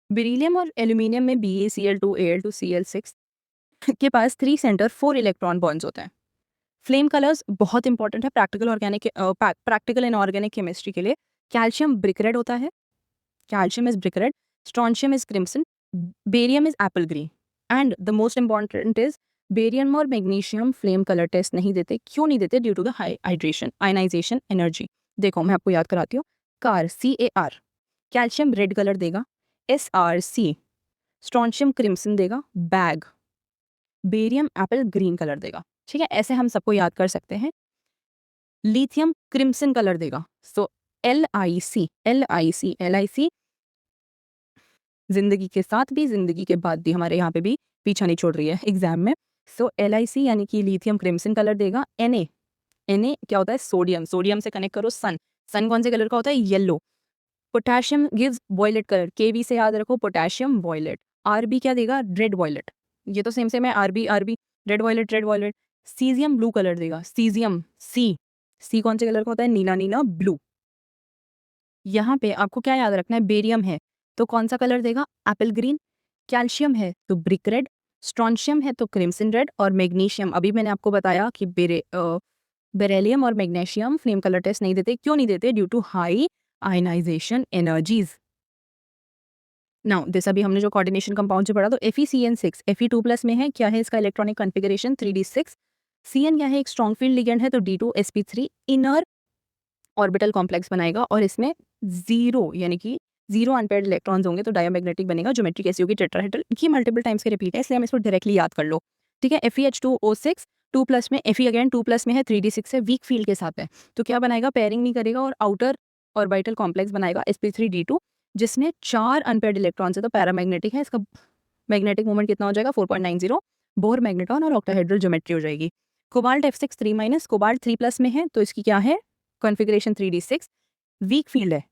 Beryllium और एल्यूमिनियम में BaCl2 Al2 Cl6 के पास 3 सेंटर 4 इलेक्ट्रॉन बॉन्ड्स होते हैं। फ्लेम कलर्स बहुत इंपॉर्टेंट है प्रैक्टिकल एंड ऑर्गेनिक केमिस्ट्री के लिए। कैल्शियम ब्रिक रेड होता है, calcium is brick red, strontium is crimson, barium is apple green, and the most important is barium और मैग्नीशियम फ्लेम कलर टेस्ट नहीं देते। क्यों नहीं देते? Due to the high hydration ionisation energy. देखो मैं आपको याद कराती हूँ। Car CAR calcium red colour देगा, SRC स्ट्रॉन्शियम क्रिम्सन देगा, bag barium Apple green colour देगा। ठीक है, ऐसे हम सबको याद कर सकते हैं। लिथियम क्रिम्सन कलर देगा, सो LIC जिंदगी के साथ भी जिंदगी के बाद भी हमारे यहाँ पे भी पीछा नहीं छोड़ रही है एग्जाम में। सो LIC यानी कि लिथियम क्रिम्सन कलर देगा। Na क्या होता है? सोडियम, सोडियम से कनेक्ट करो सन, सन कौन से कलर का होता है? Yellow. Potassium gives violet colour, KV से याद रखो पोटेशियम वॉयलेट। RB क्या देगा? Red violet. ये तो सेम सेम है, RB red violet red violet. Caesium blue colour देगा, सीजियम C कौन से कलर का होता है? नीला नीला ब्लू। यहाँ पे आपको क्या याद रखना है? बेरियम है तो कौन सा कलर देगा? Apple green. कैल्शियम है तो ब्रिक रेड, स्ट्रॉन्शियम है तो क्रिम्सन रेड, और मैग्नीशियम अभी मैंने आपको बताया कि बेरिलियम और मैग्नीशियम फ्लेम कलर टेस्ट नहीं देते। क्यों नहीं देते? Due to high ionisation energies. Now this अभी हमने जो कोऑर्डिनेशन कंपाउंड से पढ़ा, तो FeCN6 Fe2+ में है। क्या है इसका इलेक्ट्रॉनिक कॉन्फ़िगरेशन? 3d6। CN क्या है? एक स्ट्रॉन्ग फील्ड लिगेंड है तो D2sp3 इनर ऑर्बिटल कॉम्प्लेक्स बनाएगा और इसमें 0 यानी कि 0 अनपेयर्ड इलेक्ट्रॉन्स होंगे तो डायमैग्नेटिक बनेगा। ज्योमेट्री कैसी होगी? टेट्राहेड्रल। ये मल्टीपल टाइम्स के रिपीट है इसलिए हम इसको डायरेक्टली याद कर लो। ठीक है, FeH2O6 2+ में, Fe अगेन 2+ में है, 3d6 है, वीक फील्ड के साथ है तो क्या बनाएगा? पेयरिंग नहीं करेगा और आउटर ऑर्बिटल कॉम्प्लेक्स बनाएगा sp3d2 जिसमें 4 अनपेयर्ड इलेक्ट्रॉन्स है तो पैरामैग्नेटिक है। इसका मैग्नेटिक मोमेंट कितना हो जाएगा? 4.90। बोर मैग्नेटॉन और ऑक्टाहेड्रल ज्योमेट्री हो जाएगी। कोबाल्ट F6 3- कोबाल्ट 3+ में है तो इसकी क्या है? कॉन्फ़िगरेशन 3d6, वीक फील्ड है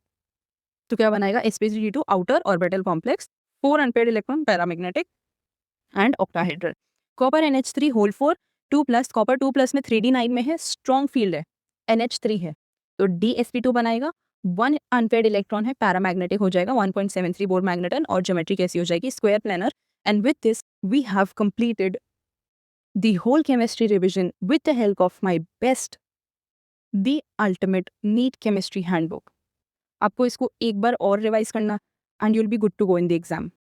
तो क्या बनाएगा? sp3d2 outer orbital complex, 4 unpaired electron, paramagnetic and octahedral. Copper NH3 whole 4 2+, copper 2+ में 3d9 में है, स्ट्रॉन्ग फील्ड है, NH3 है तो DsP2 बनाएगा। 1 अनपेयर्ड इलेक्ट्रॉन है, पैरामैग्नेटिक हो जाएगा, 1.73 बोर मैग्नेटन, और ज्योमेट्री कैसी हो जाएगी? Square planar. And with this we have completed the whole chemistry revision with the help of my best the ultimate NEET chemistry handbook. आपको इसको एक बार और रिवाइज करना and you'll be good to go in the exam.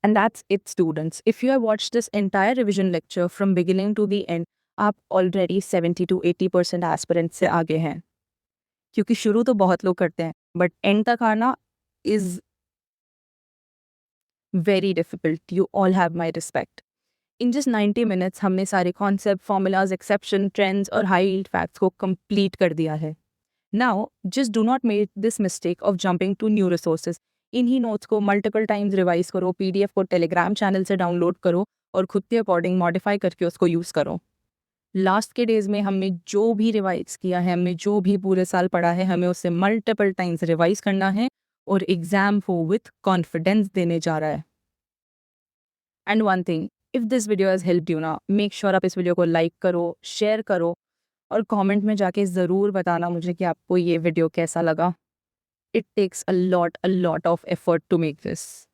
And that's it students. If you have watched this entire revision lecture from beginning to the end, आप already 70 to 80% aspirant से आगे हैं, क्योंकि शुरू तो बहुत लोग करते हैं बट एंड तक आना is very difficult. You all have my respect. In just 90 minutes हमने सारे कॉन्सेप्ट, फॉर्मूलाज, एक्सेप्शन, ट्रेंड्स और हाई यील्ड फैक्ट्स को कंप्लीट कर दिया है। Now just do not make this mistake of jumping to new resources. इन्हीं notes को multiple times revise करो, PDF को टेलीग्राम चैनल से डाउनलोड करो और खुद के अकॉर्डिंग मॉडिफाई करके उसको यूज़ करो। लास्ट के डेज़ में हमने जो भी रिवाइज किया है, हमने जो भी पूरे साल पढ़ा है, हमें उसे मल्टीपल टाइम्स रिवाइज करना है और एग्जाम को विथ कॉन्फिडेंस देने जा रहा है। And one thing, if this video has helped you ना, मेक श्योर आप इस वीडियो को लाइक करो, शेयर करो और कमेंट में जाके ज़रूर बताना मुझे कि आपको ये वीडियो कैसा लगा। It takes a lot of effort to make this.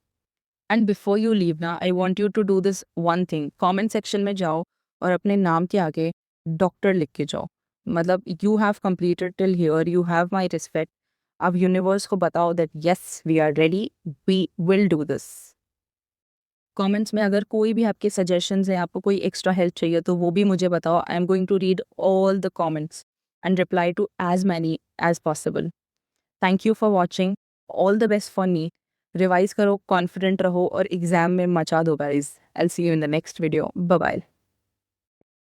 And before you leave ना, I want you to do this one thing. Comment section में जाओ और अपने नाम के आगे डॉक्टर लिख के जाओ। मतलब you have completed till here, you have my respect. अब यूनिवर्स को बताओ that yes we are ready, we will do this. Comments में अगर कोई भी आपके सजेशंस हैं, आपको कोई एक्स्ट्रा हेल्प चाहिए तो वो भी मुझे बताओ। I am going to read all the comments and reply to as many as possible. Thank you for watching. All the best for NEET. Revise करो, कॉन्फिडेंट रहो और एग्जाम में मचा दो guys. I will see you in the next video. Bye bye.